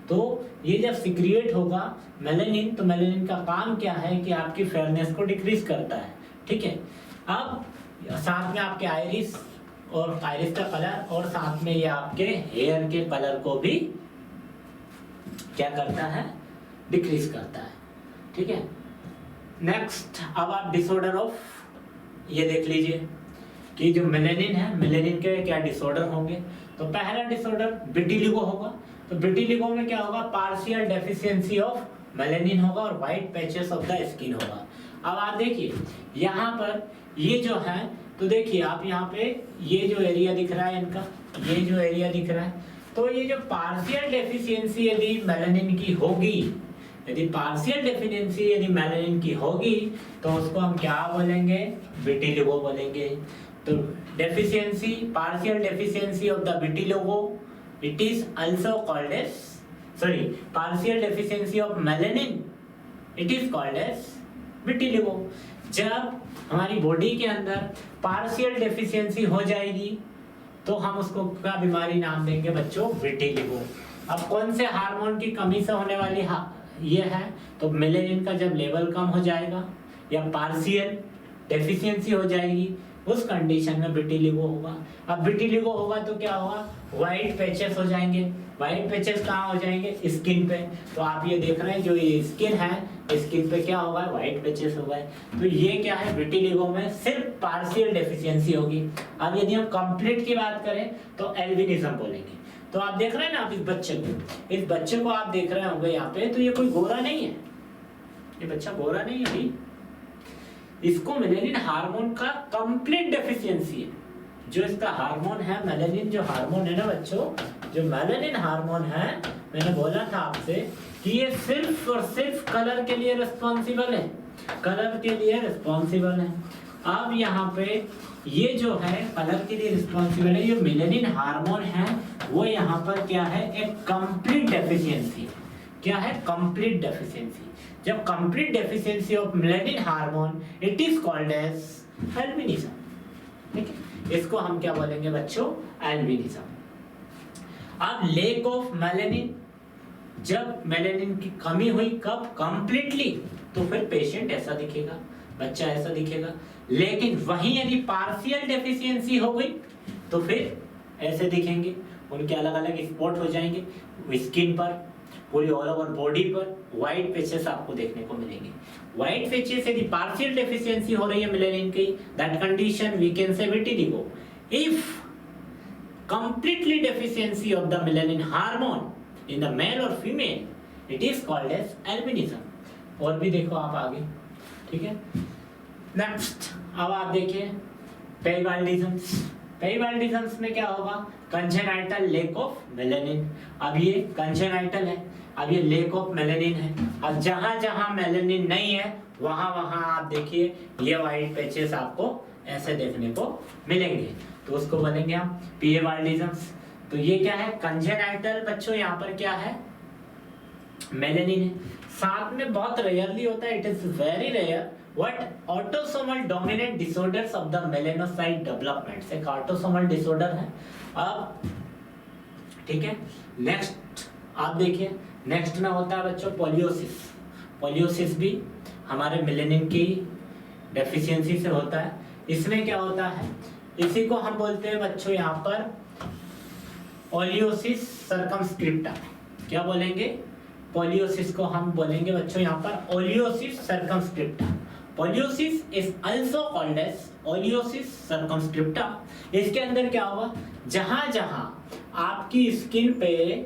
तो ये जब सिक्रिएट होगा मेलानिन, तो मेलानिन का काम क्या है कि आपकी फेयरनेस को डिक्रीज करता है, ठीक है। अब साथ में आपके आइरिस और आइरिस का कलर, और साथ में ये आपके हेयर के कलर को भी क्या करता है, डिक्रीज करता है, ठीक है। नेक्स्ट, अब आप डिसऑर्डर ऑफ ये देख लीजिए कि जो मेलानिन है, मेलानिन के क्या डिसऑर्डर होंगे। तो पहला डिसऑर्डर विटिलिगो होगा। तो विटिलिगो में क्या होगा, पार्शियल डेफिशिएंसी ऑफ मेलेनिन होगा और white patches of the skin होगा। अब आप देखिए यहाँ पर ये जो है, तो देखिए आप यहाँ पे ये जो एरिया दिख रहा है इनका, ये जो एरिया दिख रहा है, तो ये जो पार्शियल डेफिशिएंसी यदि मेलेनिन की होगी, यदि पार्शियल डेफिशिएंसी यदि मेलेनिन की होगी तो उसको हम क्या बोलेंगे, विटिलिगो बोलेंगे। तो deficiency, partial deficiency of the vitiligo, it is also called as, sorry, partial deficiency of melanin, it is called as vitiligo. जब हमारी बॉडी के अंदर पार्शियल डेफिशिएंसी हो जाएगी तो हम उसको क्या बीमारी नाम देंगे बच्चों, विटिलिगो। अब कौन से हार्मोन की कमी से होने वाली ये है, तो मेलेनिन का जब लेवल कम हो जाएगा या पार्शियल डेफिशिएंसी हो जाएगी, उस कंडीशन में विटिलिगो होगा। अब विटिलिगो होगा तो क्या होगा, व्हाइट पैचेस हो जाएंगे। व्हाइट पैचेस कहाँ हो जाएंगे, स्किन पे। तो आप ये देख रहे हैं जो ये स्किन है, स्किन पे क्या होगा, व्हाइट पैचेस हो गए। तो ये क्या है, विटिलिगो में सिर्फ पार्शियल डेफिशिएंसी होगी। अब यदि हम कंप्लीट की बात करें तो एल्बिनिज्म बोलेंगे। तो आप देख रहे हैं ना, आप इस बच्चे को आप देख रहे होंगे यहाँ पे, तो ये कोई गोरा नहीं है, ये बच्चा गोरा नहीं है भाई, इसको मेलेनिन हार्मोन का कंप्लीट डेफिशिएंसी है। जो इसका हार्मोन है मेलेनिन, जो हार्मोन है ना बच्चों, जो मेलेनिन हार्मोन है, मैंने बोला था आपसे कि ये सिर्फ और सिर्फ कलर के लिए रिस्पॉन्सिबल है, कलर के लिए रिस्पॉन्सिबल है। अब यहाँ पे ये जो है कलर के लिए रिस्पॉन्सिबल है, ये मेलेनिन हार्मोन है, वो यहाँ पर क्या है, एक कंप्लीट डेफिशिएंसी। क्या है, कंप्लीट डेफिशिएंसी। जब complete deficiency of melanin hormone, it is called as albinism. ठीक है, इसको हम क्या बोलेंगे बच्चों, एल्बिनिज्म। अब लेक ऑफ मेलेनिन, जब मेलेनिन की कमी हुई, कब, कंप्लीटली, तो फिर पेशेंट ऐसा दिखेगा, बच्चा ऐसा दिखेगा। लेकिन वहीं यदि पार्शियल डेफिशिएंसी हो गई तो फिर ऐसे दिखेंगे, उनके अलग अलग स्पॉट हो जाएंगे स्किन पर, पूरी ऑल ओवर बॉडी पर व्हाइट पैचेस आपको देखने को मिलेंगे। व्हाइट पैचेस यदि पार्शियल डेफिशिएंसी हो रही है मेलेनिन की, that condition we can say vitiligo. If completely deficiency of the melanin hormone in the male or female, it is called as albinism। और भी देखो आप आगे, ठीक है। नेक्स्ट अब आप देखिए पेरिवाल्डिज्म्स। पेरिवाल्डिज्म्स में क्या होगा, कंजेनाइटल लैक ऑफ मेलेनिन। अब ये कंजेनाइटल है, अब ये लैक ऑफ मेलेनिन है। अब जहां जहां मेलेनिन नहीं है वहां वहां आप देखिए ये व्हाइट पैचेस आपको ऐसे देखने को मिलेंगे, तो उसको बोलेंगे हम पेरिवाल्डिज्म्स। तो ये क्या है, कंजेनाइटल बच्चों, यहाँ पर क्या है, मेलेनिन है। साथ में बहुत रेयरली होता है, it is very rare, what autosomal dominant disorders of the melanocyte development, एक ऑटोसोमल डिसऑर्डर है। अब ठीक है, नेक्स्ट आप देखिए, नेक्स्ट में होता है बच्चों पोलियोसिस। पोलियोसिस भी हमारे मेलेनिन की डेफिशिएंसी से होता है। इसमें क्या होता है, इसी को हम बोलते हैं बच्चों यहाँ पर ओलियोसिस सर्कमस्क्रिप्टा। क्या बोलेंगे, पोलियोसिस को हम बोलेंगे बच्चों यहाँ पर ओलियोसिस सर्कमस्क्रिप्टा। पोलियोसिस इज आल्सो कॉल्ड एज ओलियोसिस सर्कमस्क्रिप्टा। इसके अंदर क्या होगा, जहां जहां आपकी स्किन पे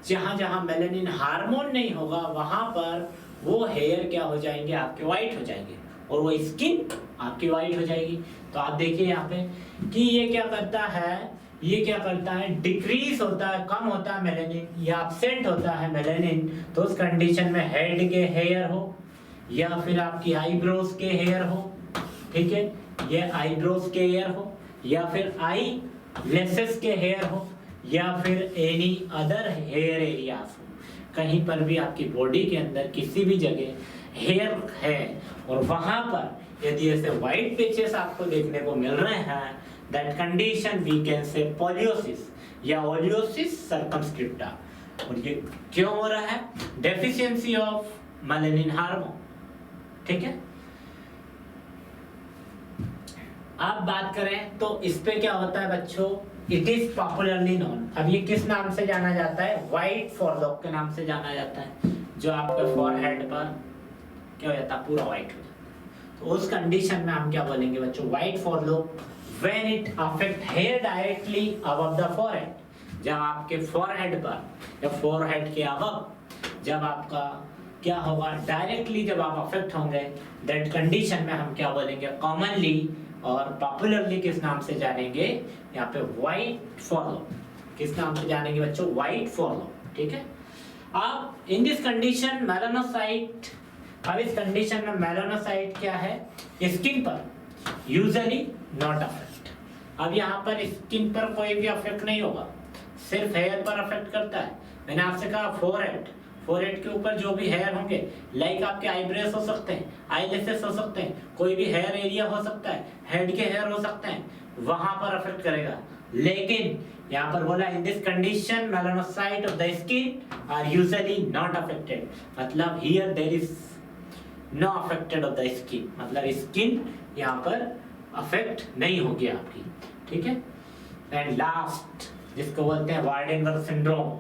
जहां जहां मेलेनिन हार्मोन नहीं होगा वहां पर वो हेयर क्या हो जाएंगे, आपके व्हाइट हो जाएंगे, और वो स्किन आपकी व्हाइट हो जाएगी। तो आप देखिए यहाँ पे कि ये क्या करता है, ये क्या करता है, डिक्रीज होता है, कम होता है मेलेनिन या एब्सेंट होता है मेलेनिन। तो उस कंडीशन में हेड के हेयर हो या फिर आपकी आईब्रोज के हेयर हो, ठीक है, ये आईब्रोज के हेयर हो या फिर आई लेसेस के हेयर हो या फिर एनी अदर हेयर एरियाज हो, कहीं पर भी आपकी बॉडी के अंदर किसी भी जगह हेयर है और वहां पर यदि ऐसे व्हाइट पैचेस आपको देखने को मिल रहे हैं, दैट कंडीशन वी कैन से पोलियोसिस या ओलियोसिस सर्कमस्क्रिप्टा। और ये क्यों हो रहा है, डेफिशिएंसी ऑफ मेलेनिन हार्मोन। ठीक है, आप बात करें तो इस पे क्या होता है बच्चों, इट इज पॉपुलरली नोन। अब ये किस नाम से जाना जाता है, व्हाइट फोरलॉक के नाम से जाना जाता है। जो आपके फॉरहेड पर क्या हो जाता है, पूरा व्हाइट हो जाता है। तो उस कंडीशन में हम क्या बोलेंगे बच्चों, white forelock when it affect hair directly above the forehead. जब आपके फोरहेड पर या फोरहेड के अबव जब आपका क्या होगा, डायरेक्टली जब आप अफेक्ट होंगे दैट कंडीशन में हम क्या बोलेंगे, कॉमनली और पॉपुलरली किस नाम से जानेंगे, यहाँ पे व्हाइट फॉलो, किस नाम से जानेंगे बच्चों, व्हाइट फॉलो। ठीक है। अब इन दिस कंडीशन मेलानोसाइट, अब इस कंडीशन में मेलानोसाइट क्या है, स्किन पर यूजुअली नॉट अफेक्ट। अब यहाँ पर स्किन पर कोई भी अफेक्ट नहीं होगा, सिर्फ हेयर पर अफेक्ट करता है। मैंने आपसे कहा फोरहेड के ऊपर जो भी हेयर होंगे, लाइक आपके आईब्रोज हो सकते हैं, आईलैशेस हो सकते हैं, कोई भी हेयर एरिया हो सकता है, हेड के हेयर हो सकते हैं, वहां पर अफेक्ट करेगा। लेकिन यहाँ पर बोला in this condition melanocyte of the skin are usually not affected, मतलब here there is no affected of the skin, मतलब स्किन यहाँ पर अफेक्ट नहीं होगी आपकी। ठीक है। एंड लास्ट जिसको बोलते हैं वार्डेनबर्ग सिंड्रोम।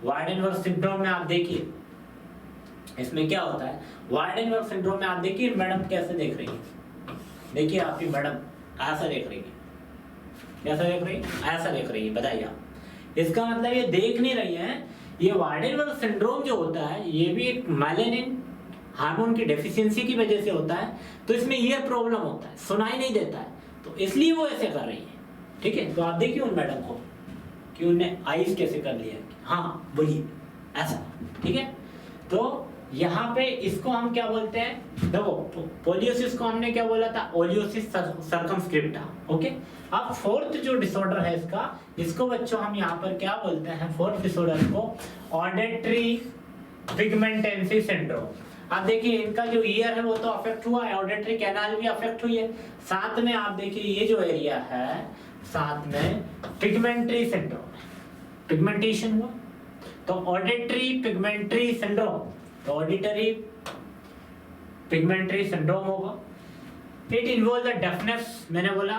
वार्डेनबर्ग सिंड्रोम में आप देखिए इसमें क्या होता है, वार्डेनबर्ग सिंड्रोम में आप देखिए मैडम कैसे देख रही है, देखिए आपकी मैडम ऐसा देख रही है, कैसा देख रही है, ऐसा देख रही है, बताइए आप। इसका मतलब ये देख नहीं रही है। ये वार्डेनबर्ग सिंड्रोम जो होता है ये भी एक मेलानिन हार्मोन की डेफिशिएंसी की वजह से होता है, तो इसमें ईयर प्रॉब्लम होता है, सुनाई नहीं देता है, तो इसलिए वो ऐसे कर रही है। ठीक है। तो आप देखिए उन मैडम को कि उन्हें आइज कैसे कर लिया, हाँ बोलिए ऐसा। ठीक है। तो यहाँ पे इसको हम क्या बोलते हैं, देखो पोलियोसिस को हमने क्या बोला था, ओलियोसिस सर्कमस्क्रिप्टा। ओके। अब फोर्थ जो डिसऑर्डर है इसको बच्चों हम यहाँ पर क्या बोलते हैं, फोर्थ डिसऑर्डर को ऑडिटरी पिगमेंटेंसी सिंड्रोम। आप देखिए इनका जो ईयर है वो तो अफेक्ट हुआ है, ऑडिटरी कैनाल भी अफेक्ट हुई है, साथ में आप देखिए ये जो एरिया है साथ में पिगमेंट्री सिंड्रोम, पिगमेंटेशन हुआ, तो ऑडिटरी पिगमेंट्री सिंड्रोम, तो ऑडिटरी पिगमेंट्री सिंड्रोम होगा। इट इन्वॉल्व द डेफनेस, मैंने बोला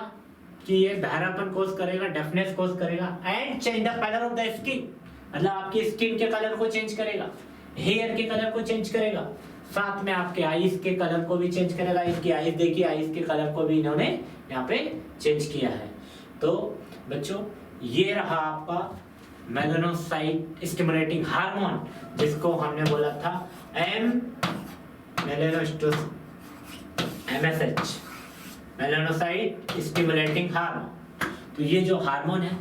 कि ये बहरापन कोज करेगा, डेफनेस कोज करेगा, and change the colour of the skin, मतलब आपकी स्किन के कलर को चेंज करेगा, हेयर के कलर को चेंज करेगा, साथ में आपके आईज के कलर को भी चेंज करेगा। इसकी आईज देखिए, आईज के कलर को भी इन्होंने यहाँ पे चेंज किया है। तो बच्चों ये रहा आपका मेलानोसाइट स्टिमुलेटिंग हार्मोन, जिसको हमने बोला था MSH, मेलानोसाइट स्टिमुलेटिंग हार्मोन। तो ये जो हार्मोन है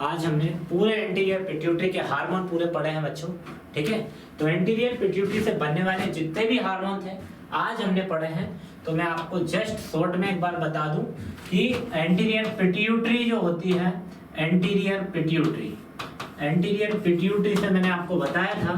आज हमने पूरे एंटीरियर पिट्यूटरी के हार्मोन पूरे पढ़े हैं बच्चों। ठीक है। तो एंटीरियर पिट्यूटरी से बनने वाले जितने भी हार्मोन थे आज हमने पढ़े हैं। तो मैं आपको जस्ट शॉर्ट में एक बार बता दूं कि एंटीरियर पिट्यूटरी जो होती है, एंटीरियर पिट्यूटरी से मैंने आपको बताया था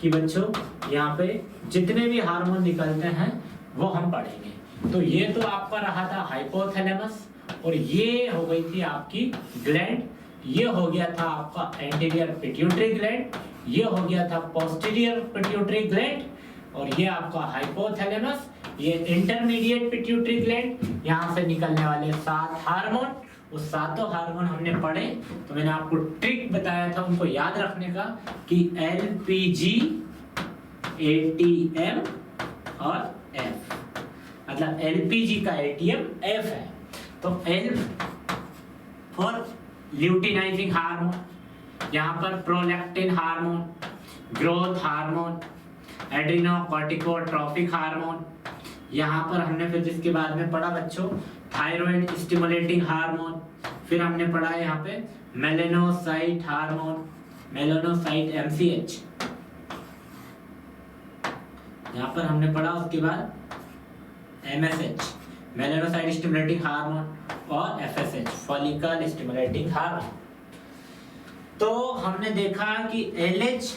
कि बच्चों यहाँ पे जितने भी हार्मोन निकलते हैं वो हम पढ़ेंगे। तो ये तो आपका रहा था हाइपोथैलेमस, और ये हो गई थी आपकी ग्लैंड, ये हो गया था आपका एंटीरियर पिट्यूटरी ग्लैंड, ये हो गया था पोस्टीरियर पिट्यूटरी ग्लैंड, और ये आपका हाइपोथैलेमस, ये इंटरमीडिएट पिट्यूटरी ग्लैंड। यहाँ से निकलने वाले 7 हार्मोन, वो सातों हार्मोन हमने पढ़े। तो मैंने आपको ट्रिक बताया था उनको याद रखने का कि LPG, ATM और F, मतलब LPG का ATM F है। तो L फॉर ल्यूटिनाइजिंग हार्मोन, यहाँ पर prolactin hormone, growth hormone, adrenocorticotrophic hormone. यहाँ पर हमने फिर जिसके बाद में पढ़ा बच्चों थायराइड स्टिमुलेटिंग हार्मोन, फिर हमने पढ़ा यहाँ पे मेलानोसाइट हार्मोन, मेलानोसाइट MCH, यहाँ पर हमने पढ़ा उसके बाद MSH, मेलानोसाइट स्टिमुलेटिंग हार्मोन, और FSH, फॉलिकल स्टिमुलेटिंग हार्मोन। तो हमने देखा कि LH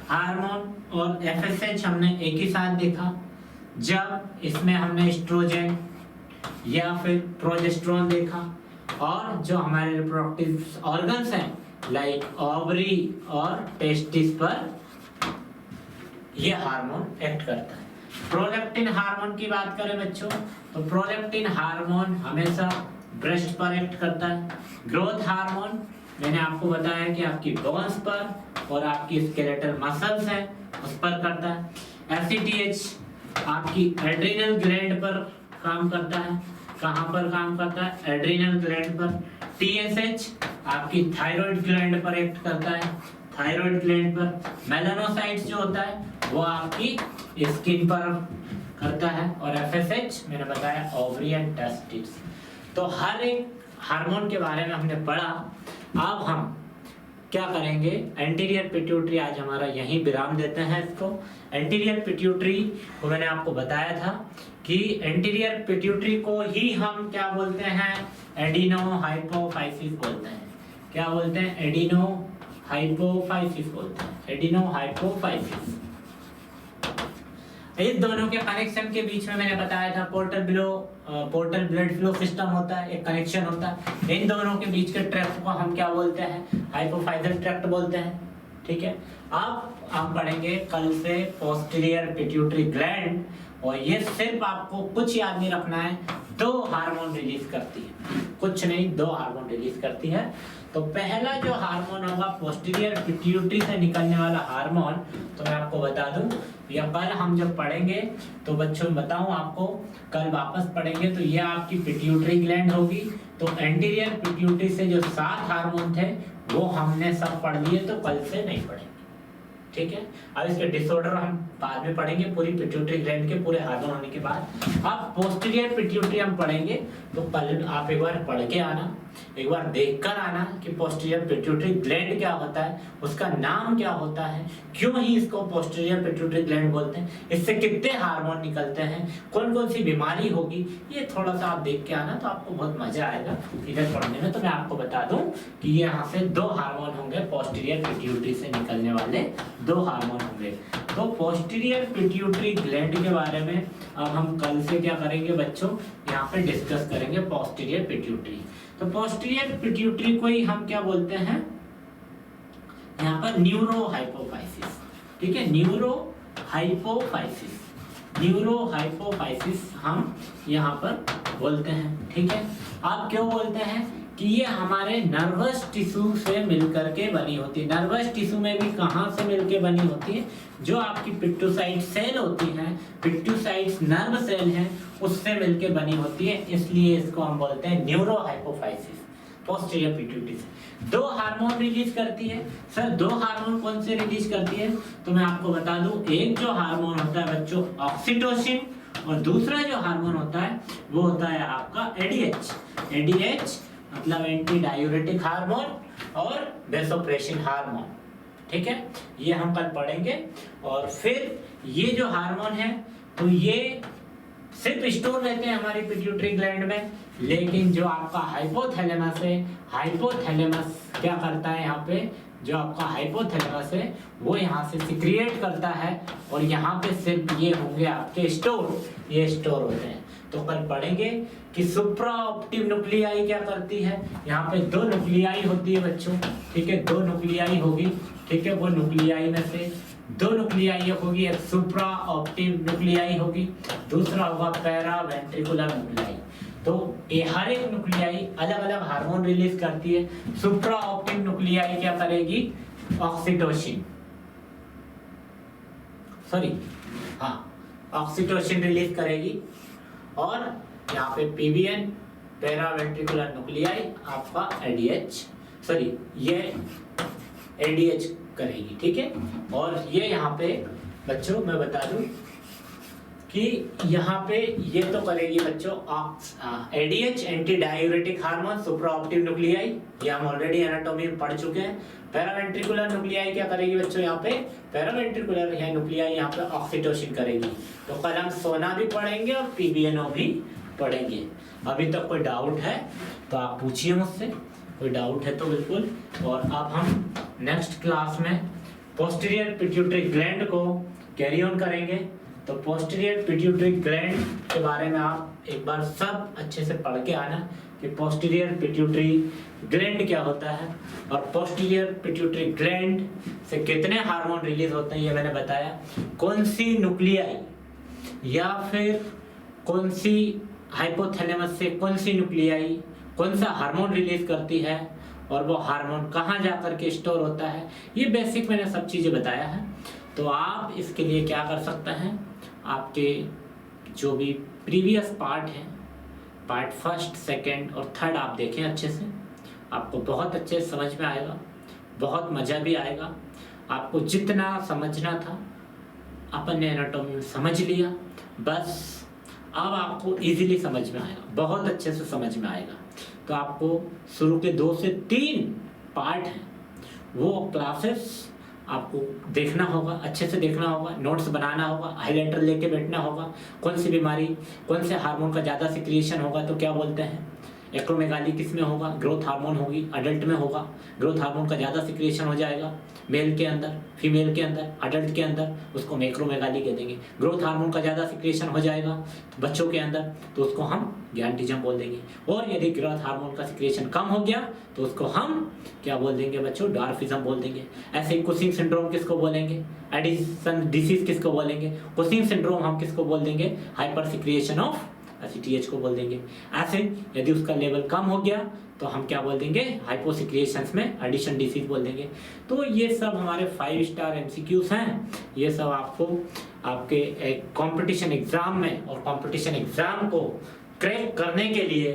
हार्मोन और FSH हमने एक ही साथ देखा जब इसमें हमने एस्ट्रोजन या फिर प्रोजेस्टेरोन देखा, और जो हमारे रिप्रोडक्टिव ऑर्गन्स हैं लाइक ओवरी और टेस्टिस पर ये हार्मोन एक्ट करता है। प्रोलैक्टिन हार्मोन की बात करें बच्चों, तो प्रोलैक्टिन हार्मोन हमेशा ब्रेस्ट पर एक्ट करता है। ग्रोथ हार्मोन मैंने आपको बताया कि आपकी बोन्स पर और आपकी स्केलेटल मसल्स हैं उस पर करता है। FCTH आपकी एड्रिनल ग्लैंड पर काम करता है। कहाँ पर काम करता है? एड्रिनल ग्लैंड पर। TSH आपकी थायराइड ग्लैंड पर एक्ट करता है, थायराइड ग्लैंड पर। मेलानोसाइट्स जो होता है वो आपकी स्किन पर करता है, और एफएसएच मैंने बताया ओवरी एंड टेस्टिस। तो हर एक हार्मोन के बारे में हमने पढ़ा। अब हम क्या करेंगे, एंटीरियर पिट्यूटरी आज हमारा यहीं विराम देते हैं इसको। एंटीरियर पिट्यूटरी को मैंने आपको बताया था कि एंटीरियर पिट्यूटरी को ही हम क्या बोलते हैं, एडिनो हाइपोफाइसिस बोलते हैं। क्या बोलते हैं, एडिनो हाइपोफाइसिस बोलते हैं, एडिनो हाइपोफाइसिस। इस दोनों के कनेक्शन के बीच में मैंने बताया था पोर्टल ब्लड फ्लो सिस्टम होता है, एक कनेक्शन होता है। इन दोनों के बीच के ट्रैक्ट को हम क्या बोलते हैं, हाइपोफाइजल ट्रैक्ट बोलते हैं। ठीक है, अब हम पढ़ेंगे कल से पोस्टीरियर पिट्यूटरी ग्लैंड, और ये सिर्फ आपको कुछ याद नहीं रखना है, 2 हार्मोन रिलीज करती है, कुछ नहीं 2 हार्मोन रिलीज करती है। तो पहला जो हार्मोन होगा पोस्टीरियर पिट्यूटरी से निकलने वाला हार्मोन, तो मैं आपको बता दूं, या कल हम जब पढ़ेंगे तो बच्चों बताऊं आपको, कल वापस पढ़ेंगे तो ये आपकी पिट्यूटरी ग्लैंड होगी। तो एंटीरियर पिट्यूटरी से जो 7 हार्मोन थे वो हमने सब पढ़ लिए, तो कल से नहीं पढ़ेंगे। ठीक है, अब इसके डिसऑर्डर हम बाद में पढ़ेंगे, पूरी पिट्यूटरी ग्लैंड के पूरे हार्मोन होने के बाद। अब पोस्टीरियर पिट्यूटरी हम पढ़ेंगे, तो कल आप एक बार पढ़ के आना, एक बार देखकर आना कि पोस्टीरियर पिट्यूटरी ग्लैंड क्या होता है, उसका नाम क्या होता है, क्यों ही इसको पोस्टीरियर पिट्यूटरी ग्लैंड बोलते हैं, इससे कितने हार्मोन निकलते हैं, कौन कौन सी बीमारी होगी, ये थोड़ा सा आप देख के आना, तो आपको बहुत मजा आएगा इधर पढ़ने में। तो मैं आपको बता दूं कि यहाँ से 2 हार्मोन होंगे, पोस्टीरियर पिट्यूटरी से निकलने वाले 2 हार्मोन होंगे। तो पोस्टीरियर पिट्यूटरी ग्लैंड के बारे में अब हम कल से क्या करेंगे बच्चों, यहाँ पे डिस्कस करेंगे पोस्टीरियर पिट्यूटरी। तो पोस्टीरियर पिट्यूटरी को ही हम क्या बोलते हैं, यहाँ पर न्यूरो हाइपोफाइसिस। ठीक है, न्यूरो हाइपोफाइसिस, न्यूरो हाइपोफाइसिस हम यहाँ पर बोलते हैं। ठीक है, आप क्यों बोलते हैं कि ये हमारे नर्वस टिश्यू से मिलकर के बनी होती है। नर्वस टिश्यू में भी कहाँ से मिलकर बनी होती है, जो आपकी पिट्यूसाइड सेल होती है, पिट्यूसाइड्स नर्व सेल हैं, उससे मिलकर बनी होती है, इसलिए इसको हम बोलते हैं न्यूरो हाइपोफाइसिस। पोस्टीरियर पिट्यूटरी से 2 हार्मोन रिलीज करती है। सर 2 हार्मोन कौन से रिलीज करती है, तो मैं आपको बता दूं, एक जो हार्मोन होता है बच्चों ऑक्सीटोसिन, और दूसरा जो हार्मोन होता है वो होता है आपका एडीएच। एडीएच मतलब एंटी डायूरेटिक हार्मोन और वैसोप्रेसिन हार्मोन। ठीक है, ये हम कल पढ़ेंगे। और फिर ये जो हार्मोन है तो ये सिर्फ स्टोर रहते हैं हमारी पिट्यूटरी ग्लैंड में, लेकिन जो आपका हाइपोथैलेमस है, हाइपोथैलेमस क्या करता है, यहाँ पे जो आपका हाइपोथैलेमस है वो यहाँ से सिक्रिएट करता है, और यहाँ पे सिर्फ ये होंगे आपके स्टोर, ये स्टोर होते हैं। तो कल पढ़ेंगे कि सुप्रा ऑप्टिव न्यूक्लियाई क्या करती है। यहाँ पे 2 न्यूक्लियाई होती है बच्चों। ठीक है, 2 न्यूक्लियाई होगी। ठीक है, वो न्यूक्लियाई में से 2 न्यूक्लियाई होगी, एक सुप्रा ऑप्टिव न्यूक्लियाई होगी, दूसरा होगा पैरा वेंट्रिकुलर न्यूक्लियाई। तो ये हर एक न्यूक्लियाई अलग अलग हार्मोन रिलीज करती है। सुप्रा ऑप्टिव न्यूक्लियाई क्या करेगी, ऑक्सीटोसिन, ऑक्सीटोसिन रिलीज करेगी, और यहाँ पे पीबीएन पैरा वेंट्रिकुलर न्यूक्लियाई आपका ये एडीएच करेगी। ठीक है, और ये यहाँ पे बच्चों मैं बता दूं कि यहाँ पे ये तो करेगी बच्चों एडीएच एंटी डायूरेटिक हार्मोन सुप्रा ऑप्टिव न्यूक्लियाई, ये हम ऑलरेडी एनाटॉमी में पढ़ चुके हैं। पैरावेंट्रिकुलर न्यूक्लियाई क्या करेगी बच्चों, यहाँ पे पैरावेंट्रिकुलर है न्यूक्लियाई यहाँ पे ऑक्सीटोसिन करेगी। तो कल हम सोना भी पढ़ेंगे और पीबीएनओ भी पढ़ेंगे। अभी तक कोई डाउट है तो आप पूछिए मुझसे, कोई डाउट है तो बिल्कुल। और अब हम नेक्स्ट क्लास में पोस्टीरियर पिट्यूटरी ग्लैंड को कैरी ऑन करेंगे। तो पोस्टीरियर पिट्यूटरी ग्लैंड के बारे में आप एक बार सब अच्छे से पढ़ के आना कि पोस्टीरियर पिट्यूटरी ग्लैंड क्या होता है, और पोस्टीरियर पिट्यूटरी ग्लैंड से कितने हार्मोन रिलीज होते हैं ये मैंने बताया, कौन सी न्यूक्लियाई या फिर कौन सी हाइपोथैलेमस से कौन सी न्यूक्लियाई कौन सा हार्मोन रिलीज करती है, और वो हार्मोन कहाँ जाकर के स्टोर होता है, ये बेसिक मैंने सब चीज़ें बताया है। तो आप इसके लिए क्या कर सकते हैं, आपके जो भी प्रीवियस पार्ट हैं, पार्ट 1, 2 और 3 आप देखें अच्छे से, आपको बहुत अच्छे समझ में आएगा, बहुत मज़ा भी आएगा। आपको जितना समझना था अपन ने एनाटॉमी में समझ लिया। बस अब आपको इजीली समझ में आएगा, बहुत अच्छे से समझ में आएगा। तो आपको शुरू के 2 से 3 पार्ट हैं, वो क्लासेस आपको देखना होगा, अच्छे से देखना होगा, नोट्स बनाना होगा, हाइलाइटर लेके बैठना होगा। कौन सी बीमारी, कौन से हार्मोन का ज़्यादा सिक्रिएशन होगा तो क्या बोलते हैं, एक्रोमेगाली किस में होगा, ग्रोथ हार्मोन होगी, अडल्ट में होगा, ग्रोथ हार्मोन का ज़्यादा सिक्रिएशन हो जाएगा मेल के अंदर, फीमेल के अंदर, अडल्ट के अंदर, उसको मैक्रोमेगाली कह देंगे। ग्रोथ हार्मोन का ज़्यादा सिक्रिएशन हो जाएगा तो बच्चों के अंदर, तो उसको हम ग्यानटिज्म बोल देंगे। और यदि ग्रोथ हार्मोन का सिक्रिएशन कम हो गया तो उसको हम क्या बोल देंगे बच्चों, डॉर्फिज्म बोल देंगे। ऐसे ही कुशिंग सिंड्रोम किसको बोलेंगे, एडिसन डिसीज किसको बोलेंगे, कुशिंग सिंड्रोम हम किसको बोल देंगे, हाइपर सिक्रिएशन ऑफ एसीटीएच को बोल देंगे। ऐसे यदि उसका लेवल कम हो गया तो हम क्या बोल देंगे, हाइपोसिक्रिएशंस में एडिशन डिसीज बोल देंगे। तो ये सब हमारे 5 स्टार एमसीक्यूज हैं। ये सब आपको आपके एक कंपटीशन एग्जाम में, और कंपटीशन एग्जाम को क्रैक करने के लिए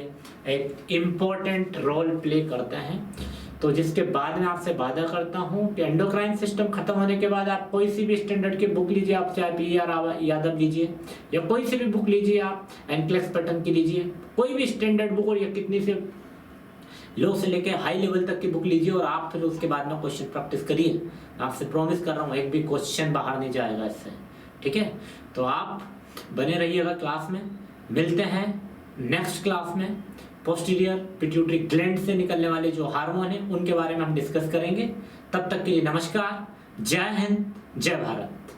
एक इम्पोर्टेंट रोल प्ले करते हैं। तो जिसके बाद में आपसे वादा करता हूं कि एंडोक्राइन सिस्टम खत्म होने के बाद आप कोई सी भी स्टैंडर्ड की बुक लीजिए, आप चाहे पी.आर. यादव लीजिए या कोई सी भी बुक लीजिए, आप एनक्लेक्स पैटर्न की लीजिए, कोई भी स्टैंडर्ड बुक, और या कितनी से लो से लेके हाई लेवल तक की बुक लीजिए, और आप फिर उसके बाद में क्वेश्चन प्रैक्टिस करिए। आपसे प्रॉमिस कर रहा हूँ एक भी क्वेश्चन बाहर नहीं जाएगा इससे, ठीक है। तो आप बने रहिएगा क्लास में। मिलते हैं नेक्स्ट क्लास में। पोस्टीरियर पिट्यूटरी ग्लैंड से निकलने वाले जो हार्मोन हैं उनके बारे में हम डिस्कस करेंगे। तब तक के लिए नमस्कार, जय हिंद, जय भारत।